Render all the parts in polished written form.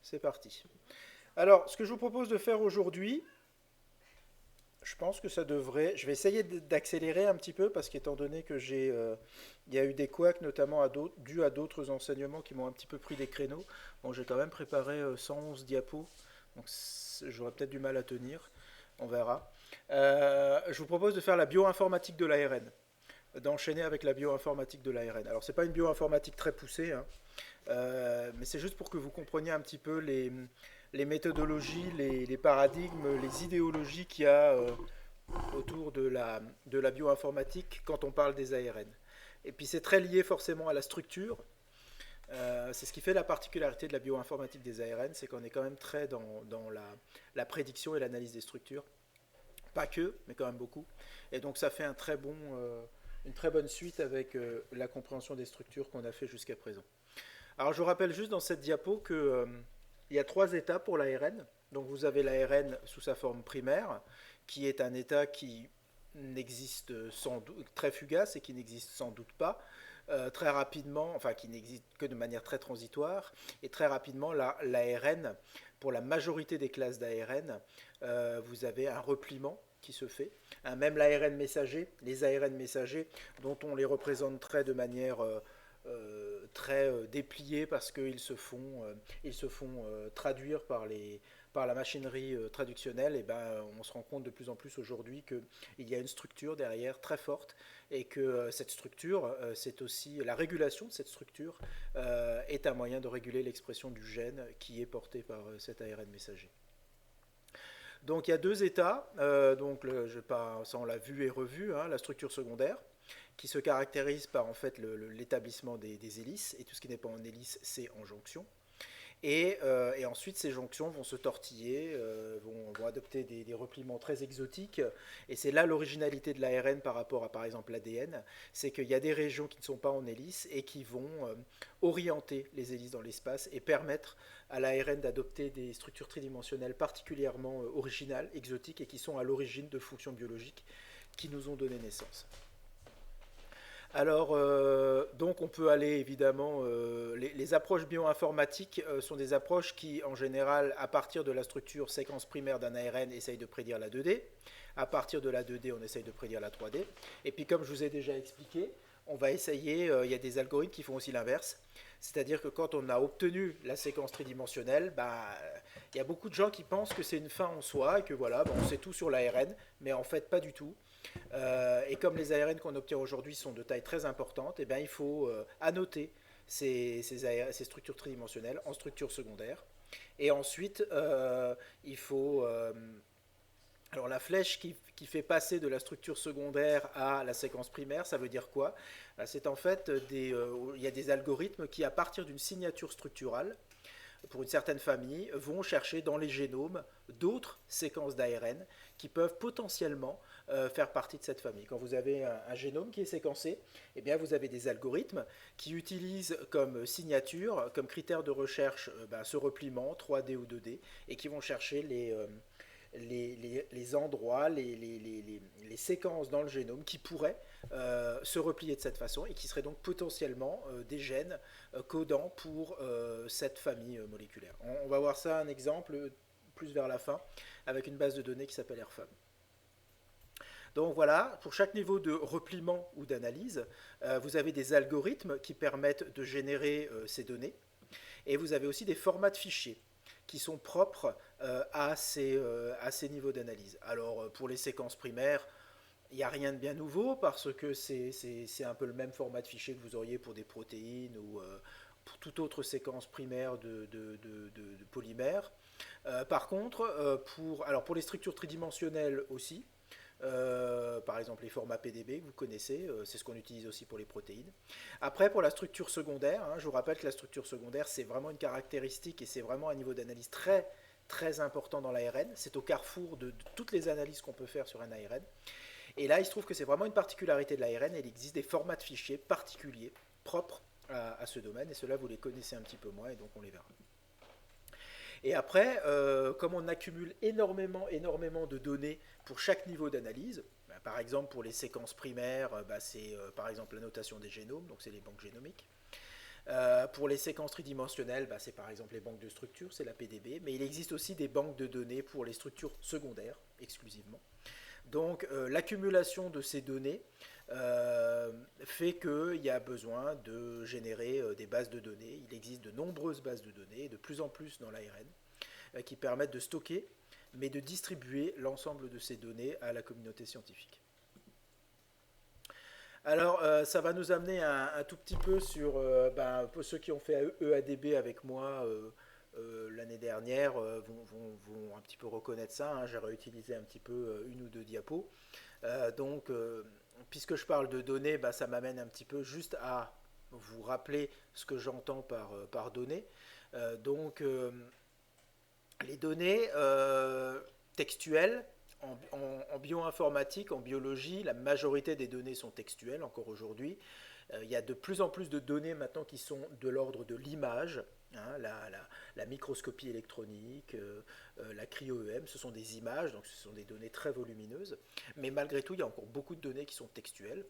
c'est parti. Alors, ce que je vous propose de faire aujourd'hui, je pense que ça devrait. Je vais essayer d'accélérer un petit peu parce qu'étant donné que il y a eu des couacs notamment dû à d'autres enseignements qui m'ont un petit peu pris des créneaux. Bon, j'ai quand même préparé 111 diapos, donc j'aurai peut-être du mal à tenir. On verra. Je vous propose de faire la bioinformatique de l'ARN, d'enchaîner avec la bioinformatique de l'ARN. Alors, c'est pas une bioinformatique très poussée, hein, mais c'est juste pour que vous compreniez un petit peu les méthodologies, les paradigmes, les idéologies qu'il y a autour de la bioinformatique quand on parle des ARN. Et puis c'est très lié forcément à la structure. C'est ce qui fait la particularité de la bioinformatique des ARN, c'est qu'on est quand même très dans la prédiction et l'analyse des structures. Pas que, mais quand même beaucoup. Et donc ça fait une très bonne suite avec la compréhension des structures qu'on a fait jusqu'à présent. Alors je vous rappelle juste dans cette diapo que il y a trois états pour l'ARN. Donc vous avez l'ARN sous sa forme primaire, qui est un état qui n'existe sans doute, très fugace et qui n'existe sans doute pas. Très rapidement, enfin qui n'existe que de manière très transitoire, et très rapidement l'ARN, pour la majorité des classes d'ARN, vous avez un repliement qui se fait. Même l'ARN messager, les ARN messagers, dont on les représenterait de manière très dépliés parce ils se font traduire par la machinerie traductionnelle, et ben, on se rend compte de plus en plus aujourd'hui qu'il y a une structure derrière très forte et que cette structure, c'est aussi la régulation de cette structure est un moyen de réguler l'expression du gène qui est porté par cet ARN messager. Donc il y a deux états, ça on l'a vu et revu, hein, la structure secondaire, qui se caractérise par en fait l'établissement des hélices, et tout ce qui n'est pas en hélice, c'est en jonction. Et ensuite, ces jonctions vont se tortiller, vont adopter des repliements très exotiques. Et c'est là l'originalité de l'ARN par rapport à, par exemple, l'ADN. C'est qu'il y a des régions qui ne sont pas en hélice et qui vont orienter les hélices dans l'espace et permettre à l'ARN d'adopter des structures tridimensionnelles particulièrement originales, exotiques, et qui sont à l'origine de fonctions biologiques qui nous ont donné naissance. Alors, donc on peut aller évidemment, les approches bioinformatiques sont des approches qui, en général, à partir de la structure séquence primaire d'un ARN, essayent de prédire la 2D. À partir de la 2D, on essaye de prédire la 3D. Et puis, comme je vous ai déjà expliqué, on va essayer, il y a des algorithmes qui font aussi l'inverse. C'est-à-dire que quand on a obtenu la séquence tridimensionnelle, bah, il y a beaucoup de gens qui pensent que c'est une fin en soi et que voilà, bah, on sait tout sur l'ARN, mais en fait pas du tout. Et comme les ARN qu'on obtient aujourd'hui sont de taille très importante, eh bien, il faut annoter ces structures tridimensionnelles en structures secondaires. Et ensuite, il faut... alors la flèche qui fait passer de la structure secondaire à la séquence primaire, ça veut dire quoi? C'est en fait il y a des algorithmes qui, à partir d'une signature structurale, pour une certaine famille, vont chercher dans les génomes d'autres séquences d'ARN qui peuvent potentiellement faire partie de cette famille. Quand vous avez un génome qui est séquencé, eh bien vous avez des algorithmes qui utilisent comme signature, comme critère de recherche, ce repliement 3D ou 2D, et qui vont chercher les endroits, les séquences dans le génome qui pourraient se replier de cette façon et qui seraient donc potentiellement des gènes codants pour cette famille moléculaire. On va voir ça un exemple plus vers la fin avec une base de données qui s'appelle AirFab. Donc voilà, pour chaque niveau de repliement ou d'analyse, vous avez des algorithmes qui permettent de générer ces données, et vous avez aussi des formats de fichiers qui sont propres à ces niveaux d'analyse. Alors pour les séquences primaires, il n'y a rien de bien nouveau parce que c'est un peu le même format de fichier que vous auriez pour des protéines ou pour toute autre séquence primaire de polymères. Par contre, pour les structures tridimensionnelles aussi, par exemple les formats PDB que vous connaissez, c'est ce qu'on utilise aussi pour les protéines. Après, pour la structure secondaire, hein, je vous rappelle que la structure secondaire, c'est vraiment une caractéristique et c'est vraiment un niveau d'analyse très très important dans l'ARN. C'est au carrefour de toutes les analyses qu'on peut faire sur un ARN. Et là, il se trouve que c'est vraiment une particularité de l'ARN. Il existe des formats de fichiers particuliers, propres à ce domaine, et ceux-là, vous les connaissez un petit peu moins, et donc on les verra. Et après, comme on accumule énormément de données pour chaque niveau d'analyse, par exemple pour les séquences primaires, c'est par exemple la notation des génomes, donc c'est les banques génomiques. Pour les séquences tridimensionnelles, bah, c'est par exemple les banques de structures, c'est la PDB, mais il existe aussi des banques de données pour les structures secondaires exclusivement. Donc l'accumulation de ces données fait qu'il y a besoin de générer des bases de données. Il existe de nombreuses bases de données, de plus en plus dans l'ARN, qui permettent de stocker, mais de distribuer l'ensemble de ces données à la communauté scientifique. Alors, ça va nous amener un tout petit peu sur pour ceux qui ont fait EADB avec moi l'année dernière vont un petit peu reconnaître ça. Hein. J'ai réutilisé un petit peu une ou deux diapos. Donc, puisque je parle de données, bah, ça m'amène un petit peu juste à vous rappeler ce que j'entends par données. Donc, les données textuelles, en bioinformatique, en biologie, la majorité des données sont textuelles encore aujourd'hui. Il y a de plus en plus de données maintenant qui sont de l'ordre de l'image. Hein, la microscopie électronique, la cryo-EM, ce sont des images, donc ce sont des données très volumineuses. Mais malgré tout, il y a encore beaucoup de données qui sont textuelles.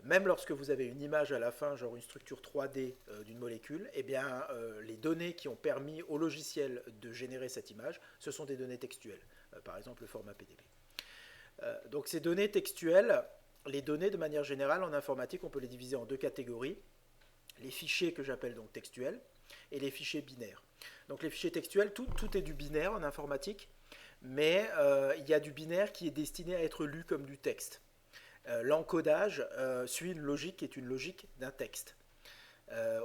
Même lorsque vous avez une image à la fin, genre une structure 3D d'une molécule, eh bien, les données qui ont permis au logiciel de générer cette image, ce sont des données textuelles. Par exemple, le format PDB. Donc ces données textuelles, les données de manière générale en informatique, on peut les diviser en deux catégories. Les fichiers que j'appelle donc textuels et les fichiers binaires. Donc les fichiers textuels, tout est du binaire en informatique, mais il y a du binaire qui est destiné à être lu comme du texte. L'encodage suit une logique qui est une logique d'un texte.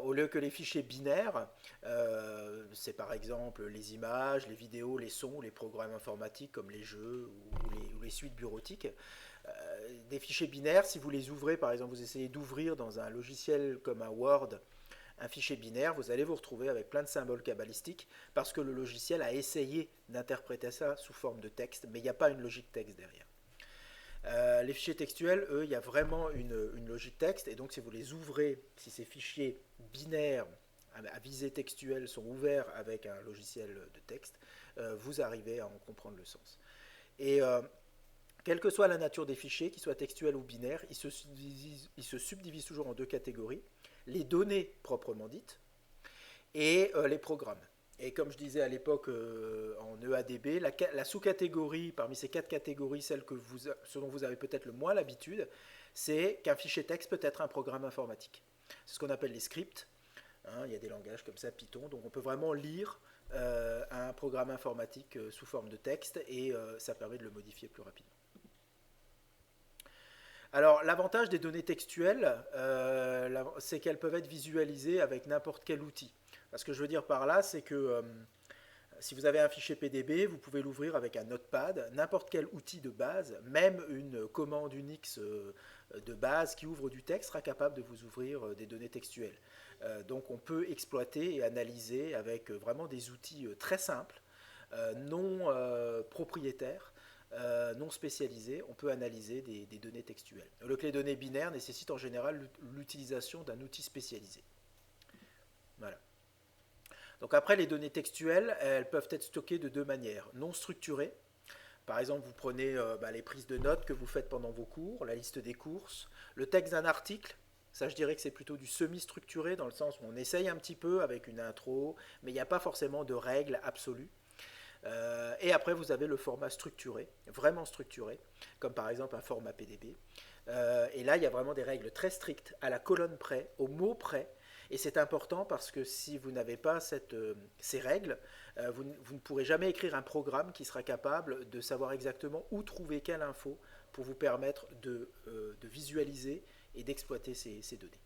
Au lieu que les fichiers binaires, c'est par exemple les images, les vidéos, les sons, les programmes informatiques comme les jeux ou les suites bureautiques. Des fichiers binaires, si vous les ouvrez, par exemple, vous essayez d'ouvrir dans un logiciel comme un Word un fichier binaire, vous allez vous retrouver avec plein de symboles cabalistiques parce que le logiciel a essayé d'interpréter ça sous forme de texte, mais il n'y a pas une logique texte derrière. Les fichiers textuels, eux, il y a vraiment une logique texte, et donc si vous les ouvrez, si ces fichiers binaires à visée textuelle sont ouverts avec un logiciel de texte, vous arrivez à en comprendre le sens. Et quelle que soit la nature des fichiers, qu'ils soient textuels ou binaires, ils se subdivisent toujours en deux catégories. Les données proprement dites et les programmes. Et comme je disais à l'époque en EADB, la sous-catégorie, parmi ces quatre catégories, ce dont vous avez peut-être le moins l'habitude, c'est qu'un fichier texte peut être un programme informatique. C'est ce qu'on appelle les scripts. Hein, il y a des langages comme ça, Python, donc on peut vraiment lire un programme informatique sous forme de texte et ça permet de le modifier plus rapidement. Alors, l'avantage des données textuelles, c'est qu'elles peuvent être visualisées avec n'importe quel outil. Ce que je veux dire par là, c'est que si vous avez un fichier PDB, vous pouvez l'ouvrir avec un notepad, n'importe quel outil de base, même une commande Unix de base qui ouvre du texte sera capable de vous ouvrir des données textuelles. Donc on peut exploiter et analyser avec vraiment des outils très simples, non propriétaires, non spécialisés, on peut analyser des données textuelles. Alors que les données binaires nécessitent en général l'utilisation d'un outil spécialisé. Voilà. Donc après, les données textuelles, elles peuvent être stockées de deux manières. Non structurées. Par exemple, vous prenez les prises de notes que vous faites pendant vos cours, la liste des courses, le texte d'un article. Ça, je dirais que c'est plutôt du semi-structuré, dans le sens où on essaye un petit peu avec une intro, mais il n'y a pas forcément de règles absolues. Et après, vous avez le format structuré, vraiment structuré, comme par exemple un format PDB. Et là, il y a vraiment des règles très strictes, à la colonne près, au mot près. Et c'est important parce que si vous n'avez pas ces règles, vous ne pourrez jamais écrire un programme qui sera capable de savoir exactement où trouver quelle info pour vous permettre de visualiser et d'exploiter ces données.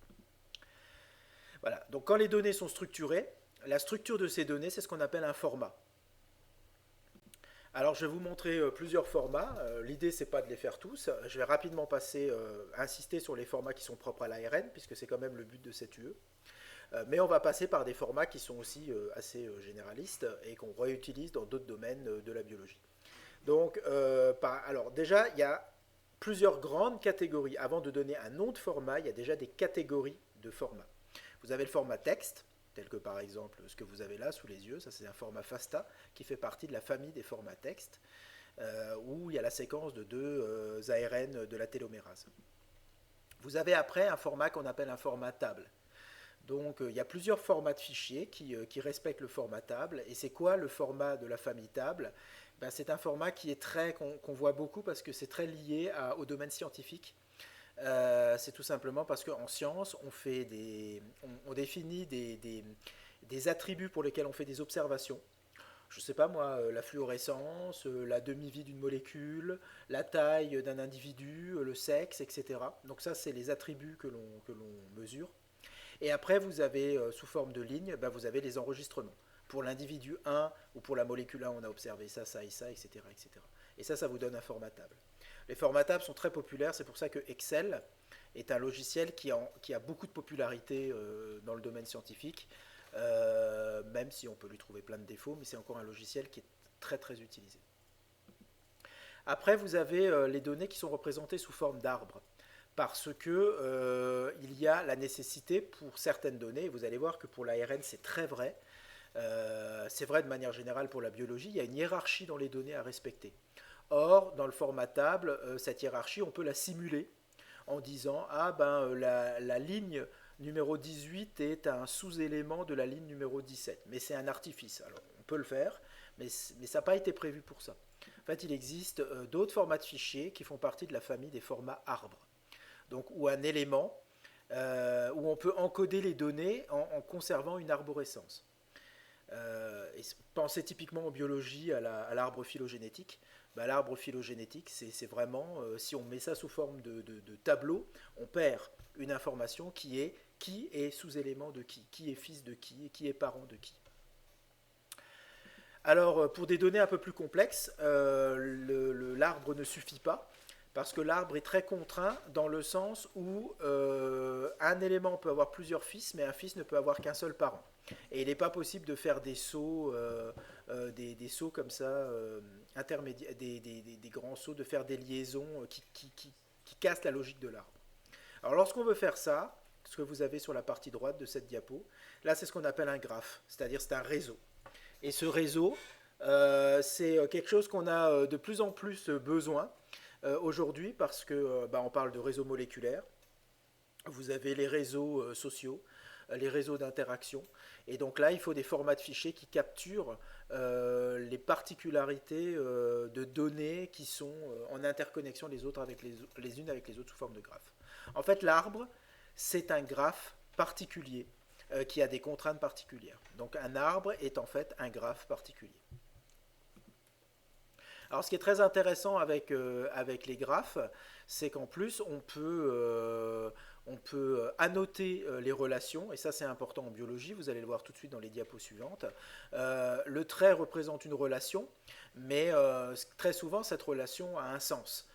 Voilà, donc quand les données sont structurées, la structure de ces données, c'est ce qu'on appelle un format. Alors je vais vous montrer plusieurs formats. L'idée, c'est pas de les faire tous. Je vais rapidement insister sur les formats qui sont propres à l'ARN, puisque c'est quand même le but de cette UE. Mais on va passer par des formats qui sont aussi assez généralistes et qu'on réutilise dans d'autres domaines de la biologie. Donc, alors déjà, il y a plusieurs grandes catégories. Avant de donner un nom de format, il y a déjà des catégories de formats. Vous avez le format texte, tel que par exemple ce que vous avez là sous les yeux. Ça, c'est un format FASTA qui fait partie de la famille des formats texte, où il y a la séquence de deux ARN de la télomérase. Vous avez après un format qu'on appelle un format table. Donc il y a plusieurs formats de fichiers qui respectent le format table. Et c'est quoi le format de la famille table? Ben, c'est un format qui est qu'on voit beaucoup parce que c'est très lié au domaine scientifique. C'est tout simplement parce qu'en science, on définit des attributs pour lesquels on fait des observations. Je ne sais pas moi, la fluorescence, la demi-vie d'une molécule, la taille d'un individu, le sexe, etc. Donc ça, c'est les attributs que l'on mesure. Et après, vous avez, sous forme de ligne, ben, vous avez les enregistrements. Pour l'individu 1 ou pour la molécule 1, on a observé ça, ça et ça, etc. etc. Et ça vous donne un format table. Les formats tables sont très populaires, c'est pour ça que Excel est un logiciel qui a beaucoup de popularité dans le domaine scientifique, même si on peut lui trouver plein de défauts, mais c'est encore un logiciel qui est très très utilisé. Après, vous avez les données qui sont représentées sous forme d'arbres, parce que il y a la nécessité pour certaines données, et vous allez voir que pour l'ARN c'est très vrai, c'est vrai de manière générale pour la biologie, il y a une hiérarchie dans les données à respecter. Or, dans le format table, cette hiérarchie, on peut la simuler en disant ah ben la ligne numéro 18 est un sous-élément de la ligne numéro 17. Mais c'est un artifice. Alors, on peut le faire, mais ça n'a pas été prévu pour ça. En fait, il existe d'autres formats de fichiers qui font partie de la famille des formats arbres. Donc, où un élément, où on peut encoder les données en conservant une arborescence. Pensez typiquement en biologie à l'arbre phylogénétique. Bah, l'arbre phylogénétique, c'est vraiment, si on met ça sous forme de tableau, on perd une information qui est sous-élément de qui est fils de qui, et qui est parent de qui. Alors, pour des données un peu plus complexes, l'arbre ne suffit pas, parce que l'arbre est très contraint dans le sens où un élément peut avoir plusieurs fils, mais un fils ne peut avoir qu'un seul parent. Et il n'est pas possible de faire des sauts, des sauts comme ça, intermédiaires, des grands sauts, de faire des liaisons qui cassent la logique de l'arbre. Alors lorsqu'on veut faire ça, ce que vous avez sur la partie droite de cette diapo, là c'est ce qu'on appelle un graphe, c'est-à-dire c'est un réseau. Et ce réseau, c'est quelque chose qu'on a de plus en plus besoin aujourd'hui parce que on parle de réseaux moléculaires. Vous avez les réseaux sociaux, les réseaux d'interaction. Et donc là, il faut des formats de fichiers qui capturent les particularités de données qui sont en interconnexion les unes avec les autres sous forme de graphes. En fait, l'arbre, c'est un graphe particulier qui a des contraintes particulières. Donc un arbre est en fait un graphe particulier. Alors ce qui est très intéressant avec les graphes, c'est qu'en plus on peut annoter les relations, et ça c'est important en biologie, vous allez le voir tout de suite dans les diapos suivantes. Le trait représente une relation, mais très souvent cette relation a un sens.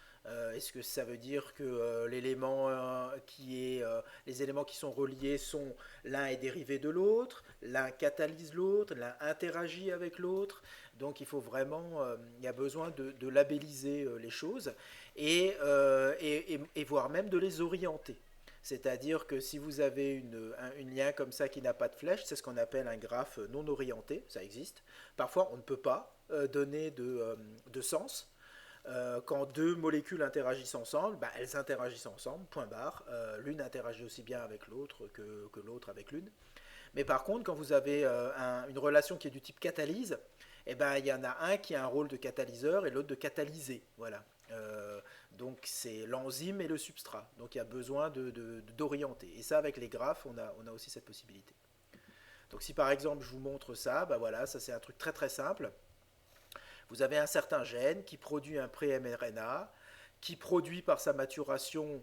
Est-ce que ça veut dire que les éléments qui sont reliés sont l'un est dérivé de l'autre, l'un catalyse l'autre, l'un interagit avec l'autre. Donc il faut vraiment, il y a besoin de labelliser les choses et voire même de les orienter. C'est-à-dire que si vous avez une lien comme ça qui n'a pas de flèche, c'est ce qu'on appelle un graphe non orienté, ça existe. Parfois on ne peut pas donner de sens. Quand deux molécules interagissent ensemble, elles interagissent ensemble, point barre. L'une interagit aussi bien avec l'autre que l'autre avec l'une. Mais par contre, quand vous avez une relation qui est du type catalyse, il y en a un qui a un rôle de catalyseur et l'autre de catalysé. Voilà. Donc c'est l'enzyme et le substrat. Donc il y a besoin d'orienter. Et ça, avec les graphes, on a aussi cette possibilité. Donc si par exemple je vous montre ça, voilà, ça c'est un truc très très simple. Vous avez un certain gène qui produit un pré-mRNA, qui produit par sa maturation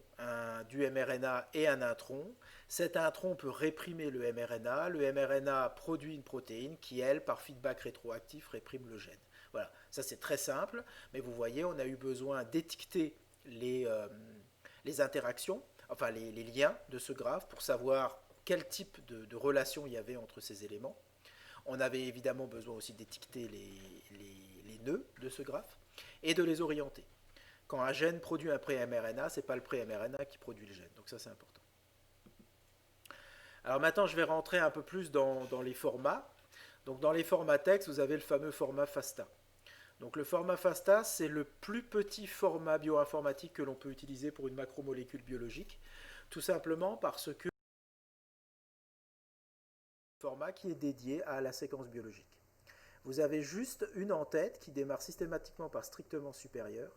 du mRNA et un intron. Cet intron peut réprimer le mRNA. Le mRNA produit une protéine qui, elle, par feedback rétroactif, réprime le gène. Voilà, ça c'est très simple, mais vous voyez, on a eu besoin d'étiqueter les interactions, enfin les liens de ce graphe pour savoir quel type de relation il y avait entre ces éléments. On avait évidemment besoin aussi d'étiqueter les nœuds de ce graphe et de les orienter. Quand un gène produit un pré-mRNA, ce n'est pas le pré-mRNA qui produit le gène. Donc ça, c'est important. Alors maintenant, je vais rentrer un peu plus dans les formats. Donc dans les formats texte, vous avez le fameux format FASTA. Donc le format FASTA, c'est le plus petit format bioinformatique que l'on peut utiliser pour une macromolécule biologique, tout simplement parce que format qui est dédié à la séquence biologique. Vous avez juste une en tête qui démarre systématiquement par strictement supérieur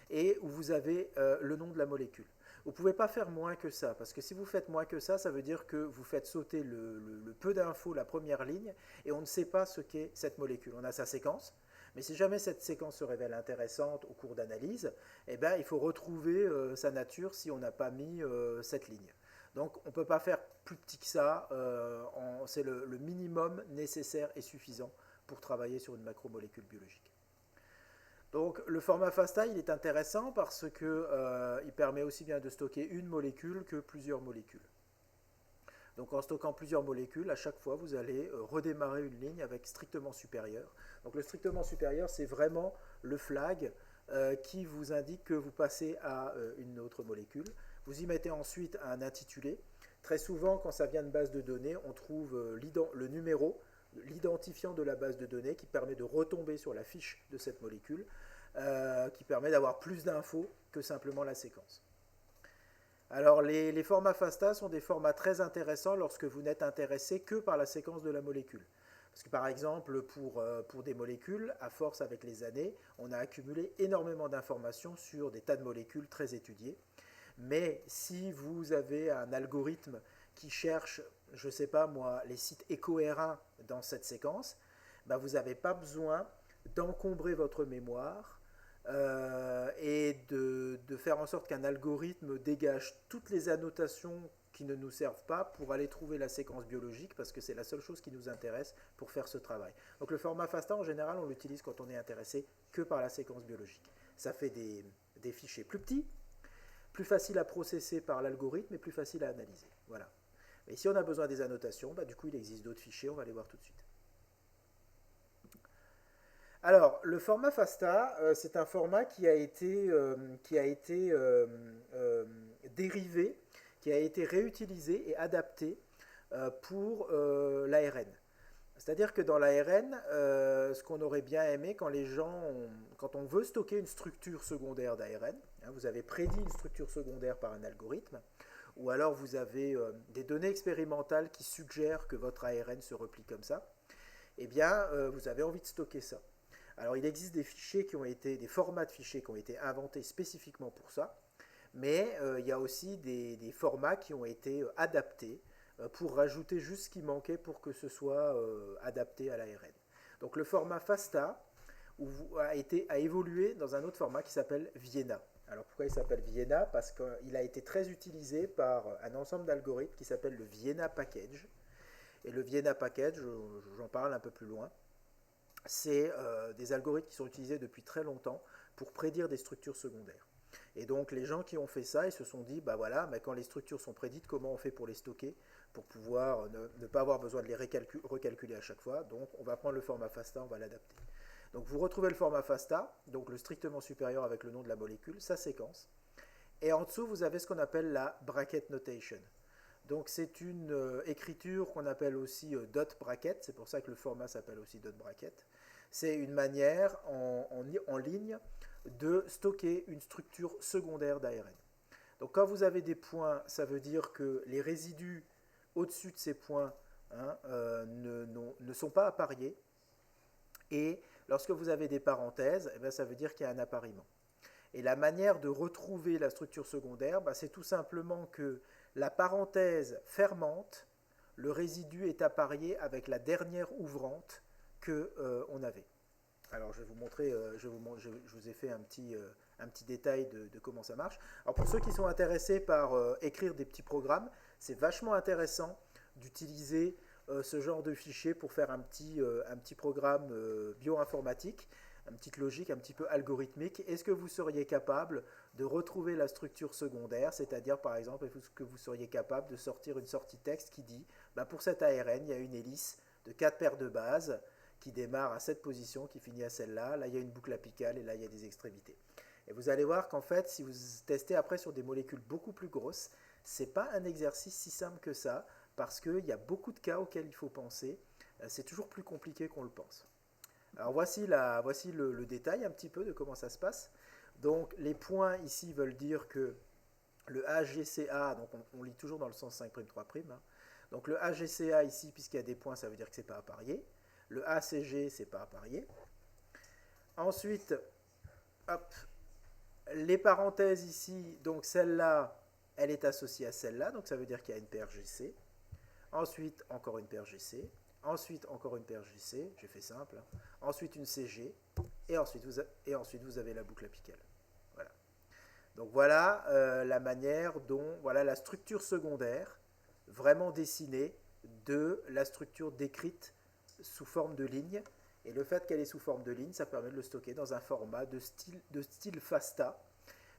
et où vous avez le nom de la molécule. Vous ne pouvez pas faire moins que ça, parce que si vous faites moins que ça veut dire que vous faites sauter le peu d'infos, la première ligne, et on ne sait pas ce qu'est cette molécule. On a sa séquence, mais si jamais cette séquence se révèle intéressante au cours d'analyse, eh ben, il faut retrouver sa nature si on n'a pas mis cette ligne. Donc on ne peut pas faire plus petit que ça, c'est le minimum nécessaire et suffisant pour travailler sur une macromolécule biologique. Donc le format FASTA il est intéressant parce que il permet aussi bien de stocker une molécule que plusieurs molécules. Donc en stockant plusieurs molécules, à chaque fois vous allez redémarrer une ligne avec strictement supérieur. Donc le strictement supérieur c'est vraiment le flag qui vous indique que vous passez à une autre molécule. Vous y mettez ensuite un intitulé. Très souvent quand ça vient de base de données, on trouve le numéro, l'identifiant de la base de données qui permet de retomber sur la fiche de cette molécule, qui permet d'avoir plus d'infos que simplement la séquence. Alors les formats FASTA sont des formats très intéressants lorsque vous n'êtes intéressé que par la séquence de la molécule. Parce que par exemple, pour des molécules, à force avec les années, on a accumulé énormément d'informations sur des tas de molécules très étudiées. Mais si vous avez un algorithme qui cherche, je ne sais pas moi, les sites EcoR1 dans cette séquence, ben vous n'avez pas besoin d'encombrer votre mémoire et de faire en sorte qu'un algorithme dégage toutes les annotations qui ne nous servent pas pour aller trouver la séquence biologique, parce que c'est la seule chose qui nous intéresse pour faire ce travail. Donc le format FASTA, en général, on l'utilise quand on est intéressé que par la séquence biologique. Ça fait des fichiers plus petits, plus faciles à processer par l'algorithme et plus faciles à analyser. Voilà. Et si on a besoin des annotations, bah, du coup il existe d'autres fichiers, on va les voir tout de suite. Alors, le format FASTA, c'est un format qui a été dérivé, qui a été réutilisé et adapté pour l'ARN. C'est-à-dire que dans l'ARN, ce qu'on aurait bien aimé quand on veut stocker une structure secondaire d'ARN, hein, vous avez prédit une structure secondaire par un algorithme, ou alors vous avez des données expérimentales qui suggèrent que votre ARN se replie comme ça, eh bien, vous avez envie de stocker ça. Alors, il existe des formats de fichiers qui ont été inventés spécifiquement pour ça, mais il y a aussi des formats qui ont été adaptés pour rajouter juste ce qui manquait pour que ce soit adapté à l'ARN. Donc le format FASTA a évolué dans un autre format qui s'appelle Vienna. Alors pourquoi il s'appelle Vienna? Parce qu'il a été très utilisé par un ensemble d'algorithmes qui s'appelle le Vienna Package. Et le Vienna Package, j'en parle un peu plus loin, c'est des algorithmes qui sont utilisés depuis très longtemps pour prédire des structures secondaires. Et donc les gens qui ont fait ça, ils se sont dit, bah voilà, mais quand les structures sont prédites, comment on fait pour les stocker, pour pouvoir ne pas avoir besoin de les recalculer à chaque fois. Donc on va prendre le format FASTA, on va l'adapter. Donc vous retrouvez le format FASTA, donc le strictement supérieur avec le nom de la molécule, sa séquence. Et en dessous, vous avez ce qu'on appelle la bracket notation. Donc c'est une écriture qu'on appelle aussi dot bracket, c'est pour ça que le format s'appelle aussi dot bracket. C'est une manière en ligne de stocker une structure secondaire d'ARN. Donc quand vous avez des points, ça veut dire que les résidus au-dessus de ces points ne sont pas appariés. Et lorsque vous avez des parenthèses, eh bien, ça veut dire qu'il y a un appariement. Et la manière de retrouver la structure secondaire, c'est tout simplement que la parenthèse fermente, le résidu est apparié avec la dernière ouvrante qu'on avait. Alors je vais vous montrer, je vous ai fait un petit détail de comment ça marche. Alors pour ceux qui sont intéressés par écrire des petits programmes, c'est vachement intéressant d'utiliser ce genre de fichier pour faire un petit programme bioinformatique, une petite logique un petit peu algorithmique. Est-ce que vous seriez capable de retrouver la structure secondaire, c'est-à-dire par exemple, est-ce que vous seriez capable de sortir une sortie texte qui dit, pour cet ARN, il y a une hélice de 4 paires de bases qui démarre à cette position, qui finit à celle-là, là il y a une boucle apicale et là il y a des extrémités. Et vous allez voir qu'en fait, si vous testez après sur des molécules beaucoup plus grosses, ce n'est pas un exercice si simple que ça, parce qu'il y a beaucoup de cas auxquels il faut penser. C'est toujours plus compliqué qu'on le pense. Alors voici le détail un petit peu de comment ça se passe. Donc les points ici veulent dire que le HGCA, donc on lit toujours dans le sens 5'3', hein, Donc le AGCA ici, puisqu'il y a des points, ça veut dire que c'est pas apparié. Le ACG, c'est pas apparié. Ensuite, hop, les parenthèses ici, donc celle-là, elle est associée à celle-là, donc ça veut dire qu'il y a une paire GC. Ensuite, encore une paire GC. Ensuite, encore une paire GC, j'ai fait simple. Ensuite, une CG. Et ensuite, vous avez la boucle apicale. Voilà. Donc voilà la manière dont, voilà la structure secondaire, vraiment dessinée de la structure décrite sous forme de ligne. Et le fait qu'elle est sous forme de ligne, ça permet de le stocker dans un format de style FASTA.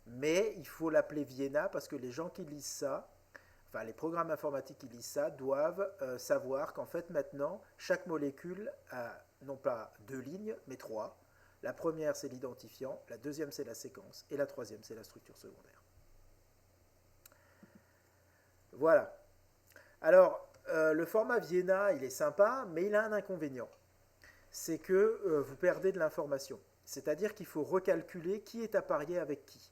Mais il faut l'appeler Vienna parce que les gens qui lisent ça, enfin les programmes informatiques qui lisent ça, doivent savoir qu'en fait maintenant, chaque molécule a non pas deux lignes, mais trois. La première, c'est l'identifiant, la deuxième, c'est la séquence, et la troisième, c'est la structure secondaire. Voilà. Alors, le format Vienna, il est sympa, mais il a un inconvénient. C'est que vous perdez de l'information. C'est-à-dire qu'il faut recalculer qui est apparié avec qui.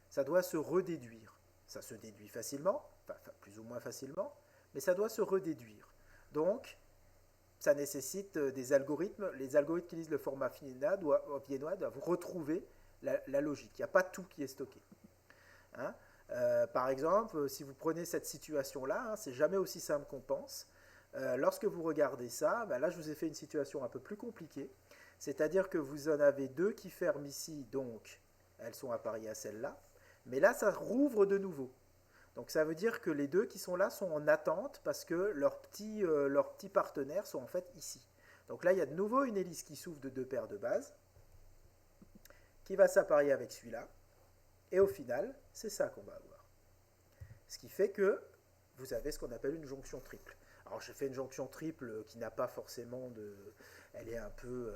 Ça doit se redéduire. Ça se déduit facilement, enfin plus ou moins facilement, mais ça doit se redéduire. Donc, ça nécessite des algorithmes. Les algorithmes qui utilisent le format viennois doivent retrouver la logique. Il n'y a pas tout qui est stocké. Hein. Par exemple, si vous prenez cette situation-là, hein, c'est jamais aussi simple qu'on pense. Lorsque vous regardez ça, ben là je vous ai fait une situation un peu plus compliquée. C'est-à-dire que vous en avez deux qui ferment ici, donc elles sont appariées à celle-là. Mais là, ça rouvre de nouveau. Donc ça veut dire que les deux qui sont là sont en attente parce que leurs petits partenaires sont en fait ici. Donc là, il y a de nouveau une hélice qui s'ouvre de deux paires de bases, qui va s'apparier avec celui-là. Et au final, c'est ça qu'on va avoir. Ce qui fait que vous avez ce qu'on appelle une jonction triple. Alors j'ai fait une jonction triple qui n'a pas forcément de... Elle est un peu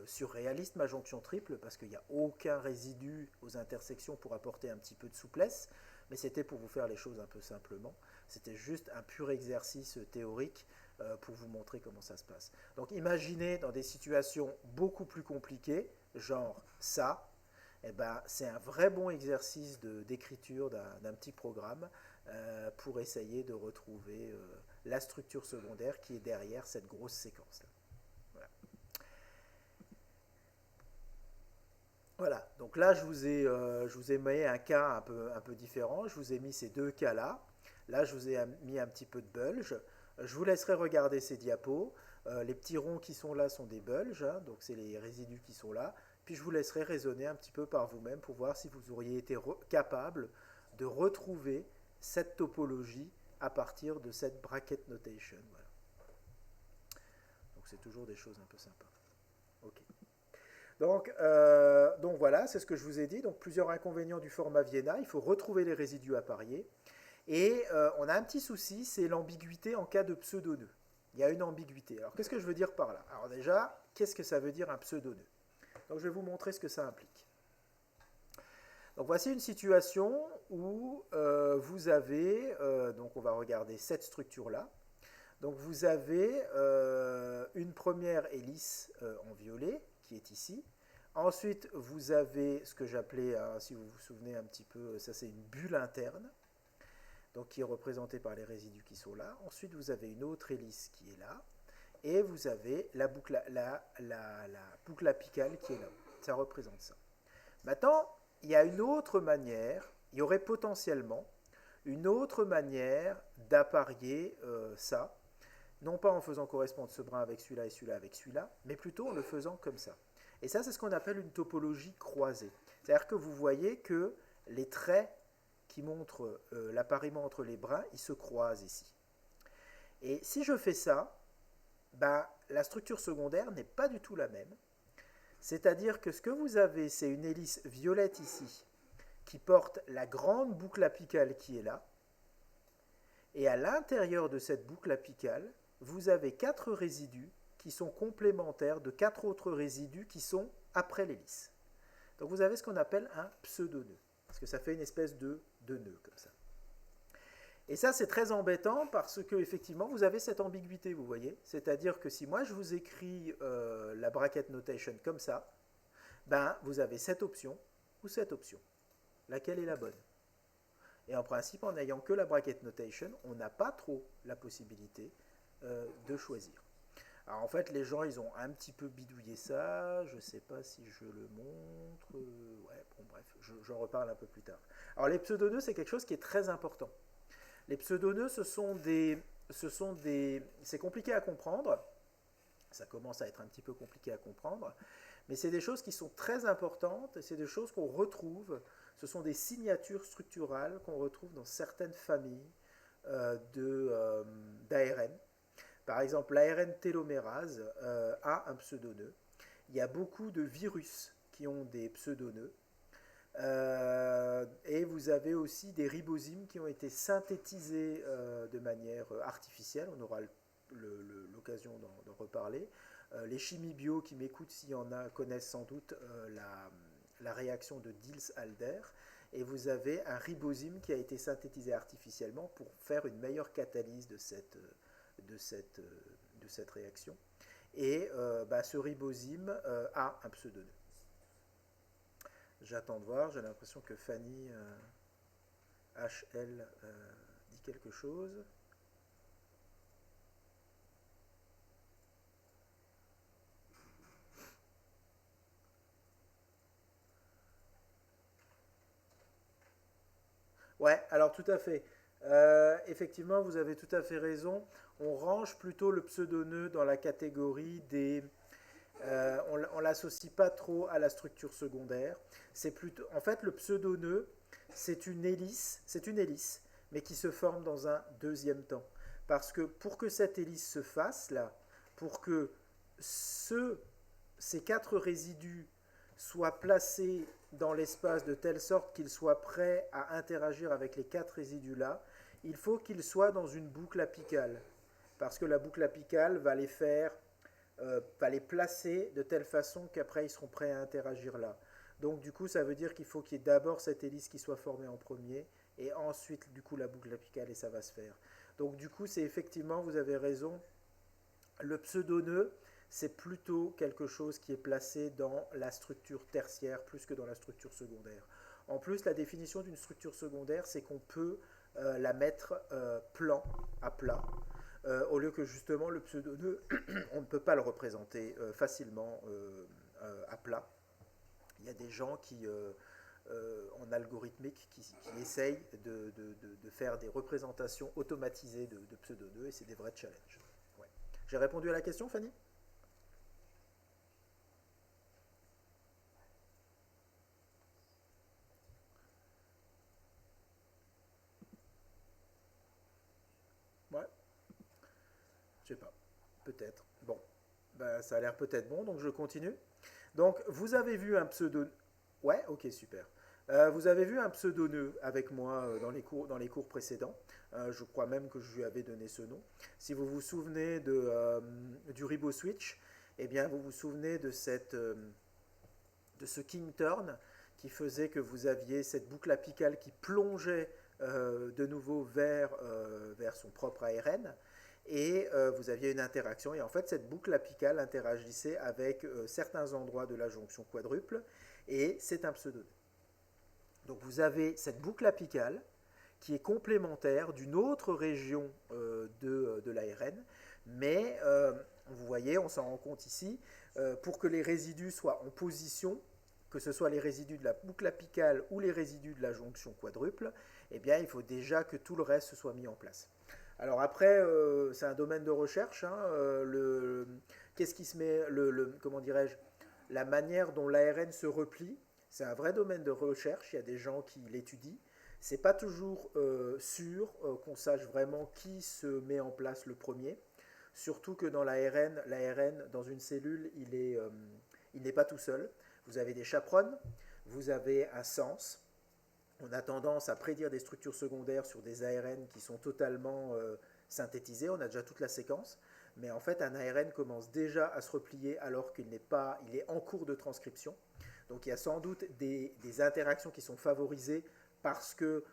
surréaliste, ma jonction triple, parce qu'il n'y a aucun résidu aux intersections pour apporter un petit peu de souplesse, mais c'était pour vous faire les choses un peu simplement. C'était juste un pur exercice théorique pour vous montrer comment ça se passe. Donc imaginez dans des situations beaucoup plus compliquées, genre ça, eh ben, c'est un vrai bon exercice d'écriture d'un petit programme pour essayer de retrouver la structure secondaire qui est derrière cette grosse séquence-là. Voilà. Voilà, donc là je vous ai mis un cas un peu différent, je vous ai mis ces deux cas-là. Là je vous ai mis un petit peu de bulge. Je vous laisserai regarder ces diapos. Les petits ronds qui sont là sont des bulges, hein, donc c'est les résidus qui sont là. Puis je vous laisserai raisonner un petit peu par vous-même pour voir si vous auriez été capable de retrouver cette topologie à partir de cette bracket notation. Voilà. Donc c'est toujours des choses un peu sympas. Ok. Donc voilà, c'est ce que je vous ai dit. Donc plusieurs inconvénients du format Vienna. Il faut retrouver les résidus appariés. Et on a un petit souci, c'est l'ambiguïté en cas de pseudo-nœud. Il y a une ambiguïté. Alors qu'est-ce que je veux dire par là? Alors déjà, qu'est-ce que ça veut dire un pseudo-nœud? Donc je vais vous montrer ce que ça implique. Donc voici une situation où vous avez, donc on va regarder cette structure-là. Donc vous avez une première hélice en violet qui est ici. Ensuite vous avez ce que j'appelais, hein, si vous vous souvenez un petit peu, ça c'est une bulle interne, donc qui est représentée par les résidus qui sont là. Ensuite vous avez une autre hélice qui est là. Et vous avez la boucle apicale qui est là. Ça représente ça. Maintenant, il y a une autre manière, il y aurait potentiellement une autre manière d'apparier ça, non pas en faisant correspondre ce brin avec celui-là et celui-là avec celui-là, mais plutôt en le faisant comme ça. Et ça, c'est ce qu'on appelle une topologie croisée. C'est-à-dire que vous voyez que les traits qui montrent l'appariement entre les brins, ils se croisent ici. Et si je fais ça, ben, la structure secondaire n'est pas du tout la même. C'est-à-dire que ce que vous avez, c'est une hélice violette ici, qui porte la grande boucle apicale qui est là. Et à l'intérieur de cette boucle apicale, vous avez 4 résidus qui sont complémentaires de 4 autres résidus qui sont après l'hélice. Donc vous avez ce qu'on appelle un pseudo-nœud, parce que ça fait une espèce de nœud comme ça. Et ça, c'est très embêtant parce que effectivement, vous avez cette ambiguïté, vous voyez. C'est-à-dire que si moi, je vous écris la bracket notation comme ça, ben, vous avez cette option ou cette option. Laquelle est la bonne? Et en principe, en n'ayant que la bracket notation, on n'a pas trop la possibilité de choisir. Alors en fait, les gens, ils ont un petit peu bidouillé ça. Je ne sais pas si je le montre. Ouais, bon, bref, j'en reparle un peu plus tard. Alors les pseudonœuds, c'est quelque chose qui est très important. Les pseudonœuds, c'est compliqué à comprendre. Ça commence à être un petit peu compliqué à comprendre. Mais c'est des choses qui sont très importantes. C'est des choses qu'on retrouve. Ce sont des signatures structurales qu'on retrouve dans certaines familles d'ARN. Par exemple, l'ARN télomérase a un pseudonœud. Il y a beaucoup de virus qui ont des pseudonœuds. Et vous avez aussi des ribozymes qui ont été synthétisés de manière artificielle. On aura l'occasion d'en reparler. Les chimies bio qui m'écoutent, s'il y en a, connaissent sans doute la réaction de Diels-Alder. Et vous avez un ribozyme qui a été synthétisé artificiellement pour faire une meilleure catalyse de cette réaction. Et ce ribozyme a un pseudonœud. J'attends de voir, j'ai l'impression que Fanny HL dit quelque chose. Ouais, alors tout à fait. Effectivement, vous avez tout à fait raison. On range plutôt le pseudonœud dans la catégorie des... on ne l'associe pas trop à la structure secondaire. C'est plutôt, en fait, le pseudonœud, c'est une hélice, mais qui se forme dans un deuxième temps. Parce que pour que cette hélice se fasse, là, pour que ce, ces quatre résidus soient placés dans l'espace de telle sorte qu'ils soient prêts à interagir avec les quatre résidus-là, il faut qu'ils soient dans une boucle apicale. Parce que la boucle apicale va les placer de telle façon qu'après ils seront prêts à interagir là. Donc du coup, ça veut dire qu'il faut qu'il y ait d'abord cette hélice qui soit formée en premier, et ensuite du coup la boucle apicale, et ça va se faire. Donc du coup, c'est effectivement, vous avez raison, le pseudonœud, c'est plutôt quelque chose qui est placé dans la structure tertiaire plus que dans la structure secondaire. En plus, la définition d'une structure secondaire, c'est qu'on peut la mettre à plat, au lieu que justement le pseudonœud, on ne peut pas le représenter facilement à plat. Il y a des gens en algorithmique qui essayent de faire des représentations automatisées de pseudonœuds, et c'est des vrais challenges. Ouais. J'ai répondu à la question, Fanny? Ouais, je sais pas. Peut-être. Bon, ben, ça a l'air peut-être bon, donc je continue. Donc, vous avez vu un pseudo... Ouais, ok, super. Vous avez vu un pseudonœud avec moi dans les cours précédents. Je crois même que je lui avais donné ce nom. Si vous vous souvenez du RiboSwitch, eh bien, vous vous souvenez de ce king turn qui faisait que vous aviez cette boucle apicale qui plongeait de nouveau vers son propre ARN, et vous aviez une interaction, et en fait cette boucle apicale interagissait avec certains endroits de la jonction quadruple, et c'est un pseudonème. Donc vous avez cette boucle apicale qui est complémentaire d'une autre région de l'ARN, mais vous voyez, on s'en rend compte ici, pour que les résidus soient en position, que ce soit les résidus de la boucle apicale ou les résidus de la jonction quadruple, eh bien, il faut déjà que tout le reste soit mis en place. Alors après, c'est un domaine de recherche. Hein, qu'est-ce qui se met, comment dirais-je, la manière dont l'ARN se replie, c'est un vrai domaine de recherche. Il y a des gens qui l'étudient. C'est pas toujours sûr qu'on sache vraiment qui se met en place le premier. Surtout que dans l'ARN dans une cellule, il n'est pas tout seul. Vous avez des chaperones, vous avez un sens. On a tendance à prédire des structures secondaires sur des ARN qui sont totalement synthétisés. On a déjà toute la séquence. Mais en fait, un ARN commence déjà à se replier alors qu'il n'est pas, il est en cours de transcription. Donc il y a sans doute des interactions qui sont favorisées parce que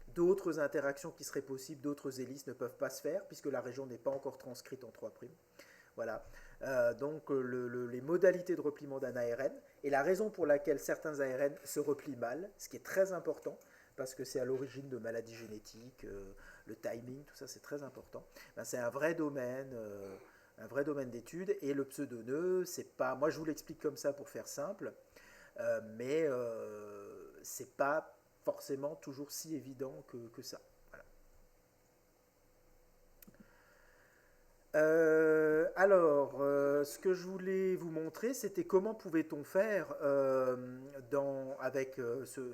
d'autres interactions qui seraient possibles, d'autres hélices ne peuvent pas se faire puisque la région n'est pas encore transcrite en 3'. Voilà. Donc les modalités de repliement d'un ARN et la raison pour laquelle certains ARN se replient mal, ce qui est très important, parce que c'est à l'origine de maladies génétiques, le timing, tout ça c'est très important. Ben, c'est un vrai domaine d'étude, et le pseudoneux, c'est pas, moi je vous l'explique comme ça pour faire simple, mais c'est pas forcément toujours si évident que ça. Voilà. Ce que je voulais vous montrer, c'était comment pouvait-on faire avec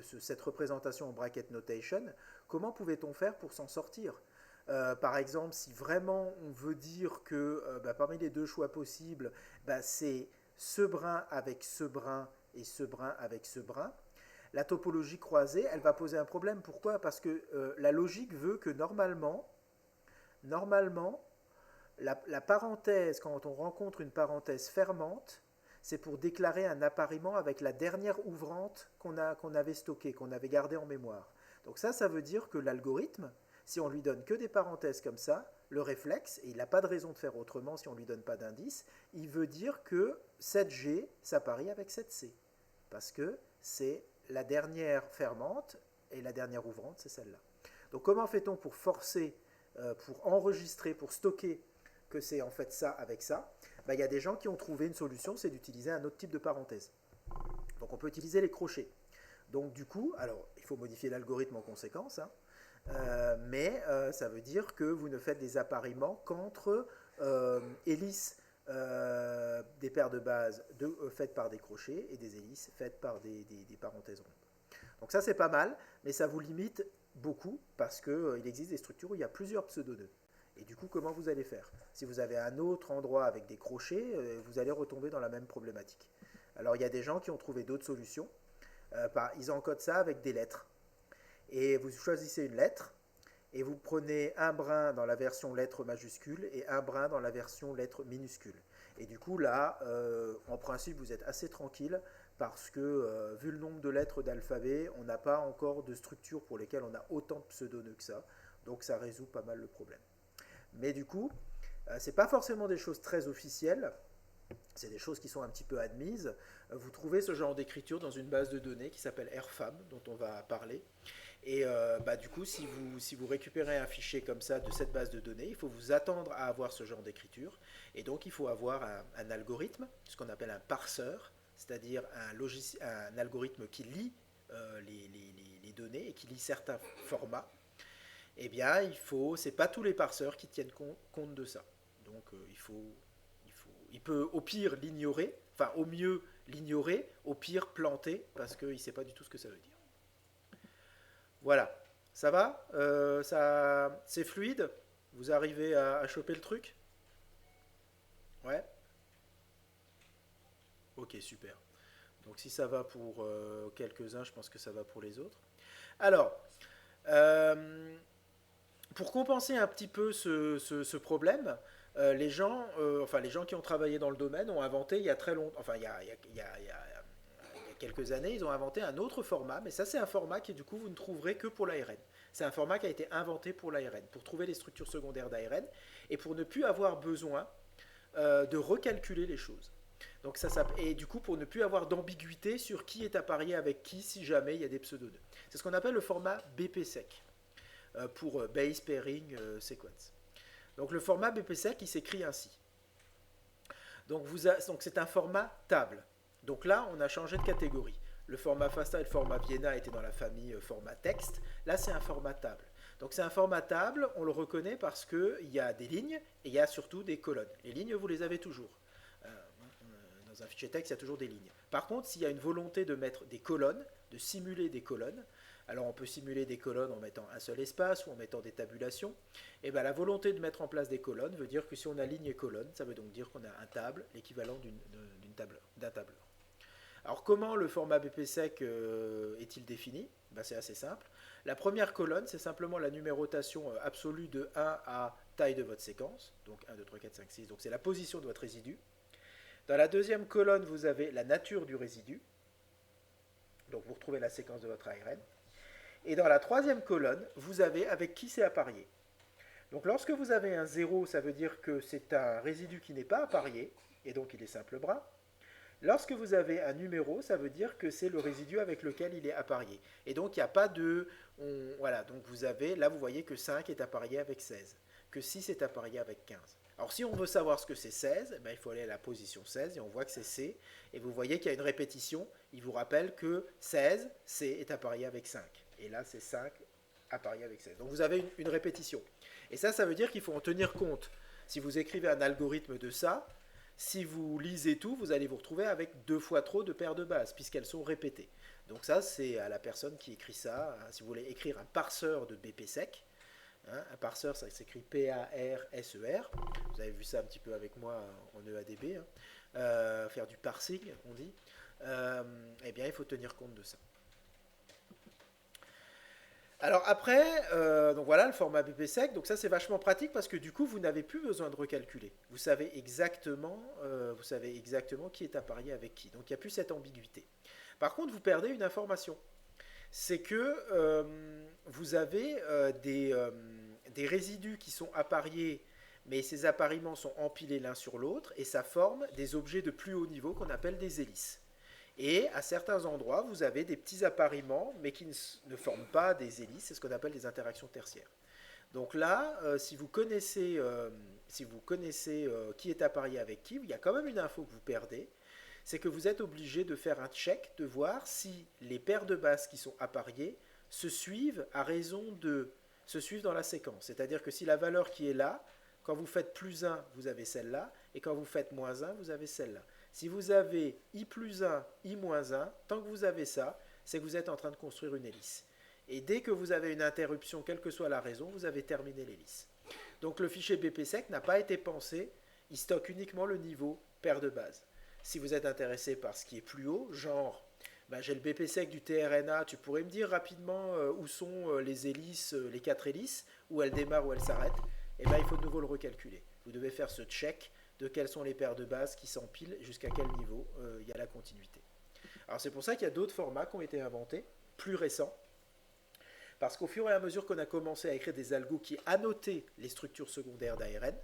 cette représentation en bracket notation, comment pouvait-on faire pour s'en sortir. Par exemple, si vraiment on veut dire que bah, parmi les deux choix possibles, bah, c'est ce brin avec ce brin et ce brin avec ce brin, la topologie croisée, elle va poser un problème. Pourquoi? Parce que la logique veut que normalement, la parenthèse, quand on rencontre une parenthèse fermante, c'est pour déclarer un appariement avec la dernière ouvrante qu'on avait stockée, qu'on avait gardée en mémoire. Donc ça veut dire que l'algorithme, si on lui donne que des parenthèses comme ça, le réflexe, et il n'a pas de raison de faire autrement si on ne lui donne pas d'indice, il veut dire que 7G s'apparie avec 7C. Parce que c'est la dernière fermante, et la dernière ouvrante, c'est celle-là. Donc comment fait-on pour forcer, pour enregistrer, pour stocker que c'est en fait ça avec ça? Ben, y a des gens qui ont trouvé une solution, c'est d'utiliser un autre type de parenthèse. Donc on peut utiliser les crochets. Donc du coup, alors il faut modifier l'algorithme en conséquence, hein, mais ça veut dire que vous ne faites des appariements qu'entre hélices des paires de bases faites par des crochets et des hélices faites par des parenthèses rondes. Donc ça c'est pas mal, mais ça vous limite beaucoup parce qu'il existe des structures où il y a plusieurs pseudonœuds. Et du coup, comment vous allez faire? Si vous avez un autre endroit avec des crochets, vous allez retomber dans la même problématique. Alors il y a des gens qui ont trouvé d'autres solutions. Ils encodent ça avec des lettres. Et vous choisissez une lettre, et vous prenez un brin dans la version lettre majuscule et un brin dans la version lettre minuscule. Et du coup, là, en principe, vous êtes assez tranquille parce que, vu le nombre de lettres d'alphabet, on n'a pas encore de structures pour lesquelles on a autant de pseudonœuds que ça. Donc, ça résout pas mal le problème. Mais du coup, c'est pas forcément des choses très officielles. C'est des choses qui sont un petit peu admises. Vous trouvez ce genre d'écriture dans une base de données qui s'appelle RFAM, dont on va parler. Et bah, du coup, si vous récupérez un fichier comme ça de cette base de données, il faut vous attendre à avoir ce genre d'écriture. Et donc, il faut avoir un algorithme, ce qu'on appelle un parseur, c'est-à-dire un algorithme qui lit les données et qui lit certains formats. Eh bien, c'est pas tous les parseurs qui tiennent compte de ça. Donc, il peut au pire l'ignorer, enfin au mieux l'ignorer, au pire planter, parce qu'il ne sait pas du tout ce que ça veut dire. Voilà, ça va, c'est fluide. Vous arrivez à choper le truc? Ouais. Ok, super. Donc si ça va pour quelques-uns, je pense que ça va pour les autres. Alors, euh, pour compenser un petit peu ce problème, les gens qui ont travaillé dans le domaine ont inventé il y a très longtemps, enfin il y a quelques années, ils ont inventé un autre format, mais ça c'est un format qui du coup vous ne trouverez que pour l'ARN. C'est un format qui a été inventé pour l'ARN, pour trouver les structures secondaires d'ARN et pour ne plus avoir besoin de recalculer les choses. Donc et du coup pour ne plus avoir d'ambiguïté sur qui est apparié avec qui si jamais il y a des pseudonymes. C'est ce qu'on appelle le format BPSEC pour Base Pairing Sequence. Donc le format BPSEC il s'écrit ainsi. Donc c'est un format table. Donc là, on a changé de catégorie. Le format FASTA et le format Vienna étaient dans la famille format texte. Là, c'est un format table. Donc c'est un format table, on le reconnaît parce qu'il y a des lignes et il y a surtout des colonnes. Les lignes, vous les avez toujours. Dans un fichier texte, il y a toujours des lignes. Par contre, s'il y a une volonté de mettre des colonnes, de simuler des colonnes, alors on peut simuler des colonnes en mettant un seul espace ou en mettant des tabulations, et bien la volonté de mettre en place des colonnes veut dire que si on a ligne et colonne, ça veut donc dire qu'on a un table, l'équivalent d'un tableur. Alors comment le format BPSEC est-il défini? Ben, c'est assez simple. La première colonne, c'est simplement la numérotation absolue de 1 à taille de votre séquence, donc 1, 2, 3, 4, 5, 6, donc c'est la position de votre résidu. Dans la deuxième colonne, vous avez la nature du résidu, donc vous retrouvez la séquence de votre ARN. Et dans la troisième colonne, vous avez avec qui c'est apparié. Donc lorsque vous avez un 0, ça veut dire que c'est un résidu qui n'est pas apparié, et donc il est simple brin. Lorsque vous avez un numéro, ça veut dire que c'est le résidu avec lequel il est apparié. Et donc, il n'y a pas de... voilà, donc vous avez, là vous voyez que 5 est apparié avec 16, que 6 est apparié avec 15. Alors si on veut savoir ce que c'est 16, eh ben, il faut aller à la position 16 et on voit que c'est C. Et vous voyez qu'il y a une répétition, il vous rappelle que 16, C est apparié avec 5. Et là c'est 5 apparié avec 16. Donc vous avez une répétition. Et ça veut dire qu'il faut en tenir compte. Si vous écrivez un algorithme de ça, si vous lisez tout, vous allez vous retrouver avec 2 fois trop de paires de bases, puisqu'elles sont répétées. Donc ça, c'est à la personne qui écrit ça. Si vous voulez écrire un parseur de BPSec, un parseur, ça s'écrit P-A-R-S-E-R. Vous avez vu ça un petit peu avec moi en EADB. Faire du parsing, on dit. Eh bien, il faut tenir compte de ça. Alors après, donc voilà le format BPSec. Donc ça c'est vachement pratique parce que du coup vous n'avez plus besoin de recalculer. Vous savez exactement qui est apparié avec qui. Donc il n'y a plus cette ambiguïté. Par contre vous perdez une information. C'est que vous avez des résidus qui sont appariés, mais ces appariements sont empilés l'un sur l'autre et ça forme des objets de plus haut niveau qu'on appelle des hélices. Et à certains endroits, vous avez des petits appariements, mais qui ne forment pas des hélices, c'est ce qu'on appelle des interactions tertiaires. Donc là, si vous connaissez qui est apparié avec qui, il y a quand même une info que vous perdez, c'est que vous êtes obligé de faire un check, de voir si les paires de bases qui sont appariées se suivent dans la séquence. C'est-à-dire que si la valeur qui est là, quand vous faites plus 1, vous avez celle-là, et quand vous faites moins 1, vous avez celle-là. Si vous avez i plus 1, i moins 1, tant que vous avez ça, c'est que vous êtes en train de construire une hélice. Et dès que vous avez une interruption, quelle que soit la raison, vous avez terminé l'hélice. Donc le fichier BPSec n'a pas été pensé, il stocke uniquement le niveau paire de base. Si vous êtes intéressé par ce qui est plus haut, genre j'ai le BPSec du tRNA, tu pourrais me dire rapidement où sont les hélices, les 4 hélices, où elles démarrent, où elles s'arrêtent, et il faut de nouveau le recalculer. Vous devez faire ce check de quelles sont les paires de bases qui s'empilent, jusqu'à quel niveau il y a la continuité. Alors c'est pour ça qu'il y a d'autres formats qui ont été inventés, plus récents, parce qu'au fur et à mesure qu'on a commencé à écrire des algos qui annotaient les structures secondaires d'ARN,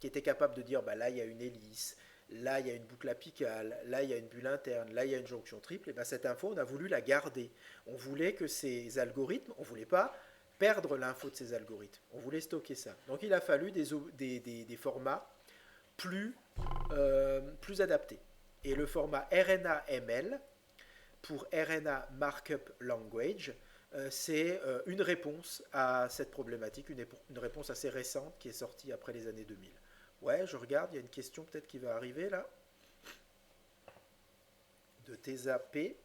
qui étaient capables de dire là il y a une hélice, là il y a une boucle apicale, là il y a une bulle interne, là il y a une jonction triple, et cette info on a voulu la garder. On voulait que ces algorithmes, on ne voulait pas perdre l'info de ces algorithmes, on voulait stocker ça. Donc il a fallu des formats plus adaptés. Et le format RNA-ML, pour RNA Markup Language, c'est une réponse à cette problématique, une réponse assez récente qui est sortie après les années 2000. Ouais, je regarde, il y a une question peut-être qui va arriver là, de Tesa P.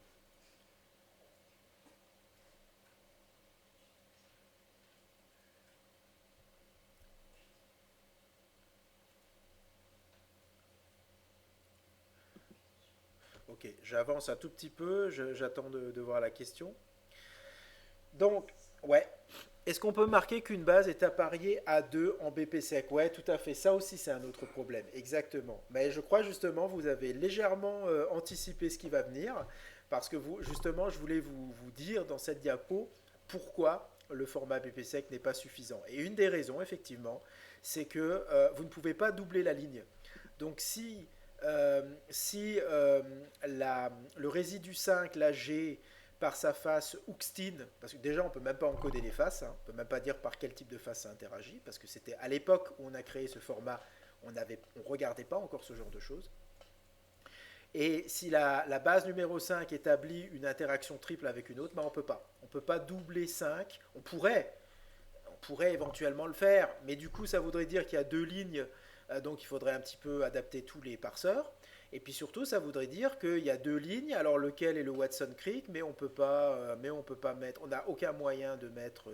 Ok, j'avance un tout petit peu, j'attends de voir la question. Donc, ouais. Est-ce qu'on peut marquer qu'une base est appariée à 2 en BPSec? Ouais, tout à fait. Ça aussi, c'est un autre problème. Exactement. Mais je crois justement, vous avez légèrement anticipé ce qui va venir. Parce que justement, je voulais vous dire dans cette diapo pourquoi le format BPSec n'est pas suffisant. Et une des raisons, effectivement, c'est que vous ne pouvez pas doubler la ligne. Donc, si le résidu 5, la G, par sa face Uxtine, parce que déjà on ne peut même pas encoder les faces, on ne peut même pas dire par quel type de face ça interagit, parce que c'était à l'époque où on a créé ce format, on ne regardait pas encore ce genre de choses. Et si la base numéro 5 établit une interaction triple avec une autre, on ne peut pas. On ne peut pas doubler 5, on pourrait éventuellement le faire, mais du coup ça voudrait dire qu'il y a 2 lignes, donc il faudrait un petit peu adapter tous les parseurs. Et puis surtout, ça voudrait dire qu'il y a 2 lignes, alors lequel est le Watson Crick, mais on peut pas mettre, on n'a aucun moyen de mettre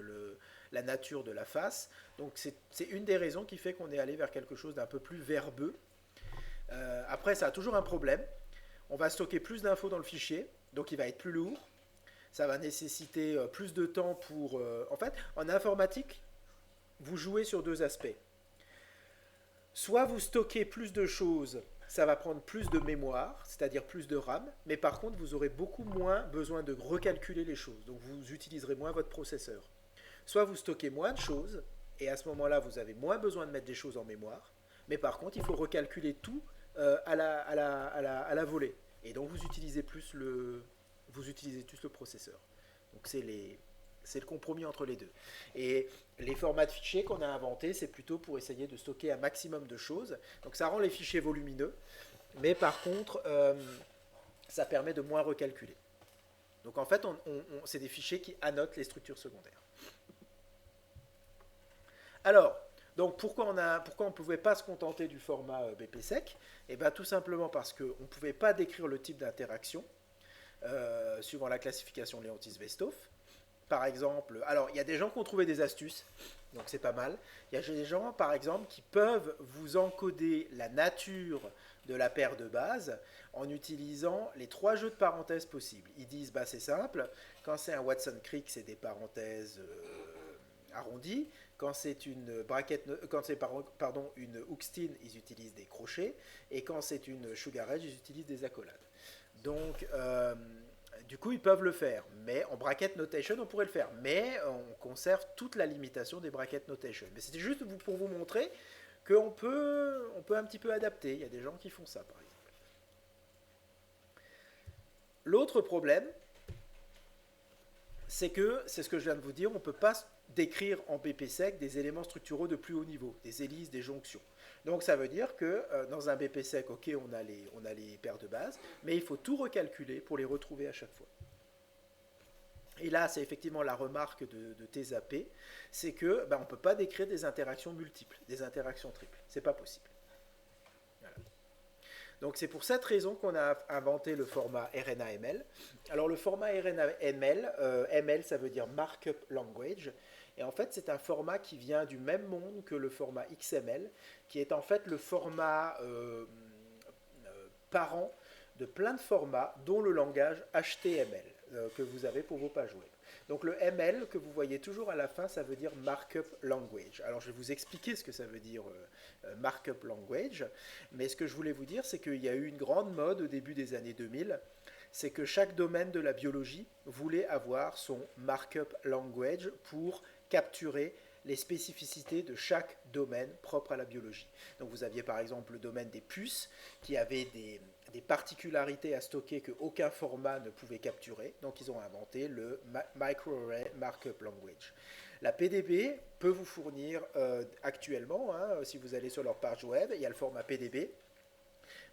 la nature de la face. Donc c'est une des raisons qui fait qu'on est allé vers quelque chose d'un peu plus verbeux. Après, ça a toujours un problème. On va stocker plus d'infos dans le fichier, donc il va être plus lourd. Ça va nécessiter plus de temps pour... En fait, en informatique, vous jouez sur 2 aspects. Soit vous stockez plus de choses, ça va prendre plus de mémoire, c'est-à-dire plus de RAM, mais par contre, vous aurez beaucoup moins besoin de recalculer les choses, donc vous utiliserez moins votre processeur. Soit vous stockez moins de choses, et à ce moment-là, vous avez moins besoin de mettre des choses en mémoire, mais par contre, il faut recalculer tout à la volée. Et donc vous utilisez plus le processeur. Donc c'est le compromis entre les deux. Et les formats de fichiers qu'on a inventés, c'est plutôt pour essayer de stocker un maximum de choses. Donc ça rend les fichiers volumineux, mais par contre, ça permet de moins recalculer. Donc en fait, c'est des fichiers qui annotent les structures secondaires. Alors, donc pourquoi on ne pouvait pas se contenter du format BPSec? Eh bien tout simplement parce qu'on ne pouvait pas décrire le type d'interaction suivant la classification Leontis-Westhoff. Par exemple, alors il y a des gens qui ont trouvé des astuces, donc c'est pas mal. Il y a des gens, par exemple, qui peuvent vous encoder la nature de la paire de bases en utilisant les 3 jeux de parenthèses possibles. Ils disent, bah c'est simple, quand c'est un Watson Crick, c'est des parenthèses arrondies. Quand c'est une une Hookstein, ils utilisent des crochets. Et quand c'est une Sugar Edge, ils utilisent des accolades. Donc, du coup, ils peuvent le faire. Mais en bracket notation, on pourrait le faire. Mais on conserve toute la limitation des bracket notation. Mais c'était juste pour vous montrer qu'on peut un petit peu adapter. Il y a des gens qui font ça, par exemple. L'autre problème, c'est ce que je viens de vous dire, on ne peut pas décrire en BPSec des éléments structuraux de plus haut niveau, des hélices, des jonctions. Donc ça veut dire que dans un BPSec, ok, on a les paires de base, mais il faut tout recalculer pour les retrouver à chaque fois. Et là, c'est effectivement la remarque de TZAP, c'est que on ne peut pas décrire des interactions multiples, des interactions triples. C'est pas possible. Voilà. Donc c'est pour cette raison qu'on a inventé le format RNA-ML. Alors le format RNA-ML, ML ça veut dire Markup Language, et en fait c'est un format qui vient du même monde que le format XML, qui est en fait le format parent de plein de formats, dont le langage HTML que vous avez pour vos pages web. Donc le ML que vous voyez toujours à la fin, ça veut dire Markup Language. Alors je vais vous expliquer ce que ça veut dire Markup Language, mais ce que je voulais vous dire, c'est qu'il y a eu une grande mode au début des années 2000, c'est que chaque domaine de la biologie voulait avoir son Markup Language pour capturer les spécificités de chaque domaine propre à la biologie. Donc vous aviez par exemple le domaine des puces qui avait des particularités à stocker qu'aucun format ne pouvait capturer. Donc ils ont inventé le Microarray Markup Language. La PDB peut vous fournir actuellement, si vous allez sur leur page web, il y a le format PDB.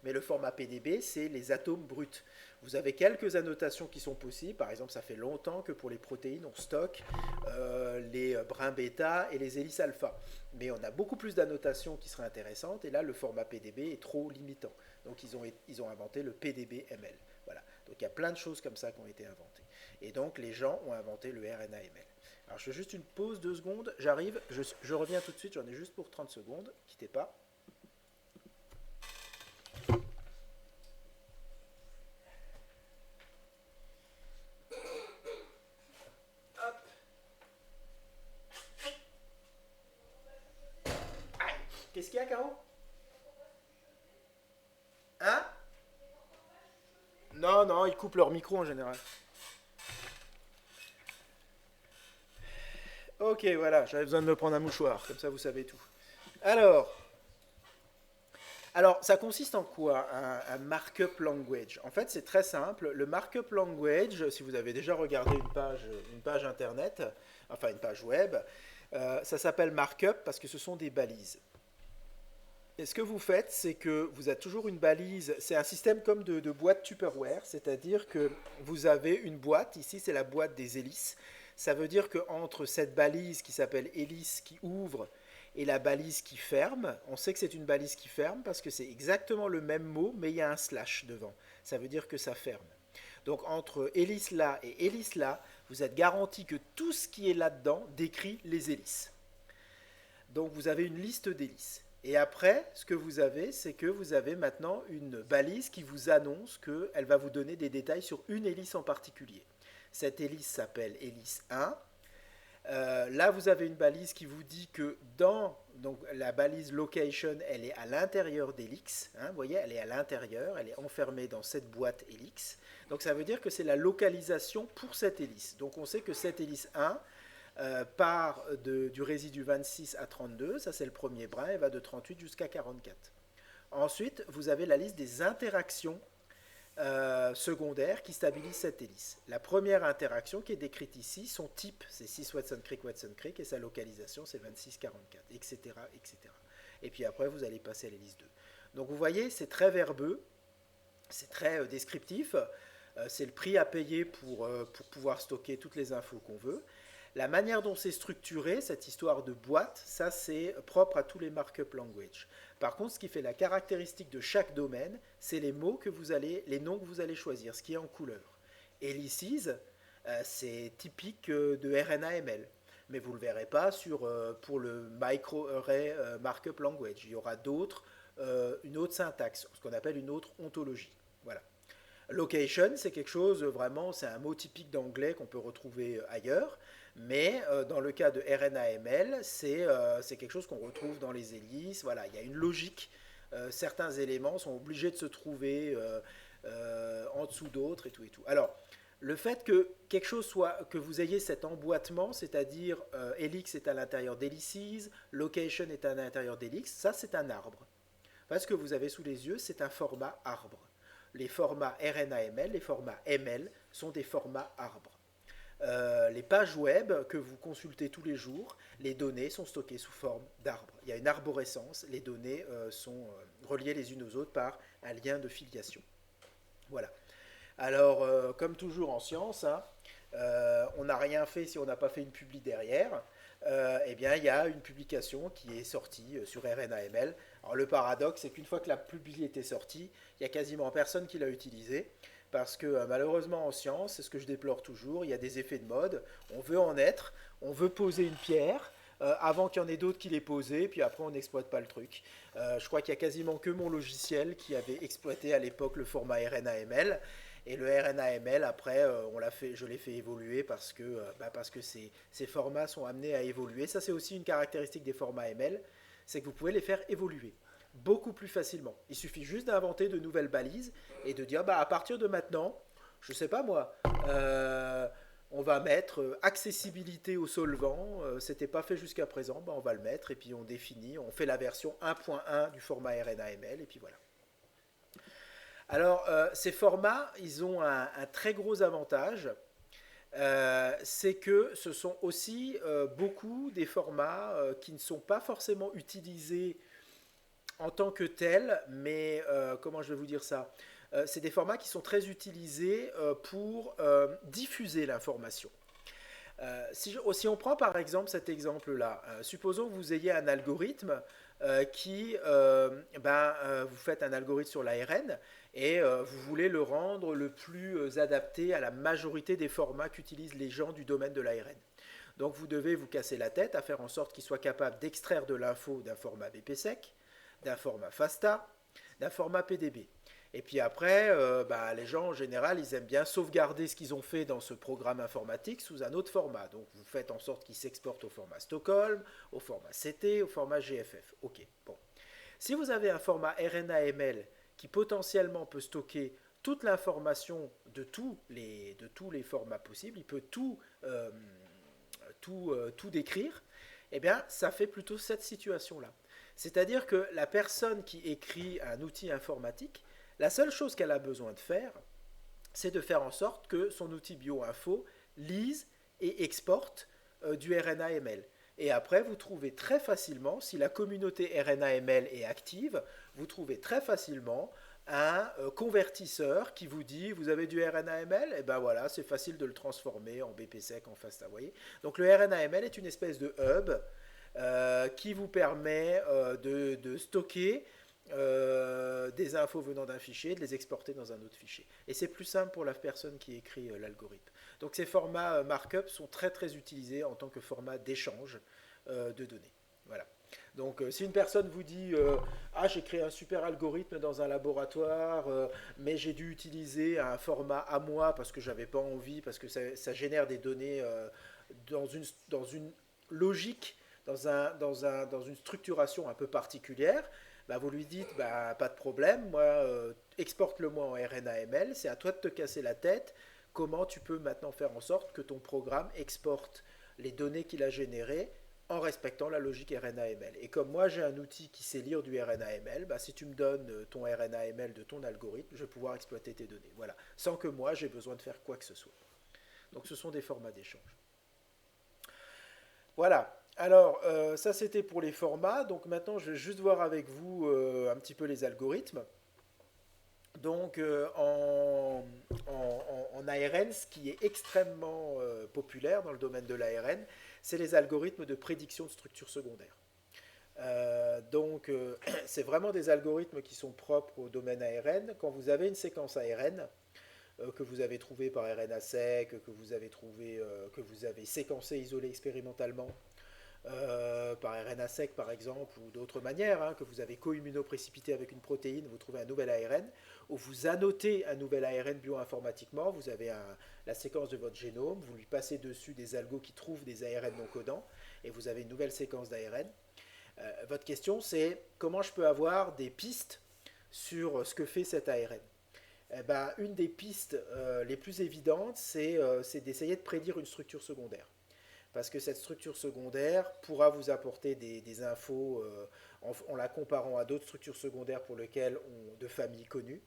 Mais le format PDB, c'est les atomes bruts. Vous avez quelques annotations qui sont possibles. Par exemple, ça fait longtemps que pour les protéines, on stocke les brins bêta et les hélices alpha. Mais on a beaucoup plus d'annotations qui seraient intéressantes. Et là, le format PDB est trop limitant. Donc, ils ont inventé le PDB-ML. Voilà. Donc, il y a plein de choses comme ça qui ont été inventées. Et donc, les gens ont inventé le RNA-ML. Alors, je fais juste une pause 2 secondes. J'arrive. Je reviens tout de suite. J'en ai juste pour 30 secondes. Quittez pas. Qu'est-ce qu'il y a, Caro? Hein? Non, non, ils coupent leur micro en général. Ok, voilà, j'avais besoin de me prendre un mouchoir, comme ça vous savez tout. Alors, ça consiste en quoi un markup language? En fait, c'est très simple. Le markup language, si vous avez déjà regardé une page internet, enfin une page web, ça s'appelle markup parce que ce sont des balises. Et ce que vous faites, c'est que vous avez toujours une balise, c'est un système comme de boîte Tupperware, c'est-à-dire que vous avez une boîte, ici c'est la boîte des hélices, ça veut dire qu'entre cette balise qui s'appelle hélice qui ouvre et la balise qui ferme, on sait que c'est une balise qui ferme parce que c'est exactement le même mot, mais il y a un slash devant, ça veut dire que ça ferme. Donc entre hélice là et hélice là, vous êtes garanti que tout ce qui est là-dedans décrit les hélices. Donc vous avez une liste d'hélices. Et après, ce que vous avez, c'est que vous avez maintenant une balise qui vous annonce qu'elle va vous donner des détails sur une hélice en particulier. Cette hélice s'appelle hélice 1. Là, vous avez une balise qui vous dit que donc la balise location, elle est à l'intérieur d'Helix. Vous voyez, elle est à l'intérieur, elle est enfermée dans cette boîte Helix. Donc ça veut dire que c'est la localisation pour cette hélice. Donc on sait que cette hélice 1 part du résidu 26 à 32, ça c'est le premier brin, et va de 38 jusqu'à 44. Ensuite, vous avez la liste des interactions secondaires qui stabilisent cette hélice. La première interaction qui est décrite ici, son type, c'est 6 Watson Crick, et sa localisation, c'est 2644, etc., etc. Et puis après, vous allez passer à l'hélice 2. Donc vous voyez, c'est très verbeux, c'est très descriptif, c'est le prix à payer pour pouvoir stocker toutes les infos qu'on veut. La manière dont c'est structuré, cette histoire de boîte, ça c'est propre à tous les markup language. Par contre, ce qui fait la caractéristique de chaque domaine, c'est les noms que vous allez choisir, ce qui est en couleur. Helices, c'est typique de RNA-ML, mais vous ne le verrez pas pour le micro-array markup language. Il y aura une autre syntaxe, ce qu'on appelle une autre ontologie. Voilà. Location, c'est quelque chose vraiment, c'est un mot typique d'anglais qu'on peut retrouver ailleurs, mais dans le cas de RNA-ML, c'est quelque chose qu'on retrouve dans les hélices. Voilà, il y a une logique. Certains éléments sont obligés de se trouver en dessous d'autres et tout et tout. Alors, le fait que quelque chose que vous ayez cet emboîtement, c'est-à-dire helix est à l'intérieur d'hélices, location est à l'intérieur d'helix, ça c'est un arbre. Parce que vous avez sous les yeux, c'est un format arbre. Les formats RNA-ML, les formats ML sont des formats arbres. Les pages web que vous consultez tous les jours, les données sont stockées sous forme d'arbres. Il y a une arborescence, les données sont reliées les unes aux autres par un lien de filiation. Voilà. Alors, comme toujours en science, hein, on n'a rien fait si on n'a pas fait une publi derrière. Eh bien, il y a une publication qui est sortie sur RNA-ML. Alors, le paradoxe, c'est qu'une fois que la publi était sortie, il n'y a quasiment personne qui l'a utilisée. Parce que malheureusement en science, c'est ce que je déplore toujours, il y a des effets de mode. On veut en être, on veut poser une pierre avant qu'il y en ait d'autres qui l'aient posée, puis après on n'exploite pas le truc. Je crois qu'il y a quasiment que mon logiciel qui avait exploité à l'époque le format RNA-ML. Et le RNA-ML, après, je l'ai fait évoluer parce que ces formats sont amenés à évoluer. Ça, c'est aussi une caractéristique des formats ML, c'est que vous pouvez les faire évoluer beaucoup plus facilement. Il suffit juste d'inventer de nouvelles balises et de dire, à partir de maintenant, je ne sais pas moi, on va mettre accessibilité au solvant, c'était pas fait jusqu'à présent, on va le mettre et puis on définit, on fait la version 1.1 du format RNA-ML et puis voilà. Alors, ces formats, ils ont un très gros avantage, c'est que ce sont aussi beaucoup des formats qui ne sont pas forcément utilisés en tant que tels, mais comment je vais vous dire ça? C'est des formats qui sont très utilisés pour diffuser l'information. Si on prend par exemple cet exemple-là, supposons que vous ayez un algorithme vous faites un algorithme sur l'ARN et vous voulez le rendre le plus adapté à la majorité des formats qu'utilisent les gens du domaine de l'ARN. Donc vous devez vous casser la tête à faire en sorte qu'il soit capable d'extraire de l'info d'un format BPSEC, d'un format FASTA, d'un format PDB. Et puis après, les gens en général, ils aiment bien sauvegarder ce qu'ils ont fait dans ce programme informatique sous un autre format. Donc vous faites en sorte qu'il s'exporte au format Stockholm, au format CT, au format GFF. Ok, bon. Si vous avez un format RNA-ML qui potentiellement peut stocker toute l'information de tous les formats possibles, il peut tout décrire, eh bien ça fait plutôt cette situation-là. C'est-à-dire que la personne qui écrit un outil informatique, la seule chose qu'elle a besoin de faire, c'est de faire en sorte que son outil bioinfo lise et exporte du RNA-ML. Et après, vous trouvez très facilement, si la communauté RNA-ML est active, vous trouvez très facilement un convertisseur qui vous dit vous avez du RNA-ML, et ben voilà, c'est facile de le transformer en BPSEC, en FASTA, vous voyez. Donc le RNA-ML est une espèce de hub qui vous permet de stocker des infos venant d'un fichier, de les exporter dans un autre fichier. Et c'est plus simple pour la personne qui écrit l'algorithme. Donc ces formats markup sont très très utilisés en tant que format d'échange de données. Voilà. Donc si une personne vous dit j'ai créé un super algorithme dans un laboratoire, mais j'ai dû utiliser un format à moi parce que j'avais pas envie, parce que ça génère des données dans une logique, dans une structuration un peu particulière, vous lui dites pas de problème, moi exporte-le-moi en RNA-ML, c'est à toi de te casser la tête. Comment tu peux maintenant faire en sorte que ton programme exporte les données qu'il a générées en respectant la logique RNA-ML. Et comme moi j'ai un outil qui sait lire du RNA-ML, bah, si tu me donnes ton RNA-ML de ton algorithme, je vais pouvoir exploiter tes données. Voilà, sans que moi j'ai besoin de faire quoi que ce soit. Donc ce sont des formats d'échange. Voilà. Alors, ça c'était pour les formats. Donc maintenant, je vais juste voir avec vous un petit peu les algorithmes. Donc en ARN, ce qui est extrêmement populaire dans le domaine de l'ARN, c'est les algorithmes de prédiction de structures secondaires. C'est vraiment des algorithmes qui sont propres au domaine ARN. Quand vous avez une séquence ARN que vous avez trouvée par RNA-seq, que vous avez séquencé, isolé expérimentalement, par RNA-seq par exemple, ou d'autres manières, hein, que vous avez co-immunoprécipité avec une protéine, vous trouvez un nouvel ARN, ou vous annotez un nouvel ARN bioinformatiquement, vous avez la séquence de votre génome, vous lui passez dessus des algos qui trouvent des ARN non codants, et vous avez une nouvelle séquence d'ARN. Votre question c'est comment je peux avoir des pistes sur ce que fait cet ARN. Eh ben, une des pistes les plus évidentes, c'est d'essayer de prédire une structure secondaire parce que cette structure secondaire pourra vous apporter des infos en la comparant à d'autres structures secondaires pour lesquelles de familles connues.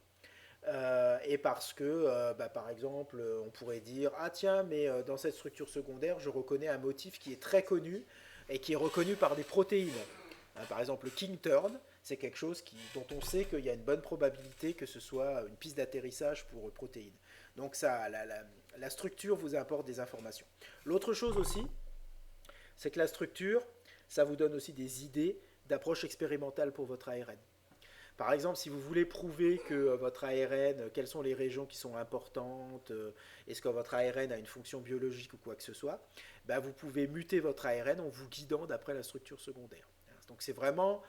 Et parce que, par exemple, on pourrait dire, ah tiens, mais dans cette structure secondaire, je reconnais un motif qui est très connu et qui est reconnu par des protéines. Hein, par exemple, le king turn, c'est quelque chose dont on sait qu'il y a une bonne probabilité que ce soit une piste d'atterrissage pour protéines. Donc ça, la structure vous apporte des informations. L'autre chose aussi, c'est que la structure, ça vous donne aussi des idées d'approche expérimentale pour votre ARN. Par exemple, si vous voulez prouver que votre ARN, quelles sont les régions qui sont importantes, est-ce que votre ARN a une fonction biologique ou quoi que ce soit, ben vous pouvez muter votre ARN en vous guidant d'après la structure secondaire. Donc c'est vraiment,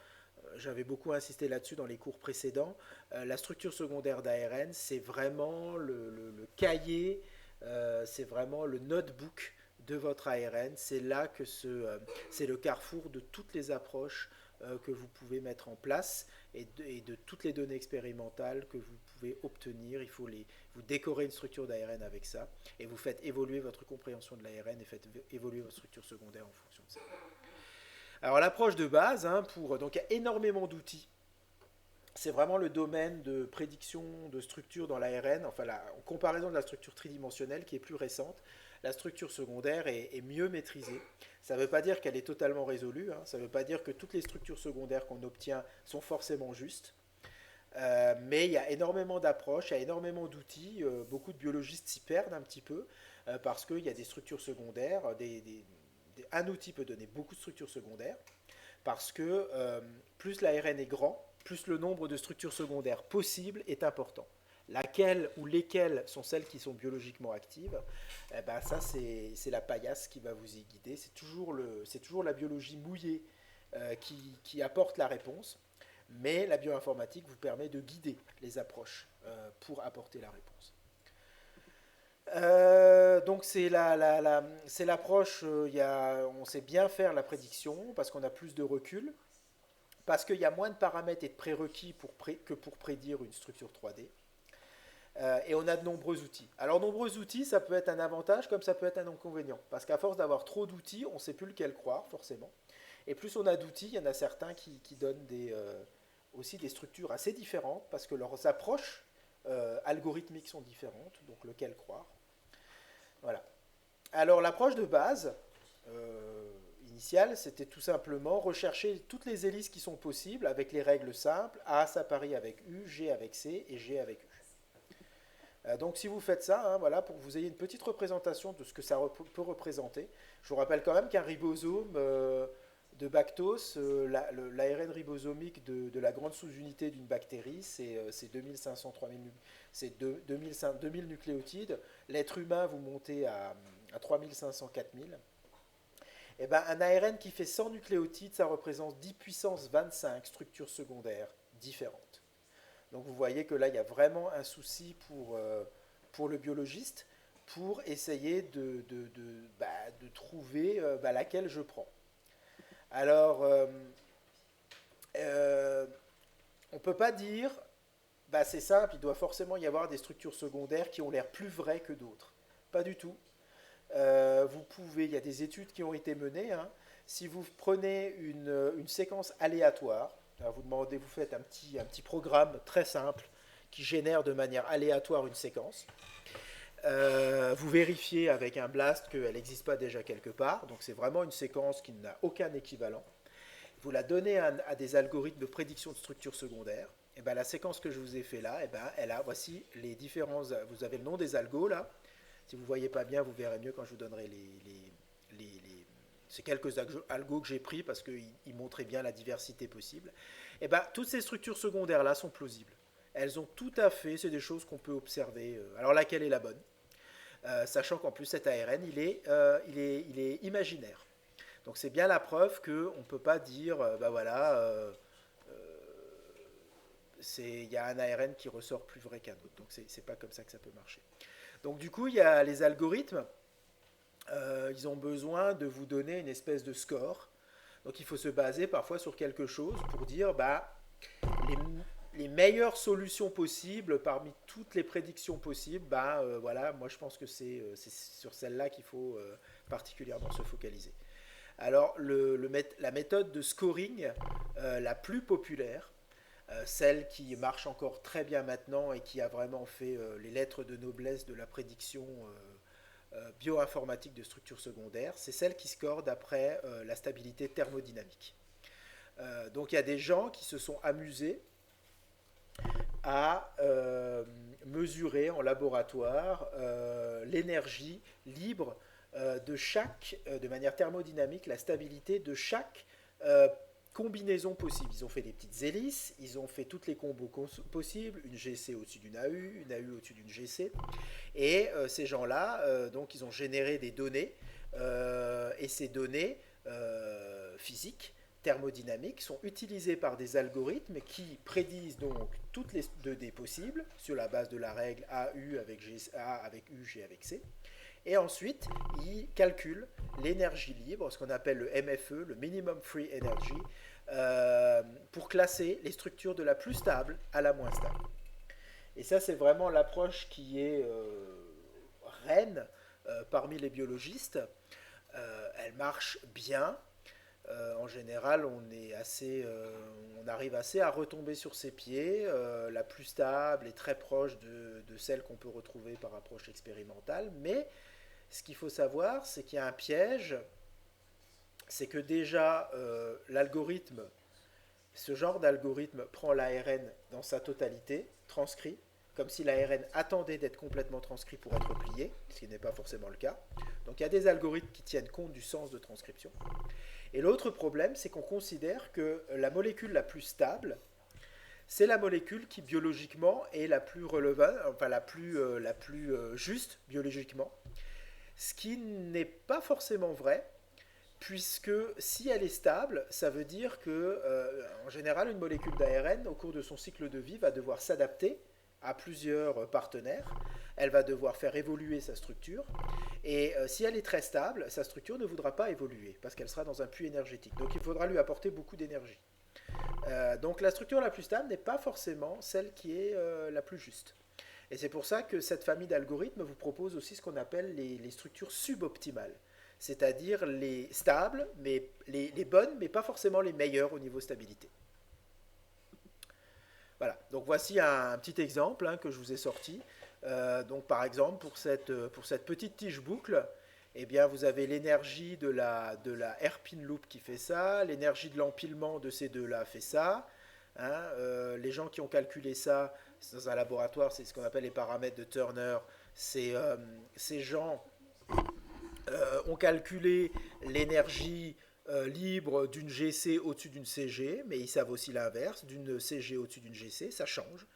j'avais beaucoup insisté là-dessus dans les cours précédents, la structure secondaire d'ARN, c'est vraiment le cahier, c'est vraiment le notebook de votre ARN. C'est là que c'est le carrefour de toutes les approches que vous pouvez mettre en place et de toutes les données expérimentales que vous pouvez obtenir. Vous décorez une structure d'ARN avec ça et vous faites évoluer votre compréhension de l'ARN et faites évoluer votre structure secondaire en fonction de ça. Alors l'approche de base, hein, donc il y a énormément d'outils. C'est vraiment le domaine de prédiction de structure dans l'ARN, enfin en comparaison de la structure tridimensionnelle qui est plus récente. La structure secondaire est mieux maîtrisée. Ça ne veut pas dire qu'elle est totalement résolue, hein. Ça ne veut pas dire que toutes les structures secondaires qu'on obtient sont forcément justes. Mais il y a énormément d'approches, il y a énormément d'outils. Beaucoup de biologistes s'y perdent un petit peu parce qu'il y a des structures secondaires. Un outil peut donner beaucoup de structures secondaires parce que plus l'ARN est grand, plus le nombre de structures secondaires possibles est important. Laquelle ou lesquelles sont celles qui sont biologiquement actives, eh ben ça c'est la paillasse qui va vous y guider. C'est toujours la biologie mouillée qui apporte la réponse, mais la bioinformatique vous permet de guider les approches pour apporter la réponse. Donc c'est l'approche, on sait bien faire la prédiction parce qu'on a plus de recul, parce qu'il y a moins de paramètres et de prérequis que pour prédire une structure 3D. Et on a de nombreux outils. Alors, nombreux outils, ça peut être un avantage comme ça peut être un inconvénient. Parce qu'à force d'avoir trop d'outils, on ne sait plus lequel croire, forcément. Et plus on a d'outils, il y en a certains qui donnent aussi des structures assez différentes, parce que leurs approches algorithmiques sont différentes, donc lequel croire. Voilà. Alors, l'approche de base, initiale, c'était tout simplement rechercher toutes les hélices qui sont possibles avec les règles simples. A, ça parie avec U, G avec C et G avec U. Donc si vous faites ça, hein, voilà, pour que vous ayez une petite représentation de ce que ça peut représenter, je vous rappelle quand même qu'un ribosome de Bactos, l'ARN ribosomique de la grande sous-unité d'une bactérie, c'est 2000 nucléotides. L'être humain, vous montez à 3500, 4000. Et ben, un ARN qui fait 100 nucléotides, ça représente 10 puissance 25 structures secondaires différentes. Donc vous voyez que là, il y a vraiment un souci pour le biologiste pour essayer de trouver laquelle je prends. Alors, on ne peut pas dire, c'est simple, il doit forcément y avoir des structures secondaires qui ont l'air plus vraies que d'autres. Pas du tout. Il y a des études qui ont été menées, hein, si vous prenez une séquence aléatoire, alors vous faites un petit programme très simple qui génère de manière aléatoire une séquence. Vous vérifiez avec un blast qu'elle n'existe pas déjà quelque part, donc c'est vraiment une séquence qui n'a aucun équivalent. Vous la donnez à des algorithmes de prédiction de structures secondaires. Et ben, la séquence que je vous ai fait là, et ben, voici les différents. Vous avez le nom des algos là. Si vous ne voyez pas bien, vous verrez mieux quand je vous donnerai ces quelques algos que j'ai pris parce qu'ils montraient bien la diversité possible. Et ben, toutes ces structures secondaires là sont plausibles. Elles ont tout à fait, c'est des choses qu'on peut observer. Alors laquelle est la bonne? Sachant qu'en plus cet ARN, il est imaginaire. Donc c'est bien la preuve qu'on ne peut pas dire, bah voilà, il y a un ARN qui ressort plus vrai qu'un autre. Donc c'est pas comme ça que ça peut marcher. Donc du coup, il y a les algorithmes, ils ont besoin de vous donner une espèce de score. Donc il faut se baser parfois sur quelque chose pour dire, bah, les, les meilleures solutions possibles parmi toutes les prédictions possibles, bah, voilà, moi je pense que c'est sur celle-là qu'il faut particulièrement se focaliser. Alors, la méthode de scoring la plus populaire, celle qui marche encore très bien maintenant et qui a vraiment fait les lettres de noblesse de la prédiction bioinformatique de structures secondaires, c'est celle qui score d'après la stabilité thermodynamique. Donc il y a des gens qui se sont amusés à mesurer en laboratoire l'énergie libre de manière thermodynamique, la stabilité de chaque combinaison possible. Ils ont fait des petites hélices, ils ont fait toutes les combos possibles, une GC au-dessus d'une AU, une AU au-dessus d'une GC, et ces gens-là, donc ils ont généré des données, et ces données physiques, thermodynamiques, sont utilisées par des algorithmes qui prédisent donc toutes les 2D possibles sur la base de la règle AU avec A avec U, G avec C. Et ensuite, ils calculent l'énergie libre, ce qu'on appelle le MFE, le Minimum Free Energy, pour classer les structures de la plus stable à la moins stable. Et ça, c'est vraiment l'approche qui est reine parmi les biologistes. Elle marche bien. En général, on arrive assez à retomber sur ses pieds. La plus stable est très proche de celle qu'on peut retrouver par approche expérimentale. Mais ce qu'il faut savoir, c'est qu'il y a un piège. C'est que déjà, ce genre d'algorithme prend l'ARN dans sa totalité, transcrit, comme si l'ARN attendait d'être complètement transcrit pour être plié, ce qui n'est pas forcément le cas. Donc il y a des algorithmes qui tiennent compte du sens de transcription. Et l'autre problème, c'est qu'on considère que la molécule la plus stable, c'est la molécule qui biologiquement est la plus relevante, enfin la plus juste biologiquement. Ce qui n'est pas forcément vrai, puisque si elle est stable, ça veut dire que, en général, une molécule d'ARN, au cours de son cycle de vie, va devoir s'adapter à plusieurs partenaires. Elle va devoir faire évoluer sa structure. Et si elle est très stable, sa structure ne voudra pas évoluer, parce qu'elle sera dans un puits énergétique. Donc il faudra lui apporter beaucoup d'énergie. Donc la structure la plus stable n'est pas forcément celle qui est la plus juste. Et c'est pour ça que cette famille d'algorithmes vous propose aussi ce qu'on appelle les structures suboptimales, c'est-à-dire les stables, mais les bonnes, mais pas forcément les meilleures au niveau stabilité. Voilà, donc voici un petit exemple que je vous ai sorti. Donc par exemple, pour cette petite tige boucle, eh bien, vous avez l'énergie de la hairpin loop qui fait ça, l'énergie de l'empilement de ces deux-là fait ça. Les gens qui ont calculé ça dans un laboratoire, c'est ce qu'on appelle les paramètres de Turner. Ces gens ont calculé l'énergie libre d'une GC au-dessus d'une CG, mais ils savent aussi l'inverse, d'une CG au-dessus d'une GC, ça change.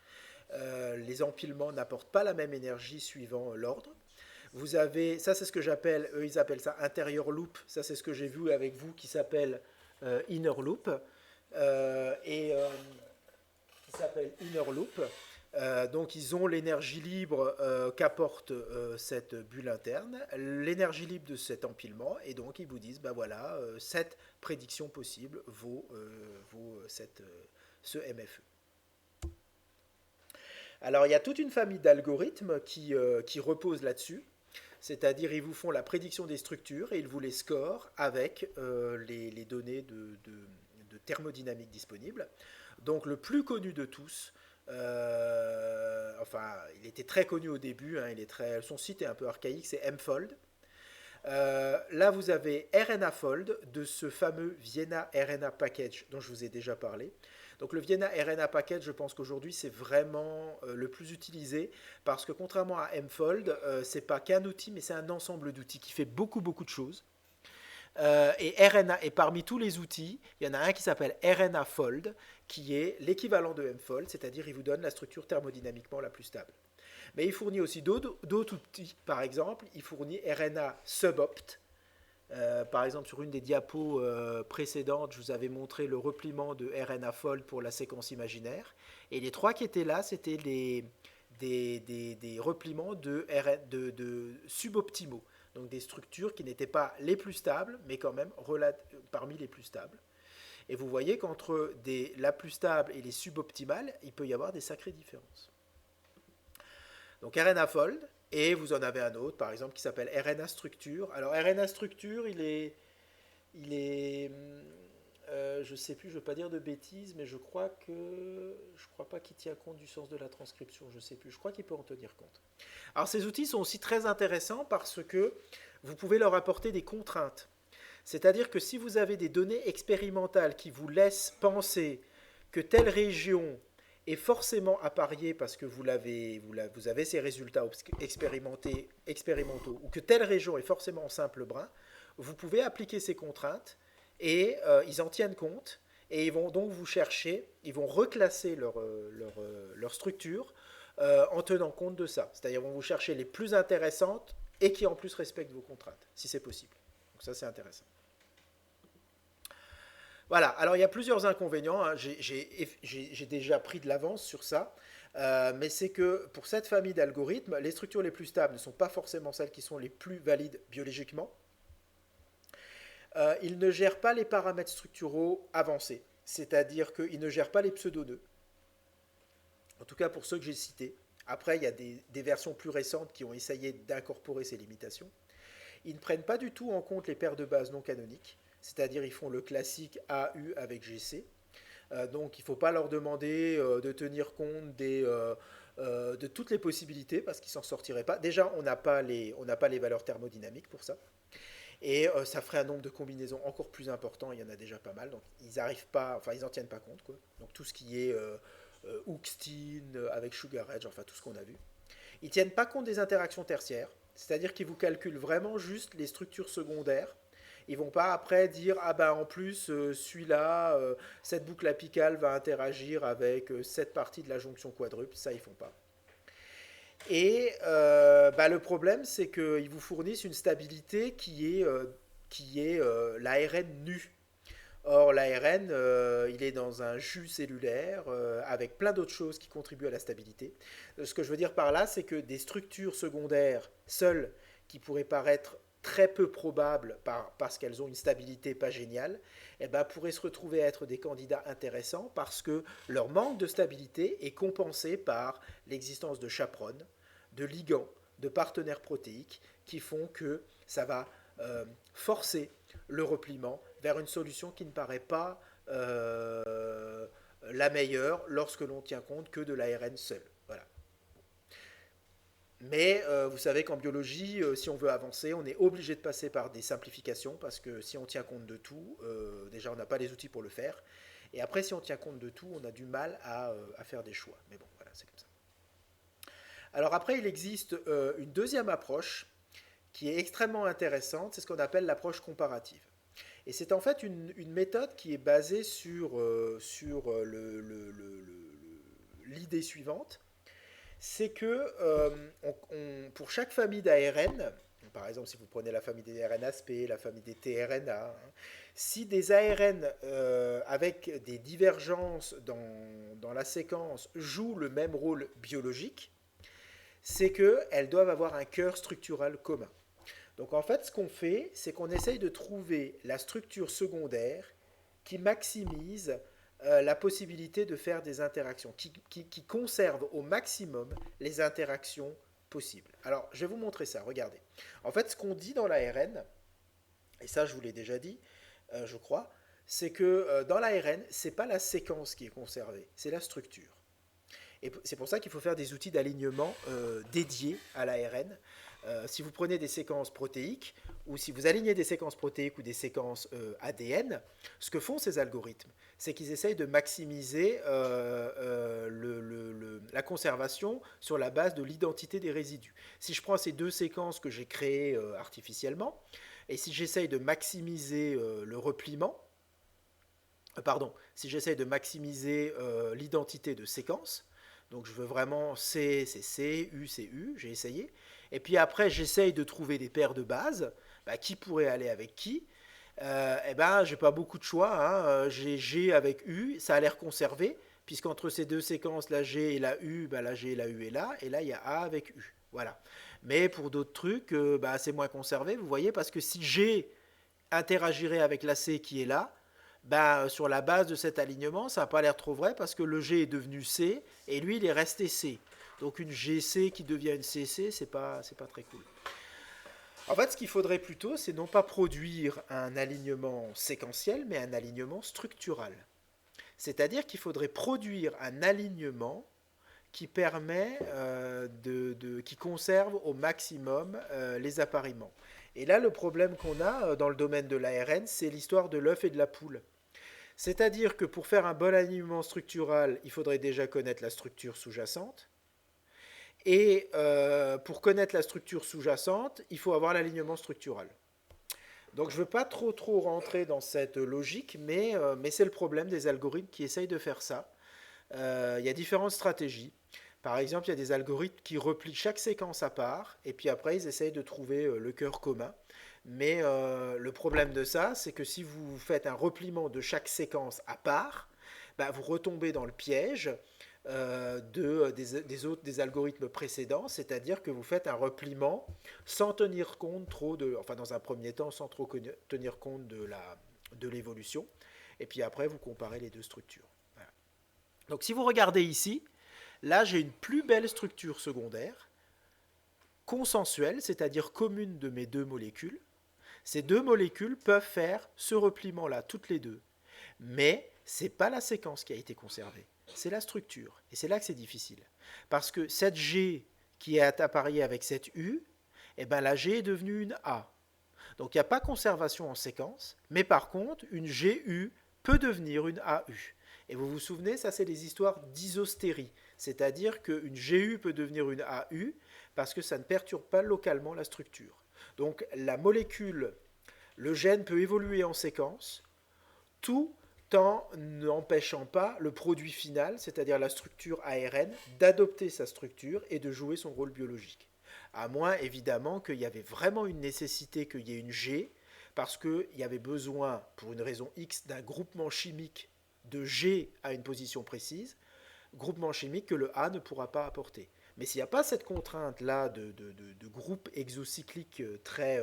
Les empilements n'apportent pas la même énergie suivant l'ordre. Vous avez, ça c'est ce que j'appelle, eux ils appellent ça intérieur loop, ça c'est ce que j'ai vu avec vous qui s'appelle inner loop, qui s'appelle inner loop. Donc ils ont l'énergie libre qu'apporte cette bulle interne, l'énergie libre de cet empilement, et donc ils vous disent, ben voilà, cette prédiction possible vaut ce MFE. Alors il y a toute une famille d'algorithmes qui reposent là-dessus. C'est-à-dire, ils vous font la prédiction des structures et ils vous les scorent avec les données de thermodynamique disponibles. Donc, le plus connu de tous, enfin, il était très connu au début, hein, son site est un peu archaïque, c'est Mfold. Là, vous avez RNA-Fold de ce fameux Vienna RNA Package dont je vous ai déjà parlé. Donc le Vienna RNA Package, je pense qu'aujourd'hui c'est vraiment le plus utilisé parce que contrairement à Mfold, c'est pas qu'un outil mais c'est un ensemble d'outils qui fait beaucoup beaucoup de choses. Et RNA, et parmi tous les outils, il y en a un qui s'appelle RNA Fold, qui est l'équivalent de Mfold, c'est-à-dire il vous donne la structure thermodynamiquement la plus stable. Mais il fournit aussi d'autres outils. Par exemple, il fournit RNA Subopt. Par exemple, sur une des diapos précédentes, je vous avais montré le repliement de RNA Fold pour la séquence imaginaire. Et les trois qui étaient là, c'était des repliements de suboptimaux. Donc des structures qui n'étaient pas les plus stables, mais quand même parmi les plus stables. Et vous voyez qu'entre la plus stable et les suboptimales, il peut y avoir des sacrées différences. Donc RNA Fold, et vous en avez un autre, par exemple, qui s'appelle RNA Structure. Alors RNA Structure, je sais plus, je ne veux pas dire de bêtises, mais je crois pas qu'il tient compte du sens de la transcription, je sais plus, je crois qu'il peut en tenir compte. Alors ces outils sont aussi très intéressants parce que vous pouvez leur apporter des contraintes. C'est-à-dire que si vous avez des données expérimentales qui vous laissent penser que telle région est forcément appariée parce que vous avez ces résultats expérimentaux, ou que telle région est forcément en simple brin, vous pouvez appliquer ces contraintes et ils en tiennent compte et ils vont donc vous chercher, ils vont reclasser leur structure en tenant compte de ça. C'est-à-dire qu'ils vont vous chercher les plus intéressantes et qui en plus respectent vos contraintes, si c'est possible. Donc ça c'est intéressant. Voilà, alors il y a plusieurs inconvénients, hein. J'ai déjà pris de l'avance sur ça, mais c'est que pour cette famille d'algorithmes, les structures les plus stables ne sont pas forcément celles qui sont les plus valides biologiquement. Ils ne gèrent pas les paramètres structuraux avancés, c'est-à-dire qu'ils ne gèrent pas les pseudo-nœuds, en tout cas pour ceux que j'ai cités. Après, il y a des versions plus récentes qui ont essayé d'incorporer ces limitations. Ils ne prennent pas du tout en compte les paires de bases non canoniques, c'est-à-dire ils font le classique AU avec GC. Donc il ne faut pas leur demander de tenir compte de toutes les possibilités parce qu'ils ne s'en sortiraient pas. Déjà, on n'a pas les valeurs thermodynamiques pour ça. Et ça ferait un nombre de combinaisons encore plus important, il y en a déjà pas mal, donc ils n'arrivent pas, enfin ils n'en tiennent pas compte, quoi. Donc tout ce qui est Hookstein avec Sugar Edge, enfin tout ce qu'on a vu. Ils ne tiennent pas compte des interactions tertiaires, c'est-à-dire qu'ils vous calculent vraiment juste les structures secondaires. Ils vont pas après dire ah ben en plus celui-là, cette boucle apicale va interagir avec cette partie de la jonction quadruple, ça ils font pas. Et le problème c'est qu'ils vous fournissent une stabilité qui est l'ARN nu. Or l'ARN il est dans un jus cellulaire avec plein d'autres choses qui contribuent à la stabilité. Ce que je veux dire par là c'est que des structures secondaires seules qui pourraient paraître très peu probables parce qu'elles ont une stabilité pas géniale, pourraient se retrouver à être des candidats intéressants parce que leur manque de stabilité est compensé par l'existence de chaperones, de ligands, de partenaires protéiques qui font que ça va forcer le repliement vers une solution qui ne paraît pas la meilleure lorsque l'on tient compte que de l'ARN seul. Voilà. Mais vous savez qu'en biologie, si on veut avancer, on est obligé de passer par des simplifications parce que si on tient compte de tout, déjà on n'a pas les outils pour le faire. Et après, si on tient compte de tout, on a du mal à faire des choix. Mais bon, voilà, c'est comme ça. Alors après, il existe une deuxième approche qui est extrêmement intéressante, c'est ce qu'on appelle l'approche comparative. Et c'est en fait une méthode qui est basée sur l'idée suivante, c'est que pour chaque famille d'ARN, par exemple si vous prenez la famille des RNAsP, la famille des tRNA, hein, si des ARN avec des divergences dans la séquence jouent le même rôle biologique, c'est qu'elles doivent avoir un cœur structural commun. Donc en fait, ce qu'on fait, c'est qu'on essaye de trouver la structure secondaire qui maximise la possibilité de faire des interactions, qui conserve au maximum les interactions possible. Alors, je vais vous montrer ça, regardez. En fait, ce qu'on dit dans l'ARN, et ça je vous l'ai déjà dit, je crois, c'est que dans l'ARN, c'est pas la séquence qui est conservée, c'est la structure. Et c'est pour ça qu'il faut faire des outils d'alignement dédiés à l'ARN. Si vous prenez des séquences protéiques, ou si vous alignez des séquences protéiques ou des séquences ADN, ce que font ces algorithmes, c'est qu'ils essayent de maximiser la conservation sur la base de l'identité des résidus. Si je prends ces deux séquences que j'ai créées artificiellement, et si j'essaye de maximiser le repliement, si j'essaye de maximiser l'identité de séquence, donc je veux vraiment C, c'est C, U, c'est U, j'ai essayé. Et puis après, j'essaye de trouver des paires de bases, qui pourrait aller avec qui. Eh ben, j'ai pas beaucoup de choix, hein. J'ai G avec U, ça a l'air conservé, puisqu'entre ces deux séquences, la G et la U, la G et la U est là, et là, il y a A avec U. Voilà. Mais pour d'autres trucs, c'est moins conservé, vous voyez, parce que si G interagirait avec la C qui est là, sur la base de cet alignement, ça n'a pas l'air trop vrai parce que le G est devenu C et lui, il est resté C. Donc une GC qui devient une CC, c'est pas très cool. En fait, ce qu'il faudrait plutôt, c'est non pas produire un alignement séquentiel, mais un alignement structural. C'est-à-dire qu'il faudrait produire un alignement qui permet qui conserve au maximum les appariements. Et là, le problème qu'on a dans le domaine de l'ARN, c'est l'histoire de l'œuf et de la poule. C'est-à-dire que pour faire un bon alignement structural, il faudrait déjà connaître la structure sous-jacente. Et pour connaître la structure sous-jacente, il faut avoir l'alignement structural. Donc je ne veux pas trop rentrer dans cette logique, mais c'est le problème des algorithmes qui essayent de faire ça. Il y a différentes stratégies. Par exemple, il y a des algorithmes qui replient chaque séquence à part, et puis après, ils essayent de trouver le cœur commun. Mais le problème de ça, c'est que si vous faites un repliement de chaque séquence à part, vous retombez dans le piège des algorithmes précédents, c'est-à-dire que vous faites un repliement sans tenir compte dans un premier temps, sans trop tenir compte de l'évolution, et puis après, vous comparez les deux structures. Voilà. Donc si vous regardez ici, là, j'ai une plus belle structure secondaire, consensuelle, c'est-à-dire commune de mes deux molécules. Ces deux molécules peuvent faire ce repliement-là, toutes les deux. Mais ce n'est pas la séquence qui a été conservée, c'est la structure. Et c'est là que c'est difficile. Parce que cette G qui est appareillée avec cette U, la G est devenue une A. Donc il n'y a pas conservation en séquence, mais par contre, une GU peut devenir une AU. Et vous vous souvenez, ça c'est les histoires d'isostérie. C'est-à-dire qu'une GU peut devenir une AU parce que ça ne perturbe pas localement la structure. Donc la molécule, le gène peut évoluer en séquence, tout en n'empêchant pas le produit final, c'est-à-dire la structure ARN, d'adopter sa structure et de jouer son rôle biologique. À moins évidemment qu'il y avait vraiment une nécessité qu'il y ait une G, parce qu'il y avait besoin, pour une raison X, d'un groupement chimique de G à une position précise, groupement chimique que le A ne pourra pas apporter. Mais s'il n'y a pas cette contrainte-là de groupe exocyclique très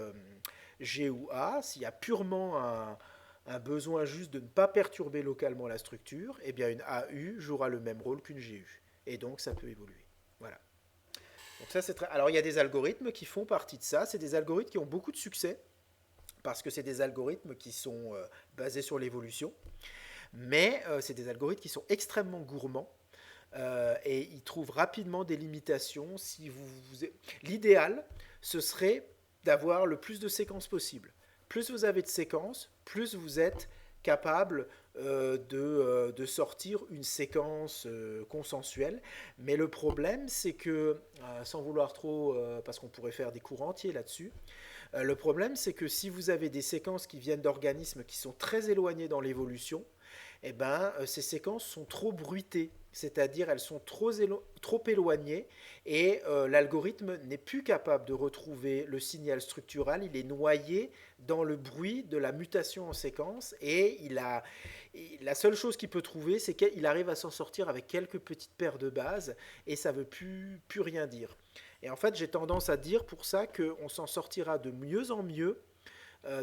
G ou A, s'il y a purement un besoin juste de ne pas perturber localement la structure, eh bien une AU jouera le même rôle qu'une GU. Et donc ça peut évoluer. Voilà. Donc ça, c'est très... Alors il y a des algorithmes qui font partie de ça. C'est des algorithmes qui ont beaucoup de succès, parce que c'est des algorithmes qui sont basés sur l'évolution. Mais c'est des algorithmes qui sont extrêmement gourmands. Et ils trouvent rapidement des limitations. L'idéal, ce serait d'avoir le plus de séquences possible. Plus vous avez de séquences, plus vous êtes capable de sortir une séquence consensuelle. Mais le problème, c'est que, sans vouloir trop, parce qu'on pourrait faire des cours entiers là-dessus, le problème, c'est que si vous avez des séquences qui viennent d'organismes qui sont très éloignés dans l'évolution, ces séquences sont trop bruitées, c'est-à-dire elles sont trop éloignées et l'algorithme n'est plus capable de retrouver le signal structural, il est noyé dans le bruit de la mutation en séquence et la seule chose qu'il peut trouver, c'est qu'il arrive à s'en sortir avec quelques petites paires de bases et ça ne veut plus rien dire. Et en fait, j'ai tendance à dire pour ça qu'on s'en sortira de mieux en mieux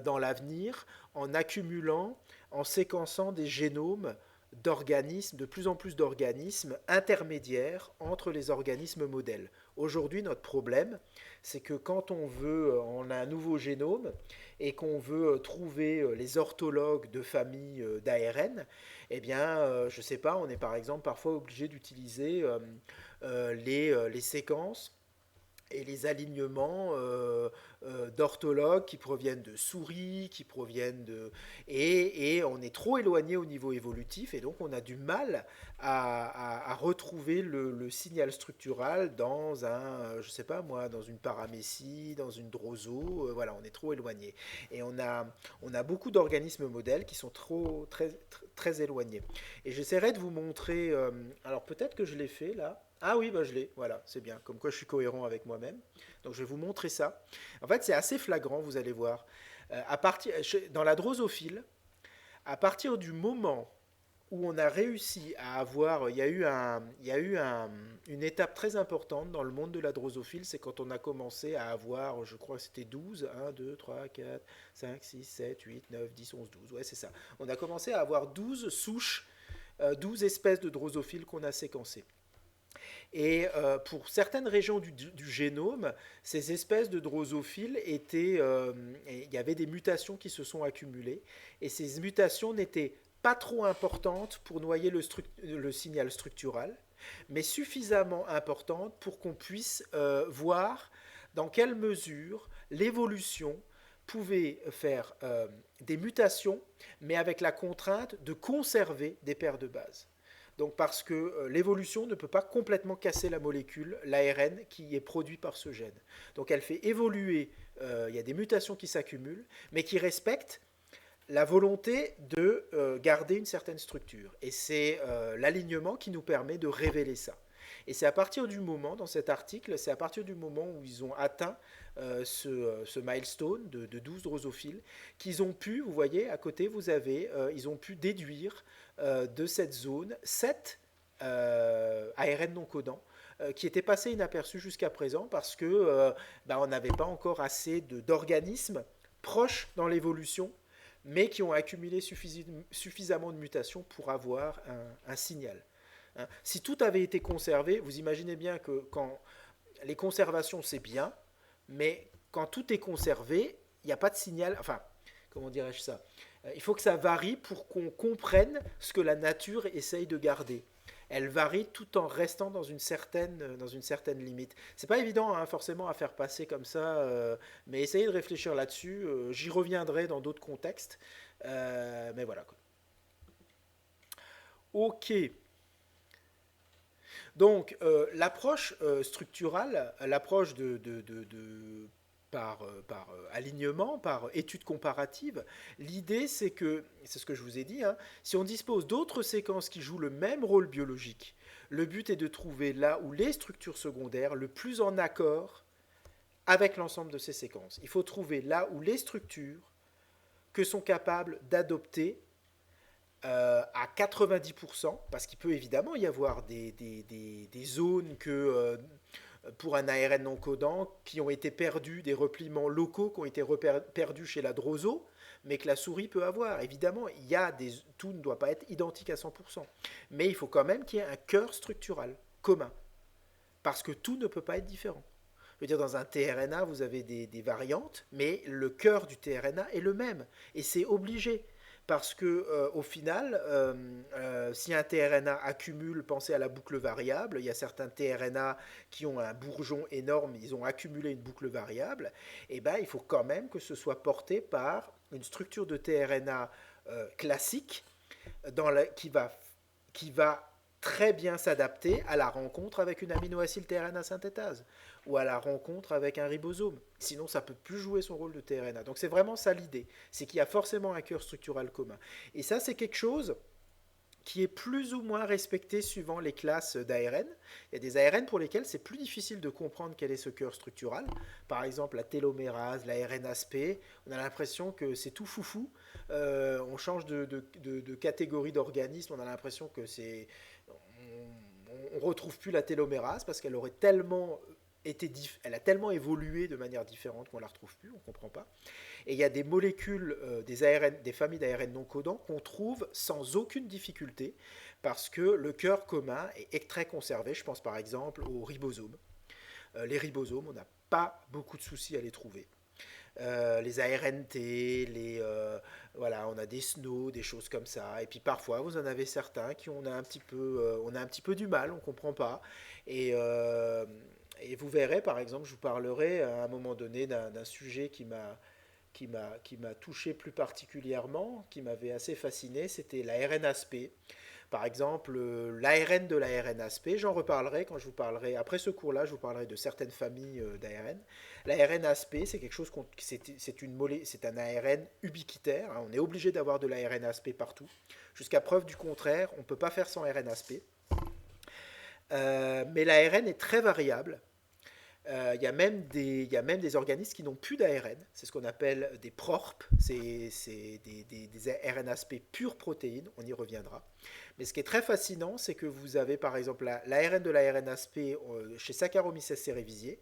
dans l'avenir en accumulant, en séquençant des génomes d'organismes, de plus en plus d'organismes intermédiaires entre les organismes modèles. Aujourd'hui, notre problème, c'est que quand on a un nouveau génome et qu'on veut trouver les orthologues de famille d'ARN, eh bien, je ne sais pas, on est par exemple parfois obligé d'utiliser les séquences et les alignements d'orthologues qui proviennent de souris, qui proviennent de... Et on est trop éloigné au niveau évolutif, et donc on a du mal à retrouver le signal structural dans je sais pas moi, dans une paramécie, dans une droso, voilà, on est trop éloigné. Et on a beaucoup d'organismes modèles qui sont très éloignés. Et j'essaierai de vous montrer, alors peut-être que je l'ai fait là, ah oui, bah je l'ai, voilà, c'est bien, comme quoi je suis cohérent avec moi-même. Donc je vais vous montrer ça. En fait, c'est assez flagrant, vous allez voir. Dans la drosophile, à partir du moment où on a réussi à avoir, il y a eu une étape très importante dans le monde de la drosophile, c'est quand on a commencé à avoir, je crois que c'était 12, 1, 2, 3, 4, 5, 6, 7, 8, 9, 10, 11, 12, ouais c'est ça. On a commencé à avoir 12 souches, 12 espèces de drosophiles qu'on a séquencées. Et pour certaines régions du génome, ces espèces de drosophiles il y avait des mutations qui se sont accumulées, et ces mutations n'étaient pas trop importantes pour noyer le signal structural, mais suffisamment importantes pour qu'on puisse voir dans quelle mesure l'évolution pouvait faire des mutations, mais avec la contrainte de conserver des paires de bases. Donc parce que l'évolution ne peut pas complètement casser la molécule, l'ARN, qui est produit par ce gène. Donc elle fait évoluer, il y a des mutations qui s'accumulent, mais qui respectent la volonté de garder une certaine structure. Et c'est l'alignement qui nous permet de révéler ça. Et c'est à partir du moment, dans cet article, c'est à partir du moment où ils ont atteint ce milestone de 12 drosophiles, qu'ils ont pu, vous voyez, à côté, ils ont pu déduire de cette zone 7 ARN non codants qui étaient passés inaperçus jusqu'à présent parce que on n'avait pas encore assez d'organismes proches dans l'évolution, mais qui ont accumulé suffisamment de mutations pour avoir un signal. Hein. Si tout avait été conservé, vous imaginez bien que quand les conservations c'est bien, mais quand tout est conservé, il n'y a pas de signal. Enfin, comment dirais-je ça? Il faut que ça varie pour qu'on comprenne ce que la nature essaye de garder. Elle varie tout en restant dans une certaine limite. C'est pas évident hein, forcément à faire passer comme ça, mais essayez de réfléchir là-dessus. J'y reviendrai dans d'autres contextes. Mais voilà. Quoi. Ok. Donc, l'approche structurale, l'approche par alignement, par étude comparative, l'idée c'est ce que je vous ai dit, hein, si on dispose d'autres séquences qui jouent le même rôle biologique, le but est de trouver là où les structures secondaires le plus en accord avec l'ensemble de ces séquences. Il faut trouver là où les structures que sont capables d'adopter à 90%, parce qu'il peut évidemment y avoir des zones pour un ARN non codant qui ont été perdus, des repliements locaux qui ont été perdus chez la droso, mais que la souris peut avoir. Évidemment, tout ne doit pas être identique à 100%, mais il faut quand même qu'il y ait un cœur structural commun, parce que tout ne peut pas être différent. Je veux dire, dans un tRNA, vous avez des variantes, mais le cœur du tRNA est le même, et c'est obligé. Parce que au final, si un tRNA accumule, pensez à la boucle variable, il y a certains tRNA qui ont un bourgeon énorme, ils ont accumulé une boucle variable, et ben il faut quand même que ce soit porté par une structure de tRNA classique qui va très bien s'adapter à la rencontre avec une aminoacide tRNA synthétase ou à la rencontre avec un ribosome. Sinon, ça ne peut plus jouer son rôle de tRNA. Donc c'est vraiment ça l'idée, c'est qu'il y a forcément un cœur structural commun. Et ça, c'est quelque chose qui est plus ou moins respecté suivant les classes d'ARN. Il y a des ARN pour lesquels c'est plus difficile de comprendre quel est ce cœur structural. Par exemple, la télomérase, la RNAsP, on a l'impression que c'est tout foufou. On change de catégorie d'organisme, on a l'impression que c'est... On ne retrouve plus la télomérase parce qu'elle aurait tellement elle a tellement évolué de manière différente qu'on ne la retrouve plus, on ne comprend pas. Et il y a des molécules, des familles d'ARN non codants qu'on trouve sans aucune difficulté parce que le cœur commun est très conservé. Je pense par exemple au ribosome. Les ribosomes, on n'a pas beaucoup de soucis à les trouver. Les ARNT, voilà, on a des SNO, des choses comme ça. Et puis parfois, vous en avez certains qui on a un petit peu du mal, on ne comprend pas. Et, euh, et vous verrez, par exemple, je vous parlerai à un moment donné d'un sujet qui m'a touché plus particulièrement, qui m'avait assez fasciné, c'était la RNAsP. Par exemple, l'ARN de la RNAsP, j'en reparlerai quand je vous parlerai, après ce cours-là, je vous parlerai de certaines familles d'ARN. La RNAsP, c'est quelque chose, c'est un ARN ubiquitaire, hein, on est obligé d'avoir de la RNAsP partout. Jusqu'à preuve du contraire, on ne peut pas faire sans RNAsP. Mais l'ARN est très variable. Il y a même des organismes qui n'ont plus d'ARN. C'est ce qu'on appelle des PRORP. C'est des RNAsP pure protéines. On y reviendra. Mais ce qui est très fascinant, c'est que vous avez par exemple l'ARN de la RNAsP chez Saccharomyces cerevisiae.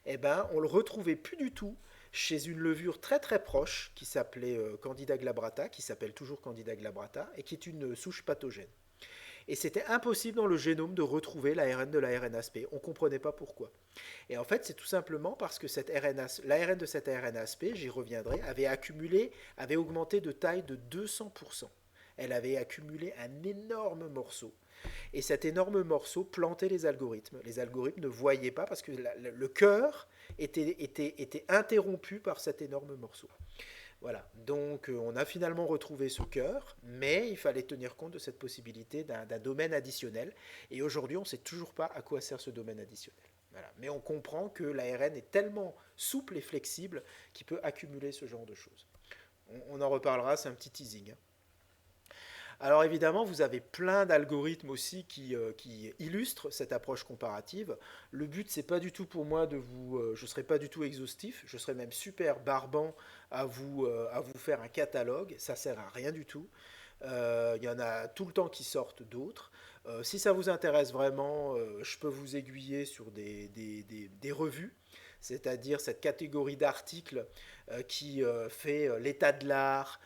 Eh ben, on le retrouvait plus du tout chez une levure très très proche qui s'appelait Candida glabrata, qui s'appelle toujours Candida glabrata, et qui est une souche pathogène. Et c'était impossible dans le génome de retrouver l'ARN de la RNAsP. On ne comprenait pas pourquoi. Et en fait, c'est tout simplement parce que l'ARN de cette RNAsP, j'y reviendrai, avait augmenté de taille de 200%. Elle avait accumulé un énorme morceau. Et cet énorme morceau plantait les algorithmes. Les algorithmes ne voyaient pas parce que le cœur était interrompu par cet énorme morceau. Voilà, donc on a finalement retrouvé ce cœur, mais il fallait tenir compte de cette possibilité d'un domaine additionnel. Et aujourd'hui, on ne sait toujours pas à quoi sert ce domaine additionnel. Voilà. Mais on comprend que l'ARN est tellement souple et flexible qu'il peut accumuler ce genre de choses. On en reparlera, c'est un petit teasing. Alors évidemment, vous avez plein d'algorithmes aussi qui illustrent cette approche comparative. Le but, c'est pas du tout pour moi je serai pas du tout exhaustif, je serai même super barbant à vous faire un catalogue. Ça sert à rien du tout. Il y en a tout le temps qui sortent d'autres. Si ça vous intéresse vraiment, je peux vous aiguiller sur des revues, c'est-à-dire cette catégorie d'articles qui fait l'état de l'art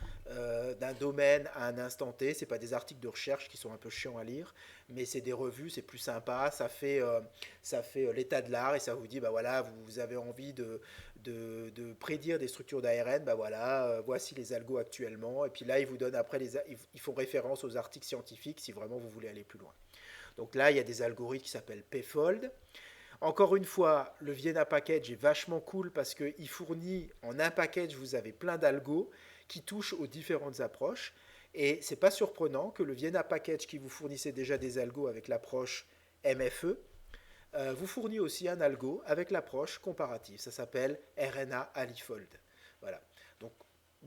d'un domaine à un instant T. Ce pas des articles de recherche qui sont un peu chiants à lire, mais c'est des revues, c'est plus sympa, ça fait l'état de l'art et ça vous dit, bah voilà, vous avez envie de prédire des structures d'ARN, bah voilà, voici les algos actuellement, et puis là, ils vous donnent après, ils font référence aux articles scientifiques si vraiment vous voulez aller plus loin. Donc là, il y a des algorithmes qui s'appellent PFOLD. Encore une fois, le Vienna Package est vachement cool parce qu'il fournit en un package, vous avez plein d'algos qui touchent aux différentes approches. Et c'est pas surprenant que le Vienna Package qui vous fournissait déjà des algos avec l'approche MFE vous fournit aussi un algo avec l'approche comparative. Ça s'appelle RNA Alifold. Voilà. Donc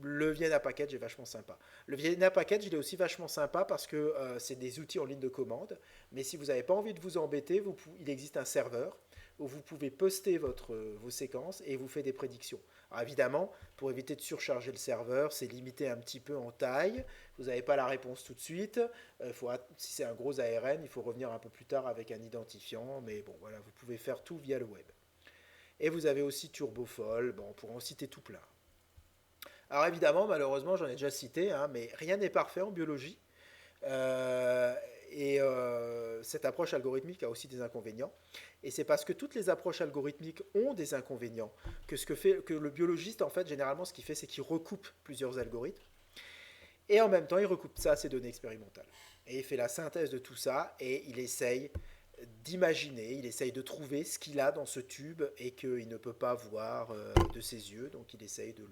le Vienna Package est vachement sympa. Le Vienna Package, il est aussi vachement sympa parce que c'est des outils en ligne de commande. Mais si vous n'avez pas envie de vous embêter, il existe un serveur où vous pouvez poster vos séquences et vous fait des prédictions. Alors évidemment, pour éviter de surcharger le serveur, c'est limité un petit peu en taille. Vous n'avez pas la réponse tout de suite. Si c'est un gros ARN, il faut revenir un peu plus tard avec un identifiant. Mais bon, voilà, vous pouvez faire tout via le web. Et vous avez aussi TurboFol. Bon, on pourra en citer tout plein. Alors évidemment, malheureusement, j'en ai déjà cité, hein, mais rien n'est parfait en biologie. Euh, Cette approche algorithmique a aussi des inconvénients. Et c'est parce que toutes les approches algorithmiques ont des inconvénients que le biologiste, en fait, généralement, ce qu'il fait, c'est qu'il recoupe plusieurs algorithmes. Et en même temps, il recoupe ça à ses données expérimentales. Et il fait la synthèse de tout ça et il essaye d'imaginer, il essaye de trouver ce qu'il a dans ce tube et qu'il ne peut pas voir de ses yeux. Donc il essaye de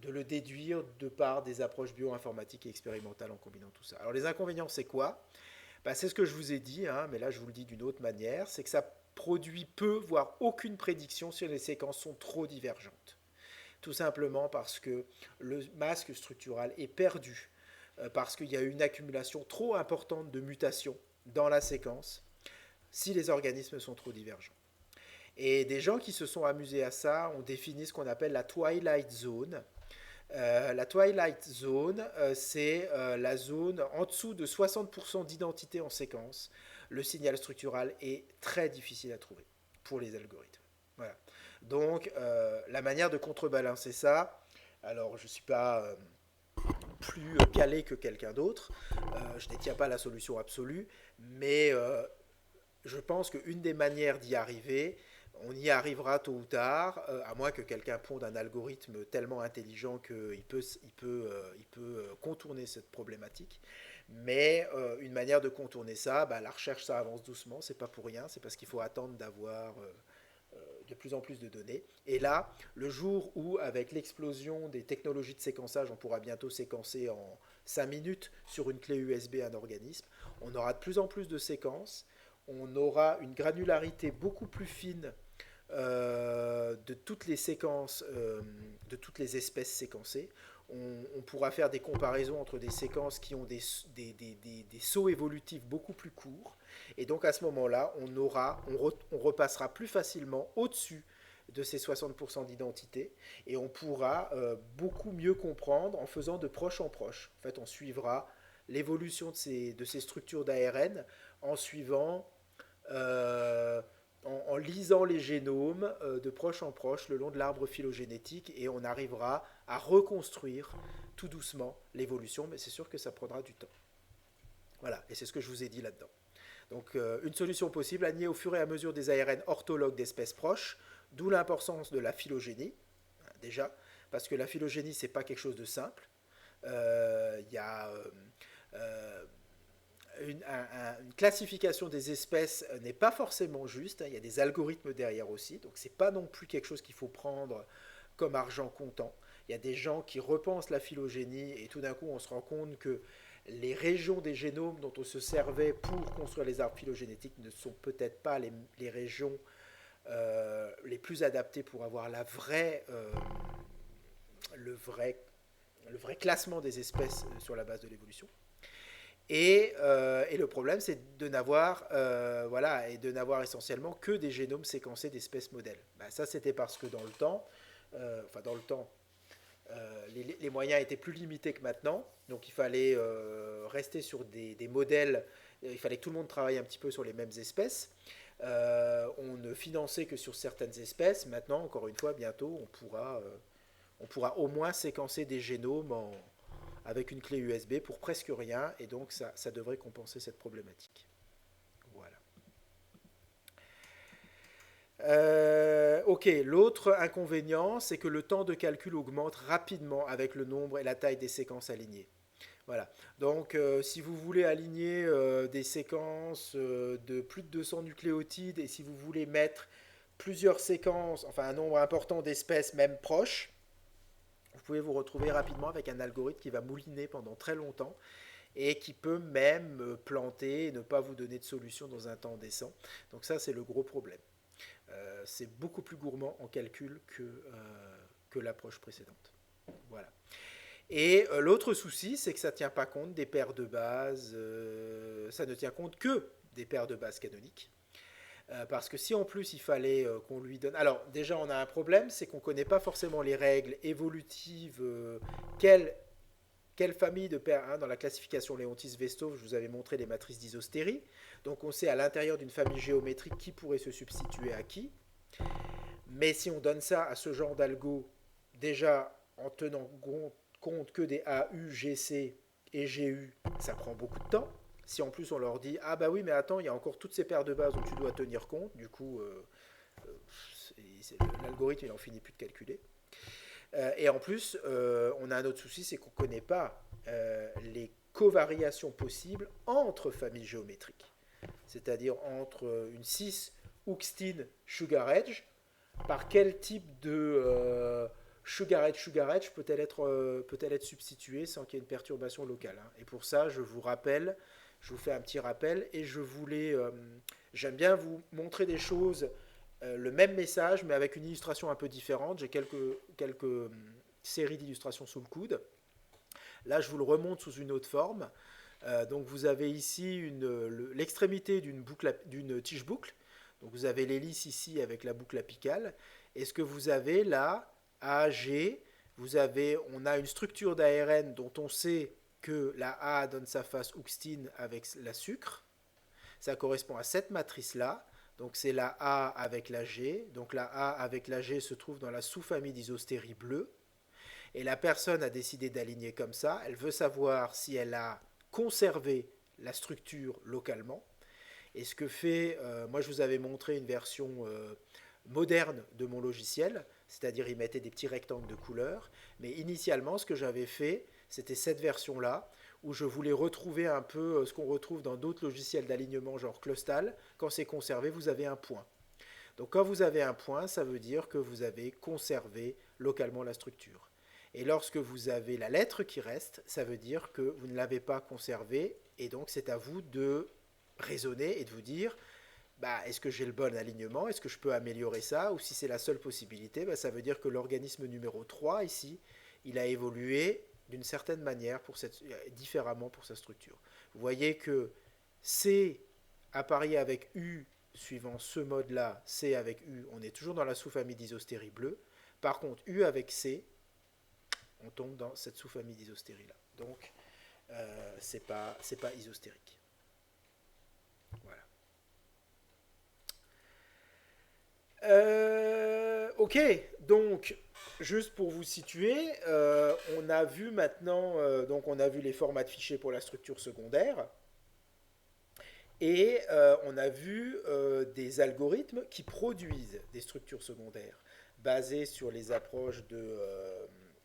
le déduire de par des approches bioinformatiques et expérimentales en combinant tout ça. Alors les inconvénients, c'est quoi? Ben, c'est ce que je vous ai dit, hein, mais là je vous le dis d'une autre manière, c'est que ça produit peu, voire aucune prédiction si les séquences sont trop divergentes. Tout simplement parce que le masque structural est perdu, parce qu'il y a une accumulation trop importante de mutations dans la séquence si les organismes sont trop divergents. Et des gens qui se sont amusés à ça ont défini ce qu'on appelle la Twilight Zone. La Twilight Zone, c'est la zone en dessous de 60% d'identité en séquence. Le signal structural est très difficile à trouver pour les algorithmes. Voilà. Donc, la manière de contrebalancer ça, alors je ne suis pas plus calé que quelqu'un d'autre, je ne détiens pas la solution absolue, mais je pense qu'une des manières d'y arriver, on y arrivera tôt ou tard, à moins que quelqu'un ponde un algorithme tellement intelligent qu'il peut contourner cette problématique. Mais une manière de contourner ça, bah, la recherche, ça avance doucement, c'est pas pour rien, c'est parce qu'il faut attendre d'avoir de plus en plus de données. Et là, le jour où, avec l'explosion des technologies de séquençage, on pourra bientôt séquencer en 5 minutes sur une clé USB un organisme, on aura de plus en plus de séquences, on aura une granularité beaucoup plus fine de toutes les séquences, de toutes les espèces séquencées. On pourra faire des comparaisons entre des séquences qui ont des sauts évolutifs beaucoup plus courts. Et donc à ce moment-là, on repassera plus facilement au-dessus de ces 60% d'identité et on pourra beaucoup mieux comprendre en faisant de proche en proche. En fait, on suivra l'évolution de ces structures d'ARN en suivant en lisant les génomes de proche en proche le long de l'arbre phylogénétique et on arrivera à reconstruire tout doucement l'évolution, mais c'est sûr que ça prendra du temps. Voilà, et c'est ce que je vous ai dit là-dedans. Donc une solution possible, aligner au fur et à mesure des ARN orthologues d'espèces proches, d'où l'importance de la phylogénie, déjà, parce que la phylogénie, c'est pas quelque chose de simple. Il y a une classification des espèces n'est pas forcément juste. Il y a des algorithmes derrière aussi, donc c'est pas non plus quelque chose qu'il faut prendre comme argent comptant. Il y a des gens qui repensent la phylogénie et tout d'un coup on se rend compte que les régions des génomes dont on se servait pour construire les arbres phylogénétiques ne sont peut-être pas les régions les plus adaptées pour avoir le vrai classement des espèces sur la base de l'évolution. Et le problème, c'est de n'avoir voilà, et de n'avoir essentiellement que des génomes séquencés d'espèces modèles. Ben, ça, c'était parce que dans le temps, les moyens étaient plus limités que maintenant. Donc il fallait rester sur des modèles, il fallait que tout le monde travaille un petit peu sur les mêmes espèces. On ne finançait que sur certaines espèces. Maintenant, encore une fois, bientôt, on pourra au moins séquencer des génomes avec une clé USB pour presque rien, et donc ça devrait compenser cette problématique. Voilà. Ok, l'autre inconvénient, c'est que le temps de calcul augmente rapidement avec le nombre et la taille des séquences alignées. Voilà. Donc, si vous voulez aligner des séquences de plus de 200 nucléotides, et si vous voulez mettre plusieurs séquences, enfin un nombre important d'espèces, même proches, vous pouvez vous retrouver rapidement avec un algorithme qui va mouliner pendant très longtemps et qui peut même planter et ne pas vous donner de solution dans un temps décent. Donc ça, c'est le gros problème. C'est beaucoup plus gourmand en calcul que l'approche précédente. Voilà. Et l'autre souci, c'est que ça ne tient pas compte des paires de bases, ça ne tient compte que des paires de bases canoniques. Parce que si en plus il fallait qu'on lui donne... Alors déjà on a un problème, c'est qu'on ne connaît pas forcément les règles évolutives, quelle famille de paires, hein, dans la classification Leontis-Vestov, je vous avais montré les matrices d'isostérie, donc on sait à l'intérieur d'une famille géométrique qui pourrait se substituer à qui, mais si on donne ça à ce genre d'algo, déjà en tenant compte que des AU, GC et GU, ça prend beaucoup de temps. Si en plus on leur dit ah bah oui mais attends il y a encore toutes ces paires de bases dont tu dois tenir compte, du coup l'algorithme il en finit plus de calculer. Et en plus on a un autre souci, c'est qu'on ne connaît pas les covariations possibles entre familles géométriques, c'est-à-dire entre une 6 Uxtin Sugar Edge, par quel type de Sugar Edge peut-elle être substituée sans qu'il y ait une perturbation locale, hein. Et pour ça je vous fais un petit rappel et j'aime bien vous montrer des choses, le même message mais avec une illustration un peu différente. J'ai quelques séries d'illustrations sous le coude. Là je vous le remonte sous une autre forme. Donc vous avez ici l'extrémité d'une tige boucle. Donc vous avez l'hélice ici avec la boucle apicale. Et ce que vous avez là, AG, on a une structure d'ARN dont on sait que la A donne sa face Uxtin avec la sucre. Ça correspond à cette matrice-là. Donc c'est la A avec la G. Donc la A avec la G se trouve dans la sous-famille d'isostérie bleue. Et la personne a décidé d'aligner comme ça. Elle veut savoir si elle a conservé la structure localement. Et ce que fait, moi je vous avais montré une version moderne de mon logiciel, c'est-à-dire il mettait des petits rectangles de couleurs, mais initialement ce que j'avais fait, c'était cette version-là, où je voulais retrouver un peu ce qu'on retrouve dans d'autres logiciels d'alignement genre Clostal. Quand c'est conservé, vous avez un point. Donc quand vous avez un point, ça veut dire que vous avez conservé localement la structure. Et lorsque vous avez la lettre qui reste, ça veut dire que vous ne l'avez pas conservée, et donc c'est à vous de raisonner et de vous dire, bah, est-ce que j'ai le bon alignement, est-ce que je peux améliorer ça, ou si c'est la seule possibilité, bah, ça veut dire que l'organisme numéro 3 ici, il a évolué d'une certaine manière, différemment pour sa structure. Vous voyez que C apparaît avec U suivant ce mode-là, C avec U, on est toujours dans la sous-famille d'isostérie bleue. Par contre, U avec C, on tombe dans cette sous-famille d'isostérie-là. Donc, c'est pas isostérique. Voilà. Ok, donc juste pour vous situer, on a vu maintenant, donc on a vu les formats de fichiers pour la structure secondaire, et on a vu des algorithmes qui produisent des structures secondaires basées sur les approches de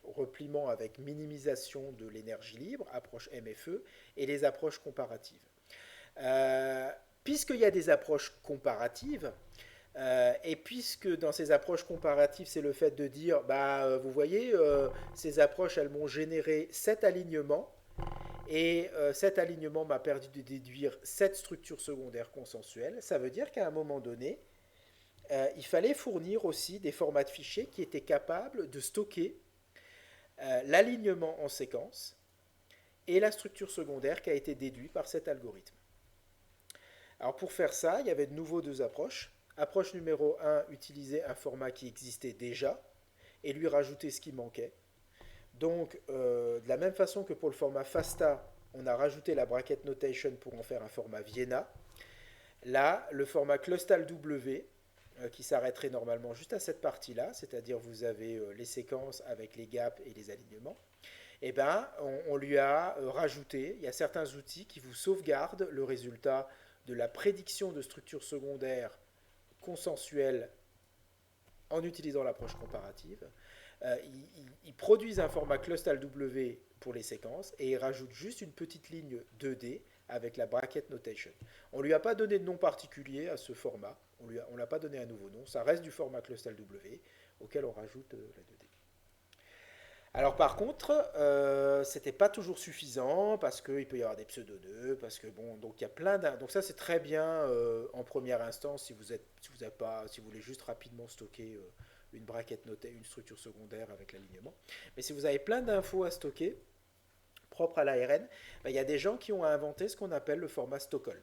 repliement avec minimisation de l'énergie libre, approche MFE, et les approches comparatives. Puisqu'il y a des approches comparatives, et puisque dans ces approches comparatives, c'est le fait de dire, bah, vous voyez, ces approches, elles m'ont généré 7 alignements, et cet alignement m'a permis de déduire 7 structures secondaires consensuelles. Ça veut dire qu'à un moment donné, il fallait fournir aussi des formats de fichiers qui étaient capables de stocker l'alignement en séquence et la structure secondaire qui a été déduite par cet algorithme. Alors pour faire ça, il y avait de nouveau deux approches. Approche numéro 1, utiliser un format qui existait déjà et lui rajouter ce qui manquait. Donc, de la même façon que pour le format FASTA, on a rajouté la bracket notation pour en faire un format Vienna. Là, le format Clostal W, qui s'arrêterait normalement juste à cette partie-là, c'est-à-dire vous avez les séquences avec les gaps et les alignements, eh ben, on lui a rajouté, il y a certains outils qui vous sauvegardent le résultat de la prédiction de structures secondaires consensuelles en utilisant l'approche comparative. Ils produisent un format Clostal W pour les séquences et ils rajoutent juste une petite ligne 2D avec la bracket notation. On ne lui a pas donné de nom particulier à ce format, on ne l'a pas donné un nouveau nom, ça reste du format Clostal W auquel on rajoute la 2D. Alors par contre, c'était pas toujours suffisant parce qu'il peut y avoir des pseudo-nœuds, parce que bon, donc il y a plein donc ça c'est très bien en première instance si vous voulez juste rapidement stocker une bracket notée, une structure secondaire avec l'alignement. Mais si vous avez plein d'infos à stocker propres à l'ARN, ben, il y a des gens qui ont inventé ce qu'on appelle le format Stockholm.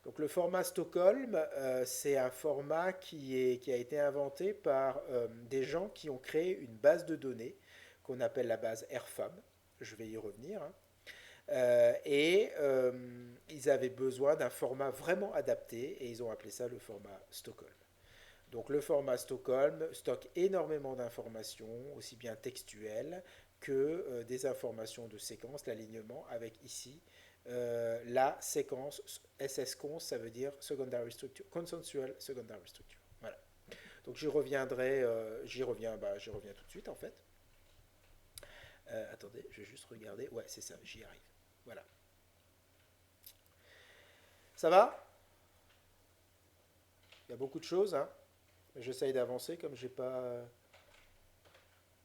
Donc le format Stockholm, c'est un format qui a été inventé par des gens qui ont créé une base de données qu'on appelle la base RFAM. Je vais y revenir. Hein. Ils avaient besoin d'un format vraiment adapté et ils ont appelé ça le format Stockholm. Donc le format Stockholm stocke énormément d'informations, aussi bien textuelles que des informations de séquence, l'alignement, avec ici la séquence SSCons, ça veut dire secondary structure, consensual secondary structure. Voilà. Donc j'y reviens tout de suite en fait. Attendez, je vais juste regarder. Ouais, c'est ça, j'y arrive. Voilà. Ça va? Il y a beaucoup de choses, hein. J'essaye d'avancer comme j'ai pas.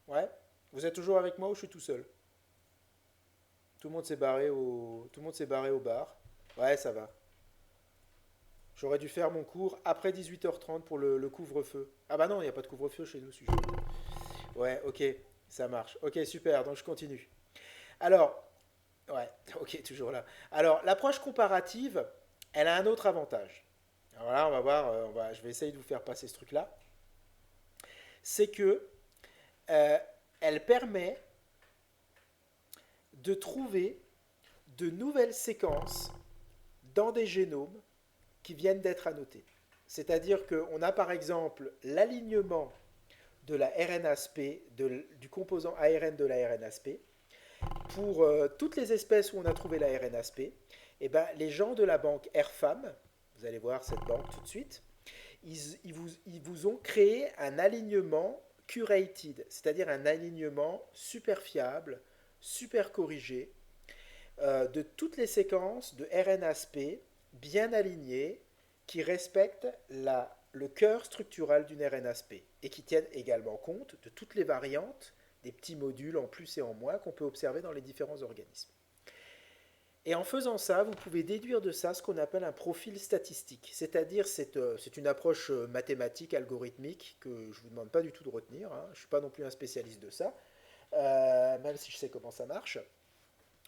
Ouais. Vous êtes toujours avec moi ou je suis tout seul? Tout le monde s'est barré au bar. Ouais, ça va. J'aurais dû faire mon cours après 18h30 pour le couvre-feu. Ah bah non, il n'y a pas de couvre-feu chez nous, si je... Ouais, ok, ça marche. Ok, super, donc je continue. Alors, ouais, ok, toujours là. Alors, l'approche comparative, elle a un autre avantage. Alors là, on va voir, je vais essayer de vous faire passer ce truc-là. C'est que elle permet de trouver de nouvelles séquences dans des génomes qui viennent d'être annotés. C'est-à-dire qu'on a par exemple l'alignement de la RNAsP, du composant ARN de la RNAsP. Pour toutes les espèces où on a trouvé la RNAsP, eh ben, les gens de la banque RFAM Vous allez voir cette banque tout de suite. Ils vous ont créé un alignement curated, c'est-à-dire un alignement super fiable, super corrigé, de toutes les séquences de RNA-SP bien alignées qui respectent le cœur structural d'une RNA-SP et qui tiennent également compte de toutes les variantes des petits modules en plus et en moins qu'on peut observer dans les différents organismes. Et en faisant ça, vous pouvez déduire de ça ce qu'on appelle un profil statistique. C'est-à-dire, c'est une approche mathématique, algorithmique, que je ne vous demande pas du tout de retenir. Hein. Je ne suis pas non plus un spécialiste de ça, même si je sais comment ça marche.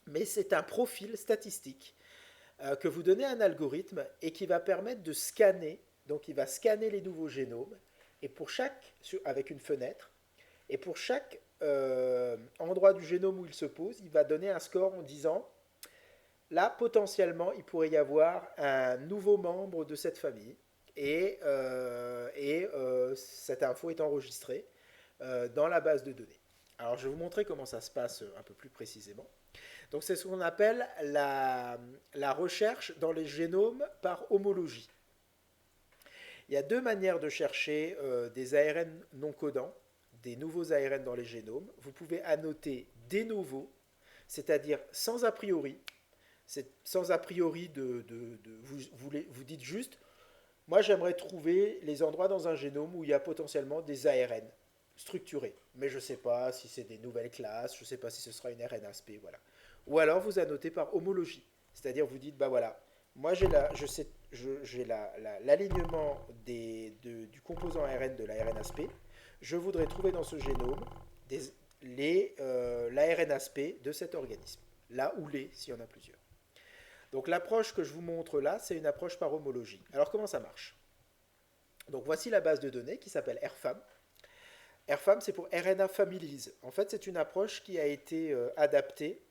Mais c'est un profil statistique que vous donnez à un algorithme et qui va permettre de scanner. Donc, il va scanner les nouveaux génomes, et pour chaque, avec une fenêtre, et pour chaque endroit du génome où il se pose, il va donner un score en disant là, potentiellement, il pourrait y avoir un nouveau membre de cette famille cette info est enregistrée dans la base de données. Alors, je vais vous montrer comment ça se passe un peu plus précisément. Donc, c'est ce qu'on appelle la recherche dans les génomes par homologie. Il y a deux manières de chercher des ARN non codants, des nouveaux ARN dans les génomes. Vous pouvez annoter de novo, c'est-à-dire sans a priori. C'est sans a priori vous dites juste, moi j'aimerais trouver les endroits dans un génome où il y a potentiellement des ARN structurés, mais je ne sais pas si c'est des nouvelles classes, je ne sais pas si ce sera une RNA-SP, voilà. Ou alors vous annotez par homologie, c'est-à-dire vous dites, bah voilà, moi j'ai l'alignement du composant ARN de la RNA-SP, je voudrais trouver dans ce génome la RNA-SP de cet organisme, là ou s'il y en a plusieurs. Donc l'approche que je vous montre là, c'est une approche par homologie. Alors comment ça marche? Donc voici la base de données qui s'appelle RFAM. RFAM, c'est pour RNA Families. En fait, c'est une approche qui a été adaptée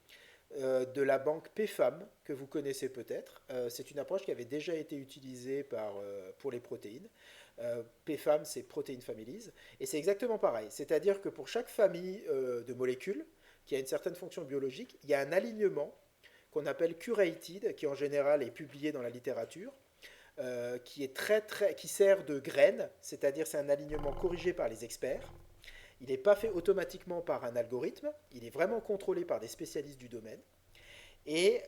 de la banque PFAM, que vous connaissez peut-être. C'est une approche qui avait déjà été utilisée pour les protéines. PFAM, c'est Protein Families. Et c'est exactement pareil. C'est-à-dire que pour chaque famille de molécules qui a une certaine fonction biologique, il y a un alignement qu'on appelle curated, qui en général est publié dans la littérature, qui sert de graine, c'est-à-dire c'est un alignement corrigé par les experts. Il n'est pas fait automatiquement par un algorithme, il est vraiment contrôlé par des spécialistes du domaine. Et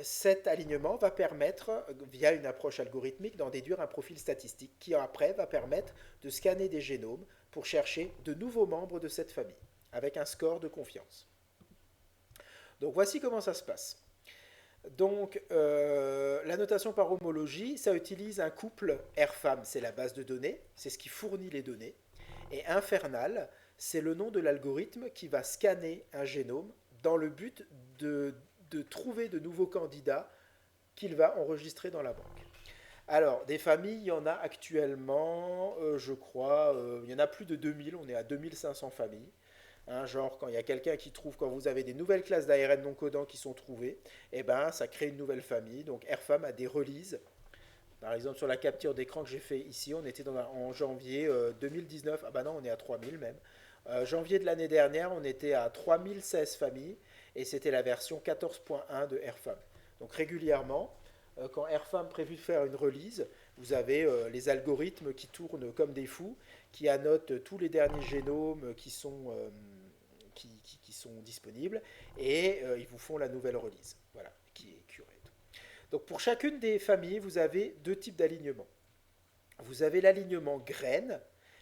cet alignement va permettre, via une approche algorithmique, d'en déduire un profil statistique qui après va permettre de scanner des génomes pour chercher de nouveaux membres de cette famille, avec un score de confiance. Donc voici comment ça se passe. Donc, la notation par homologie, ça utilise un couple RFAM, c'est la base de données, c'est ce qui fournit les données, et infernal, c'est le nom de l'algorithme qui va scanner un génome dans le but de trouver de nouveaux candidats qu'il va enregistrer dans la banque. Alors, des familles, il y en a actuellement, je crois, il y en a plus de 2000, on est à 2500 familles. Hein, genre, quand il y a quelqu'un qui trouve, quand vous avez des nouvelles classes d'ARN non codants qui sont trouvées, eh ben, ça crée une nouvelle famille. Donc, RFAM a des releases. Par exemple, sur la capture d'écran que j'ai fait ici, on était en janvier 2019. Ah bah non, on est à 3000 même. Janvier de l'année dernière, on était à 3016 familles et c'était la version 14.1 de RFAM. Donc, régulièrement, quand RFAM prévu de faire une release, vous avez les algorithmes qui tournent comme des fous, qui annotent tous les derniers génomes qui sont disponibles et ils vous font la nouvelle release, voilà, qui est curée. Donc pour chacune des familles, vous avez deux types d'alignement. Vous avez l'alignement graine,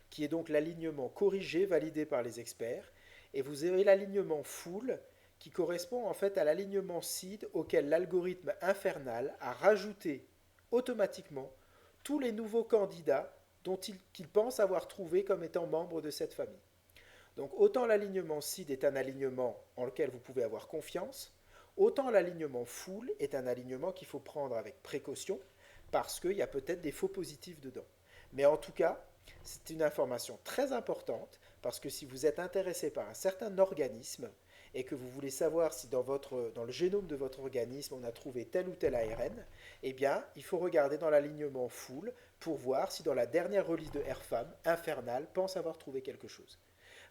qui est donc l'alignement corrigé, validé par les experts, et vous avez l'alignement full, qui correspond en fait à l'alignement seed auquel l'algorithme infernal a rajouté automatiquement tous les nouveaux candidats qu'il pense avoir trouvé comme étant membres de cette famille. Donc autant l'alignement seed est un alignement en lequel vous pouvez avoir confiance, autant l'alignement full est un alignement qu'il faut prendre avec précaution parce qu'il y a peut-être des faux positifs dedans. Mais en tout cas, c'est une information très importante parce que si vous êtes intéressé par un certain organisme et que vous voulez savoir si dans le génome de votre organisme on a trouvé tel ou tel ARN, eh bien, il faut regarder dans l'alignement full pour voir si dans la dernière release de RFAM, Infernal pense avoir trouvé quelque chose.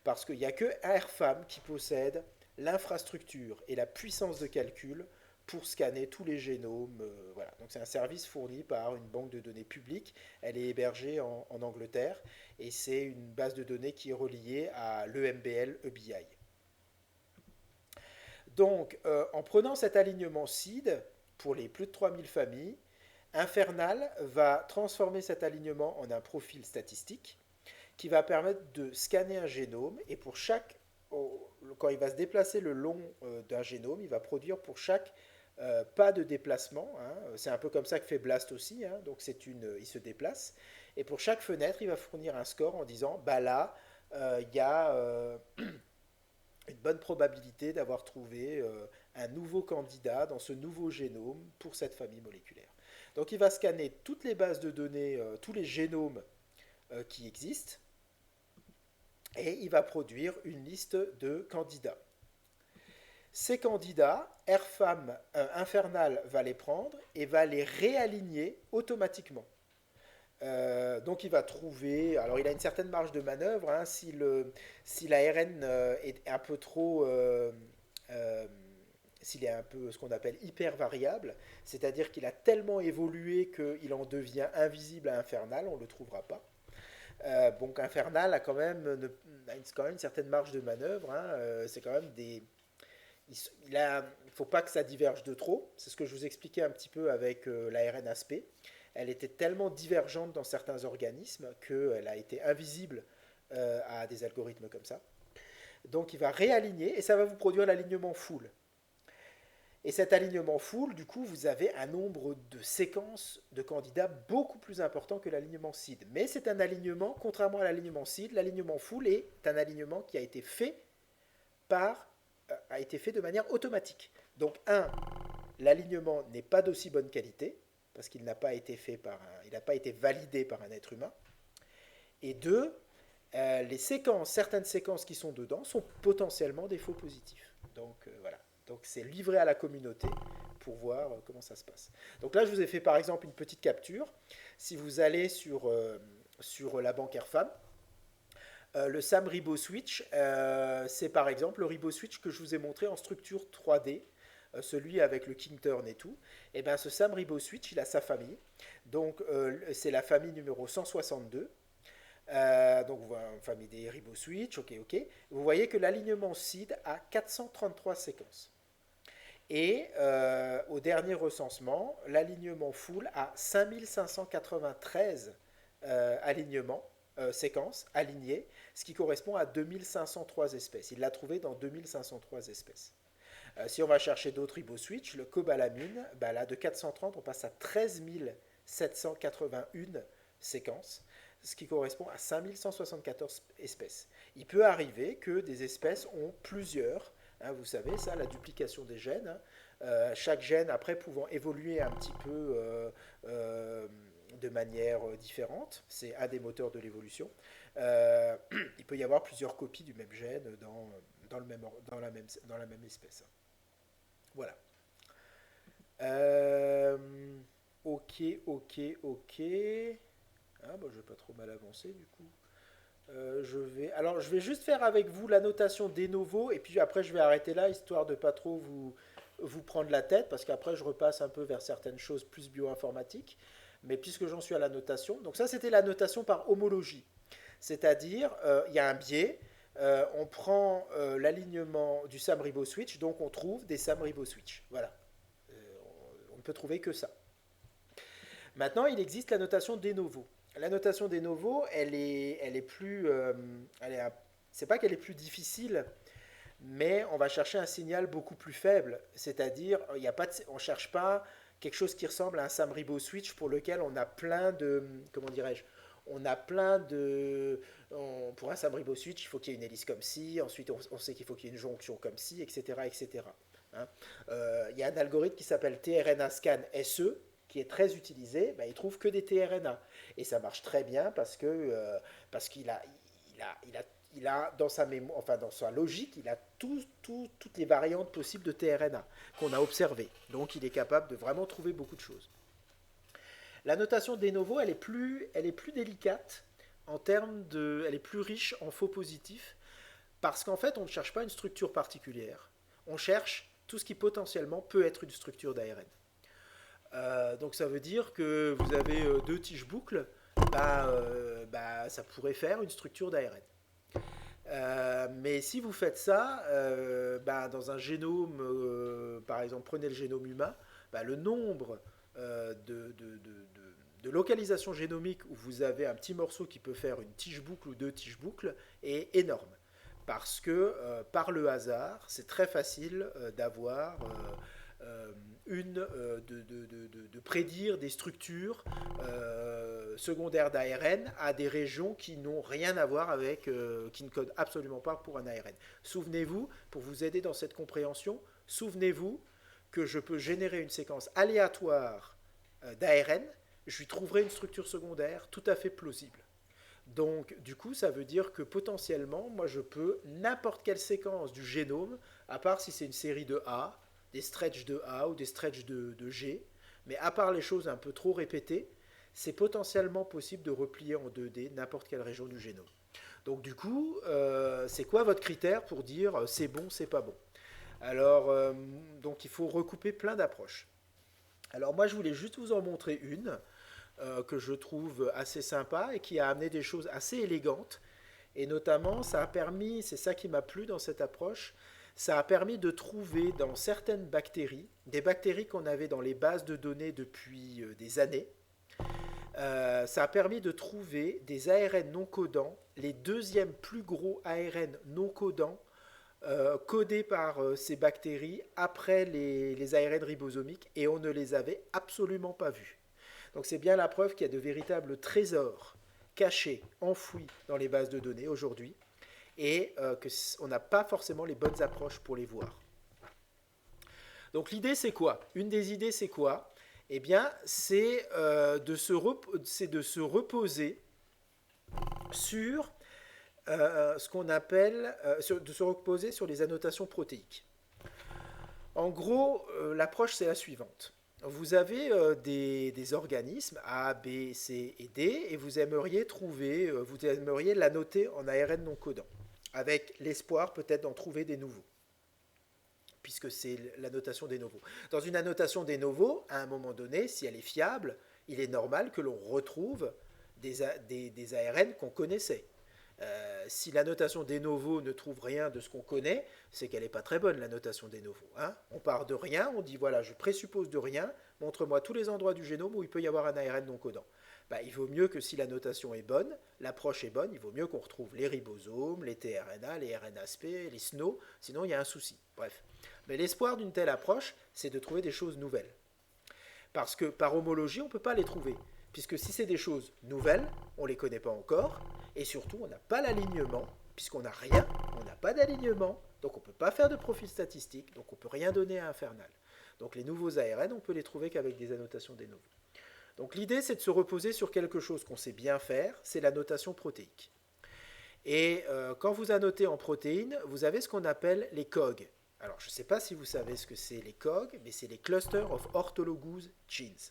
Parce qu'il n'y a que RFAM qui possède l'infrastructure et la puissance de calcul pour scanner tous les génomes. Voilà. Donc c'est un service fourni par une banque de données publique. Elle est hébergée en Angleterre et c'est une base de données qui est reliée à l'EMBL EBI. Donc en prenant cet alignement seed pour les plus de 3000 familles, Infernal va transformer cet alignement en un profil statistique qui va permettre de scanner un génome et pour chaque quand il va se déplacer le long d'un génome, il va produire pour chaque pas de déplacement. Hein. C'est un peu comme ça que fait Blast aussi. Hein. Donc il se déplace. Et pour chaque fenêtre, il va fournir un score en disant, bah là, il y a une bonne probabilité d'avoir trouvé un nouveau candidat dans ce nouveau génome pour cette famille moléculaire. Donc il va scanner toutes les bases de données, tous les génomes qui existent, et il va produire une liste de candidats. Ces candidats, Infernal va les prendre et va les réaligner automatiquement. Donc il va trouver, alors il a une certaine marge de manœuvre, hein, si l'ARN est un peu trop, s'il est un peu ce qu'on appelle hyper variable, c'est-à-dire qu'il a tellement évolué qu'il en devient invisible à Infernal, on ne le trouvera pas. Donc Infernal a quand même une certaine marge de manœuvre, hein, c'est quand même des... Il ne faut pas que ça diverge de trop, c'est ce que je vous expliquais un petit peu avec l'ARN ASP. Elle était tellement divergente dans certains organismes qu'elle a été invisible à des algorithmes comme ça. Donc il va réaligner et ça va vous produire l'alignement full. Et cet alignement full, du coup, vous avez un nombre de séquences de candidats beaucoup plus important que l'alignement seed. Mais c'est un alignement, contrairement à l'alignement seed, l'alignement full est un alignement qui a été fait de manière automatique. Donc, l'alignement n'est pas d'aussi bonne qualité, parce qu'il n'a pas été validé par un être humain. Et deux, certaines séquences qui sont dedans sont potentiellement des faux positifs. Donc, voilà. Donc c'est livré à la communauté pour voir comment ça se passe. Donc là, je vous ai fait par exemple une petite capture. Si vous allez sur la banque Airfam, le SAM RiboSwitch, c'est par exemple le RiboSwitch que je vous ai montré en structure 3D, celui avec le King Turn et tout. Et bien ce SAM RiboSwitch, il a sa famille. Donc c'est la famille numéro 162. Donc vous voyez une famille des RiboSwitch, ok. Vous voyez que l'alignement seed a 433 séquences. Et au dernier recensement, l'alignement full a 5593 séquences alignées, ce qui correspond à 2503 espèces. Il l'a trouvé dans 2503 espèces. Si on va chercher d'autres RiboSwitch, le cobalamine, là de 430, on passe à 13 781 séquences, ce qui correspond à 5174 espèces. Il peut arriver que des espèces ont plusieurs. Hein, vous savez ça, la duplication des gènes. Chaque gène, après, pouvant évoluer un petit peu de manière différente. C'est un des moteurs de l'évolution. Il peut y avoir plusieurs copies du même gène dans la même espèce. Voilà. Ok. Ah, je vais pas trop mal avancer du coup. Je vais juste faire avec vous la notation de novo et puis après je vais arrêter là histoire de pas trop vous prendre la tête parce qu'après je repasse un peu vers certaines choses plus bioinformatiques. Mais puisque j'en suis à la notation, donc ça c'était la notation par homologie. C'est-à-dire, il y a un biais, on prend l'alignement du SAM RiboSwitch, donc on trouve des SAM RiboSwitch. Voilà. On ne peut trouver que ça. Maintenant, il existe la notation de novo. La notation de novo, elle est plus... c'est pas qu'elle est plus difficile, mais on va chercher un signal beaucoup plus faible. C'est-à-dire, on ne cherche pas quelque chose qui ressemble à un SAM RiboSwitch pour lequel on a plein de... Comment dirais-je? On a plein de... Pour un SAM RiboSwitch, il faut qu'il y ait une hélice comme ci, ensuite on sait qu'il faut qu'il y ait une jonction comme ci, etc. etc. Hein. Il y a un algorithme qui s'appelle tRNA Scan SE, qui est très utilisé, il trouve que des tRNA. Et ça marche très bien parce qu'il a dans sa mémoire, enfin dans sa logique, il a toutes les variantes possibles de tRNA qu'on a observées. Donc il est capable de vraiment trouver beaucoup de choses. La notation de novo, elle est plus délicate elle est plus riche en faux positifs parce qu'en fait, on ne cherche pas une structure particulière. On cherche tout ce qui potentiellement peut être une structure d'ARN. Donc ça veut dire que vous avez deux tiges boucles, ça pourrait faire une structure d'ARN. Mais si vous faites ça, dans un génome, par exemple, prenez le génome humain, le nombre de localisations génomiques où vous avez un petit morceau qui peut faire une tige boucle ou deux tiges boucles est énorme. Parce que par le hasard, c'est très facile d'avoir de prédire des structures secondaires d'ARN à des régions qui n'ont rien à voir avec, qui ne codent absolument pas pour un ARN. Souvenez-vous, pour vous aider dans cette compréhension, souvenez-vous que je peux générer une séquence aléatoire d'ARN, je lui trouverai une structure secondaire tout à fait plausible. Donc, du coup, ça veut dire que potentiellement, moi, je peux n'importe quelle séquence du génome, à part si c'est une série de A, des stretches de A ou des stretches de G, mais à part les choses un peu trop répétées, c'est potentiellement possible de replier en 2D n'importe quelle région du génome. Donc, du coup, c'est quoi votre critère pour dire c'est bon, c'est pas bon? Alors, donc, il faut recouper plein d'approches. Alors, moi, je voulais juste vous en montrer une que je trouve assez sympa et qui a amené des choses assez élégantes. Et notamment, ça a permis, c'est ça qui m'a plu dans cette approche, ça a permis de trouver dans certaines bactéries, des bactéries qu'on avait dans les bases de données depuis des années, ça a permis de trouver des ARN non codants, les deuxièmes plus gros ARN non codants codés par ces bactéries après les ARN ribosomiques, et on ne les avait absolument pas vus. Donc c'est bien la preuve qu'il y a de véritables trésors cachés, enfouis dans les bases de données aujourd'hui, et qu'on n'a pas forcément les bonnes approches pour les voir. Donc l'idée c'est quoi? Une des idées c'est quoi? Eh bien c'est de se reposer sur ce qu'on appelle, de se reposer sur les annotations protéiques. En gros, l'approche c'est la suivante. Vous avez des organismes A, B, C et D, et vous aimeriez l'annoter en ARN non codant, avec l'espoir peut-être d'en trouver des nouveaux, puisque c'est l'annotation des novo. Dans une annotation des novo, à un moment donné, si elle est fiable, il est normal que l'on retrouve des ARN qu'on connaissait. Si la notation des novo ne trouve rien de ce qu'on connaît, c'est qu'elle n'est pas très bonne, la notation des novo. Hein, on part de rien, on dit voilà, je présuppose de rien, montre-moi tous les endroits du génome où il peut y avoir un ARN non codant. Il vaut mieux que si la notation est bonne, l'approche est bonne, il vaut mieux qu'on retrouve les ribosomes, les tRNA, les RNAsP, les SNO, sinon il y a un souci. Bref. Mais l'espoir d'une telle approche, c'est de trouver des choses nouvelles. Parce que par homologie, on ne peut pas les trouver. Puisque si c'est des choses nouvelles, on ne les connaît pas encore, et surtout, on n'a pas l'alignement, puisqu'on n'a rien, on n'a pas d'alignement, donc on ne peut pas faire de profil statistique, donc on ne peut rien donner à Infernal. Donc les nouveaux ARN, on peut les trouver qu'avec des annotations des novo. Donc l'idée, c'est de se reposer sur quelque chose qu'on sait bien faire, c'est la notation protéique. Et quand vous annotez en protéines, vous avez ce qu'on appelle les COG. Alors, je ne sais pas si vous savez ce que c'est les COG, mais c'est les Cluster of Orthologous Genes.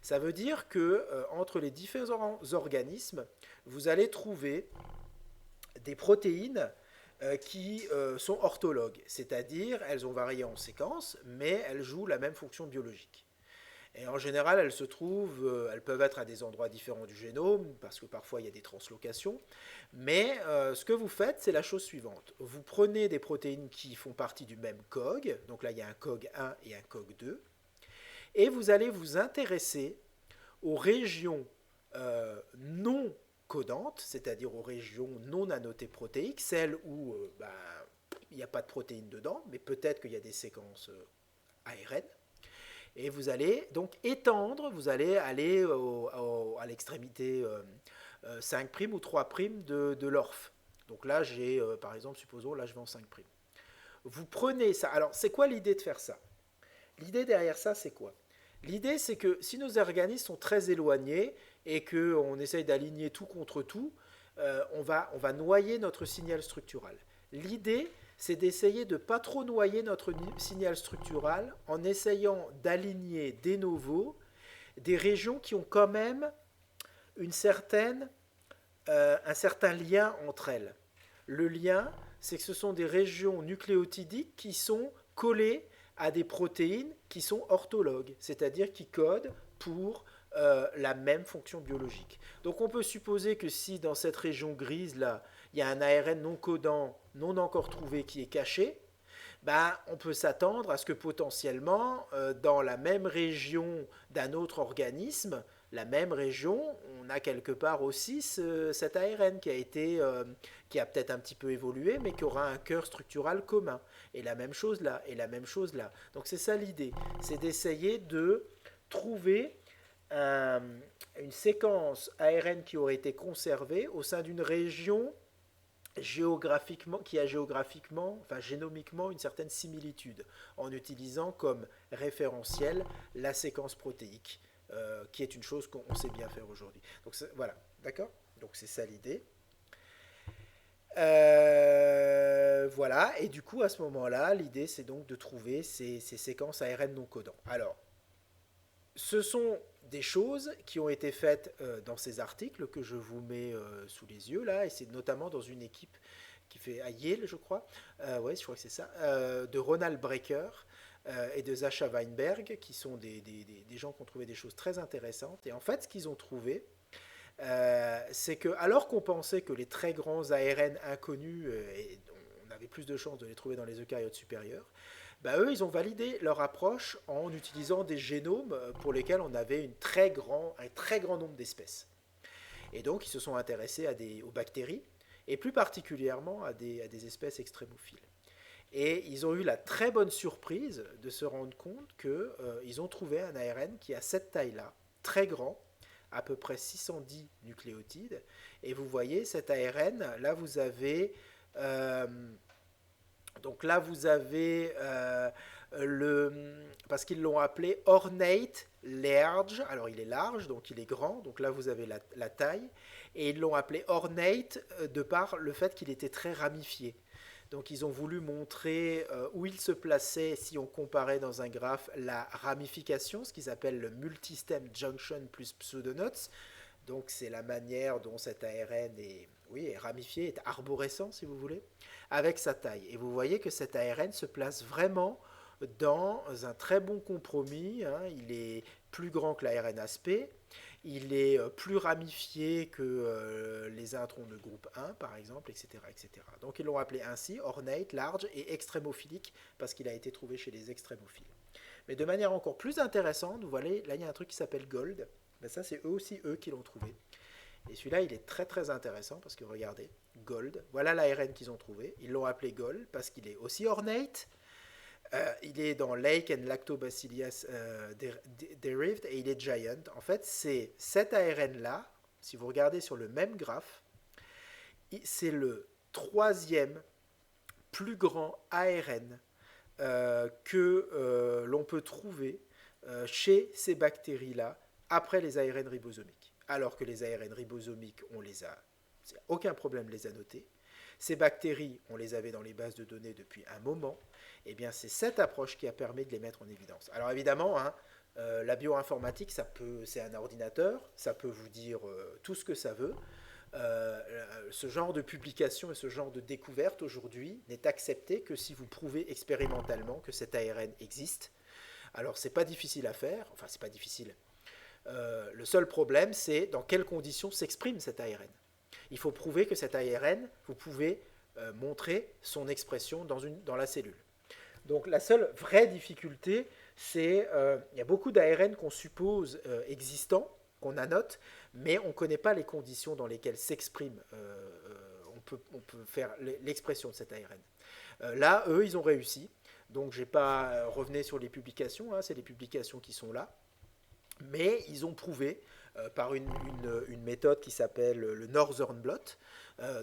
Ça veut dire que entre les différents organismes, vous allez trouver des protéines qui sont orthologues, c'est-à-dire elles ont varié en séquence, mais elles jouent la même fonction biologique. Et en général, elles peuvent être à des endroits différents du génome, parce que parfois il y a des translocations, mais ce que vous faites, c'est la chose suivante. Vous prenez des protéines qui font partie du même COG, donc là il y a un COG 1 et un COG 2, et vous allez vous intéresser aux régions non codantes, c'est-à-dire aux régions non annotées protéiques, celles où il n'y a pas de protéines dedans, mais peut-être qu'il y a des séquences ARN. Et vous allez donc étendre, vous allez aller à l'extrémité 5' ou 3' de l'ORF. Donc là, j'ai, par exemple, supposons, là je vais en 5'. Vous prenez ça. Alors, c'est quoi l'idée de faire ça? L'idée derrière ça, c'est quoi? L'idée, c'est que si nos organismes sont très éloignés et qu'on essaye d'aligner tout contre tout, on va noyer notre signal structural. L'idée, c'est d'essayer de ne pas trop noyer notre signal structural en essayant d'aligner de novo des régions qui ont quand même un certain lien entre elles. Le lien, c'est que ce sont des régions nucléotidiques qui sont collées à des protéines qui sont orthologues, c'est-à-dire qui codent pour la même fonction biologique. Donc on peut supposer que si dans cette région grise-là, il y a un ARN non codant, non encore trouvé, qui est caché, ben, on peut s'attendre à ce que potentiellement, dans la même région d'un autre organisme, la même région, on a quelque part aussi cet ARN qui a peut-être un petit peu évolué, mais qui aura un cœur structural commun. Et la même chose là, et la même chose là. Donc c'est ça l'idée, c'est d'essayer de trouver un- une séquence ARN qui aurait été conservée au sein d'une région géographiquement, qui a géographiquement, enfin génomiquement, une certaine similitude, en utilisant comme référentiel la séquence protéique, qui est une chose qu'on sait bien faire aujourd'hui. Donc voilà, d'accord. Donc c'est ça l'idée. Voilà, et du coup à ce moment-là, l'idée c'est donc de trouver ces séquences ARN non codants. Alors, ce sont des choses qui ont été faites dans ces articles que je vous mets sous les yeux là, et c'est notamment dans une équipe qui fait à Yale, je crois, ouais, je crois que c'est ça, de Ronald Breaker et de Sascha Weinberg, qui sont des gens qui ont trouvé des choses très intéressantes. Et en fait, ce qu'ils ont trouvé, c'est que alors qu'on pensait que les très grands ARN inconnus, et on avait plus de chances de les trouver dans les eucaryotes supérieurs, bah eux, ils ont validé leur approche en utilisant des génomes pour lesquels on avait un très grand nombre d'espèces. Et donc, ils se sont intéressés aux bactéries, et plus particulièrement à des espèces extrémophiles. Et ils ont eu la très bonne surprise de se rendre compte qu'ils ont trouvé un ARN qui a cette taille-là, très grand, à peu près 610 nucléotides. Et vous voyez, cet ARN, là vous avez euh, donc là, vous avez parce qu'ils l'ont appelé ornate large. Alors, il est large, donc il est grand. Donc là, vous avez la taille. Et ils l'ont appelé ornate de par le fait qu'il était très ramifié. Donc, ils ont voulu montrer où il se plaçait si on comparait dans un graphe la ramification, ce qu'ils appellent le multistem junction plus pseudonotes. Donc, c'est la manière dont cet ARN est, oui, est ramifié, est arborescent, si vous voulez, avec sa taille. Et vous voyez que cet ARN se place vraiment dans un très bon compromis. Hein. Il est plus grand que l'ARN aspect, il est plus ramifié que les introns de groupe 1, par exemple, etc., etc. Donc ils l'ont appelé ainsi, ornate, large et extrémophilique, parce qu'il a été trouvé chez les extrémophiles. Mais de manière encore plus intéressante, vous voyez, là il y a un truc qui s'appelle Gold. Ben ça, c'est eux aussi eux qui l'ont trouvé. Et celui-là, il est très très intéressant parce que regardez, Gold, voilà l'ARN qu'ils ont trouvé. Ils l'ont appelé Gold parce qu'il est aussi ornate. Il est dans Lake and Lactobacillus derived et il est giant. En fait, c'est cet ARN-là, si vous regardez sur le même graphe, c'est le troisième plus grand ARN que l'on peut trouver chez ces bactéries-là après les ARN ribosomiques. Alors que les ARN ribosomiques, on les a, aucun problème les a notés. Ces bactéries, on les avait dans les bases de données depuis un moment. Eh bien, c'est cette approche qui a permis de les mettre en évidence. Alors évidemment, hein, la bioinformatique, c'est un ordinateur, ça peut vous dire tout ce que ça veut. Ce genre de publication et ce genre de découverte aujourd'hui n'est accepté que si vous prouvez expérimentalement que cet ARN existe. Alors c'est pas difficile à faire, enfin c'est pas difficile. Le seul problème, c'est dans quelles conditions s'exprime cet ARN. Il faut prouver que cet ARN, vous pouvez montrer son expression dans la cellule. Donc la seule vraie difficulté, c'est il y a beaucoup d'ARN qu'on suppose existants, qu'on annote, mais on ne connaît pas les conditions dans lesquelles s'exprime, on peut faire l'expression de cet ARN. Là, eux, ils ont réussi. Donc je ne vais pas revenir sur les publications, hein, c'est les publications qui sont là. Mais ils ont prouvé par une méthode qui s'appelle le Northern Blot.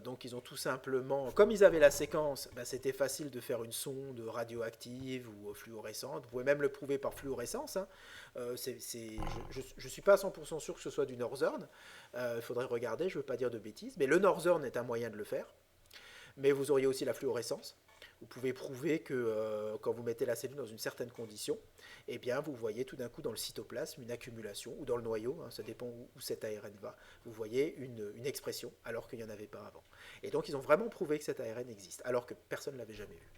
Donc ils ont tout simplement, comme ils avaient la séquence, ben, c'était facile de faire une sonde radioactive ou fluorescente. Vous pouvez même le prouver par fluorescence. Hein. Je ne suis pas à 100% sûr que ce soit du Northern. Il faudrait regarder, je ne veux pas dire de bêtises. Mais le Northern est un moyen de le faire. Mais vous auriez aussi la fluorescence. Vous pouvez prouver que quand vous mettez la cellule dans une certaine condition, eh bien, vous voyez tout d'un coup dans le cytoplasme une accumulation, ou dans le noyau, hein, ça dépend où cet ARN va, vous voyez une expression, alors qu'il n'y en avait pas avant. Et donc, ils ont vraiment prouvé que cet ARN existe, alors que personne ne l'avait jamais vu.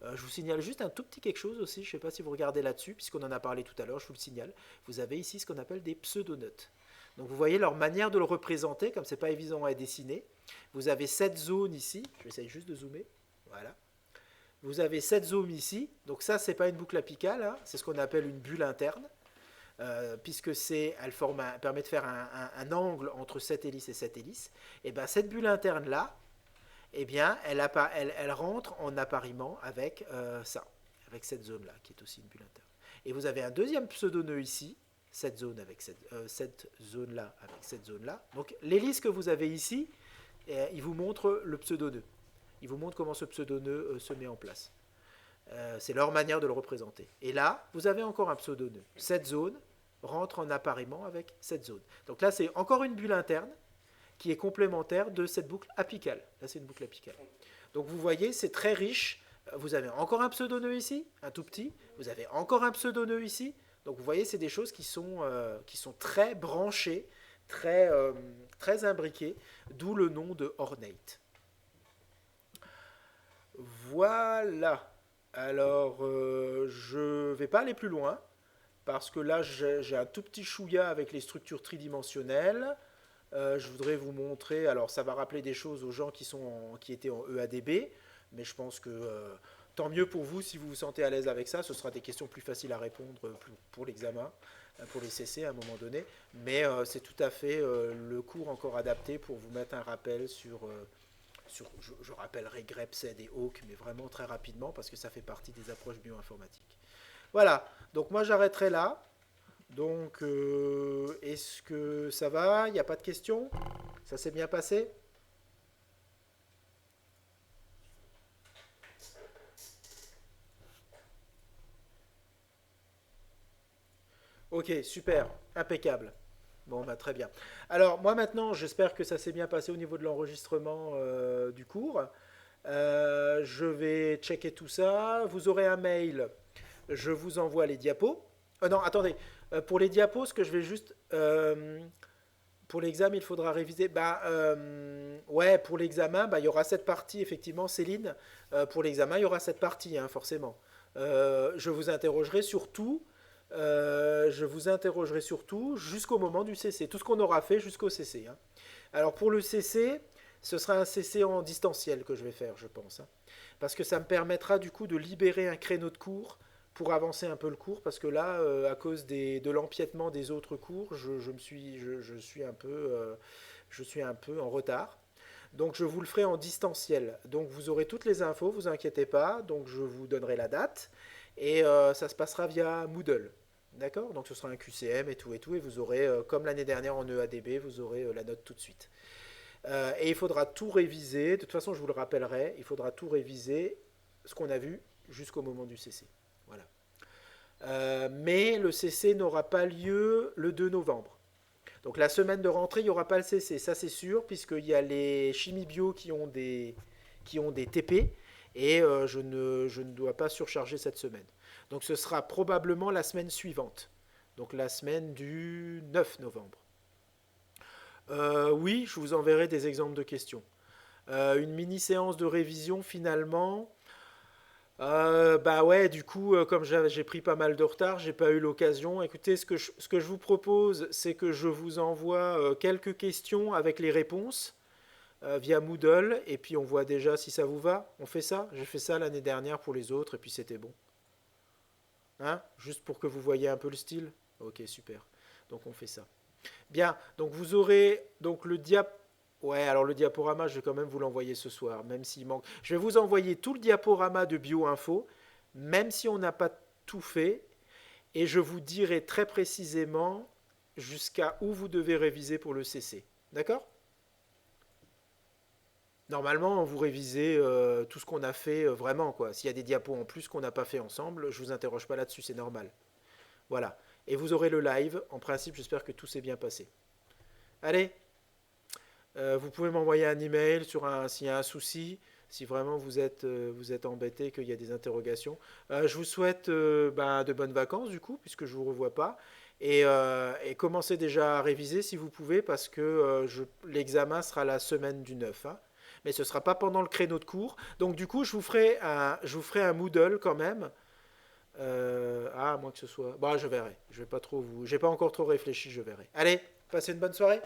Je vous signale juste un tout petit quelque chose aussi, je ne sais pas si vous regardez là-dessus, puisqu'on en a parlé tout à l'heure, je vous le signale. Vous avez ici ce qu'on appelle des pseudonotes. Donc vous voyez leur manière de le représenter, comme c'est pas évident à dessiner. Vous avez cette zone ici, je vais essayer juste de zoomer, voilà. Vous avez cette zone ici, donc ça c'est pas une boucle apicale, hein, c'est ce qu'on appelle une bulle interne, puisque elle permet de faire un angle entre cette hélice et cette hélice. Et bien cette bulle interne là, eh bien, elle rentre en appariement avec ça, avec cette zone-là, qui est aussi une bulle interne. Et vous avez un deuxième pseudonœud ici, cette zone-là avec cette zone-là. Donc l'hélice que vous avez ici, il vous montre le pseudonœud. Il vous montre comment ce pseudonœud se met en place. C'est leur manière de le représenter. Et là, vous avez encore un pseudonœud. Cette zone rentre en appariement avec cette zone. Donc là, c'est encore une bulle interne qui est complémentaire de cette boucle apicale. Là, c'est une boucle apicale. Donc vous voyez, c'est très riche. Vous avez encore un pseudonœud ici, un tout petit. Vous avez encore un pseudonœud ici. Donc vous voyez, c'est des choses qui sont très branchées, très imbriquées, d'où le nom de ornate. Voilà. Alors, je ne vais pas aller plus loin, parce que là, j'ai un tout petit chouïa avec les structures tridimensionnelles. Je voudrais vous montrer, alors ça va rappeler des choses aux gens qui étaient en EADB, mais je pense que tant mieux pour vous si vous vous sentez à l'aise avec ça, ce sera des questions plus faciles à répondre pour l'examen, pour les CC à un moment donné, mais c'est tout à fait le cours encore adapté pour vous mettre un rappel sur je rappellerai grep, SED et Hawk, mais vraiment très rapidement parce que ça fait partie des approches bioinformatiques. Voilà, donc moi j'arrêterai là. Donc, est-ce que ça va? Il n'y a pas de questions? Ça s'est bien passé? Ok, super, impeccable. Bon, bah, très bien. Alors, moi maintenant, j'espère que ça s'est bien passé au niveau de l'enregistrement du cours. Je vais checker tout ça. Vous aurez un mail. Je vous envoie les diapos. Non, attendez. Pour les diapos, ce que je vais juste... pour l'examen, il faudra réviser. Ouais, pour l'examen, il y aura cette partie, effectivement, Céline. Pour l'examen, il y aura cette partie, hein, forcément. Je vous interrogerai surtout. Je vous interrogerai surtout jusqu'au moment du CC. Tout ce qu'on aura fait jusqu'au CC. Hein. Alors pour le CC, ce sera un CC en distanciel que je vais faire, je pense. Hein. Parce que ça me permettra du coup de libérer un créneau de cours pour avancer un peu le cours, parce que là, à cause de l'empiètement des autres cours, je suis un peu en retard. Donc je vous le ferai en distanciel. Donc vous aurez toutes les infos, vous inquiétez pas. Donc je vous donnerai la date. Et ça se passera via Moodle. D'accord? Donc ce sera un QCM et tout, et vous aurez, comme l'année dernière en EADB, vous aurez la note tout de suite. Et il faudra tout réviser, de toute façon je vous le rappellerai, il faudra tout réviser, ce qu'on a vu, jusqu'au moment du CC. Voilà. Mais le CC n'aura pas lieu le 2 novembre. Donc la semaine de rentrée, il n'y aura pas le CC, ça c'est sûr, puisqu'il y a les chimie bio qui ont des TP, et je ne dois pas surcharger cette semaine. Donc ce sera probablement la semaine suivante, donc la semaine du 9 novembre. Oui, je vous enverrai des exemples de questions. Une mini-séance de révision finalement. Bah ouais, du coup, comme j'ai pris pas mal de retard, j'ai pas eu l'occasion. Écoutez, ce que je vous propose, c'est que je vous envoie quelques questions avec les réponses via Moodle, et puis on voit déjà si ça vous va. On fait ça? J'ai fait ça l'année dernière pour les autres, et puis c'était bon. Hein? Juste pour que vous voyez un peu le style. Ok, super. Donc on fait ça. Bien, donc vous aurez donc le diaporama. Ouais, alors le diaporama, je vais quand même vous l'envoyer ce soir, même s'il manque. Je vais vous envoyer tout le diaporama de BioInfo, même si on n'a pas tout fait, et je vous dirai très précisément jusqu'à où vous devez réviser pour le CC. D'accord? Normalement, vous révisez tout ce qu'on a fait vraiment, quoi. S'il y a des diapos en plus qu'on n'a pas fait ensemble, je vous interroge pas là-dessus, c'est normal. Voilà. Et vous aurez le live. En principe, j'espère que tout s'est bien passé. Allez, vous pouvez m'envoyer un email s'il y a un souci, si vraiment vous êtes embêté, qu'il y a des interrogations. Je vous souhaite de bonnes vacances, du coup, puisque je ne vous revois pas. Et commencez déjà à réviser si vous pouvez, parce que l'examen sera la semaine du 9. Hein. mais ce ne sera pas pendant le créneau de cours. Donc du coup, je vous ferai un Moodle quand même. À moins que ce soit... Bah, je verrai. Je vais pas encore trop réfléchi, je verrai. Allez, passez une bonne soirée.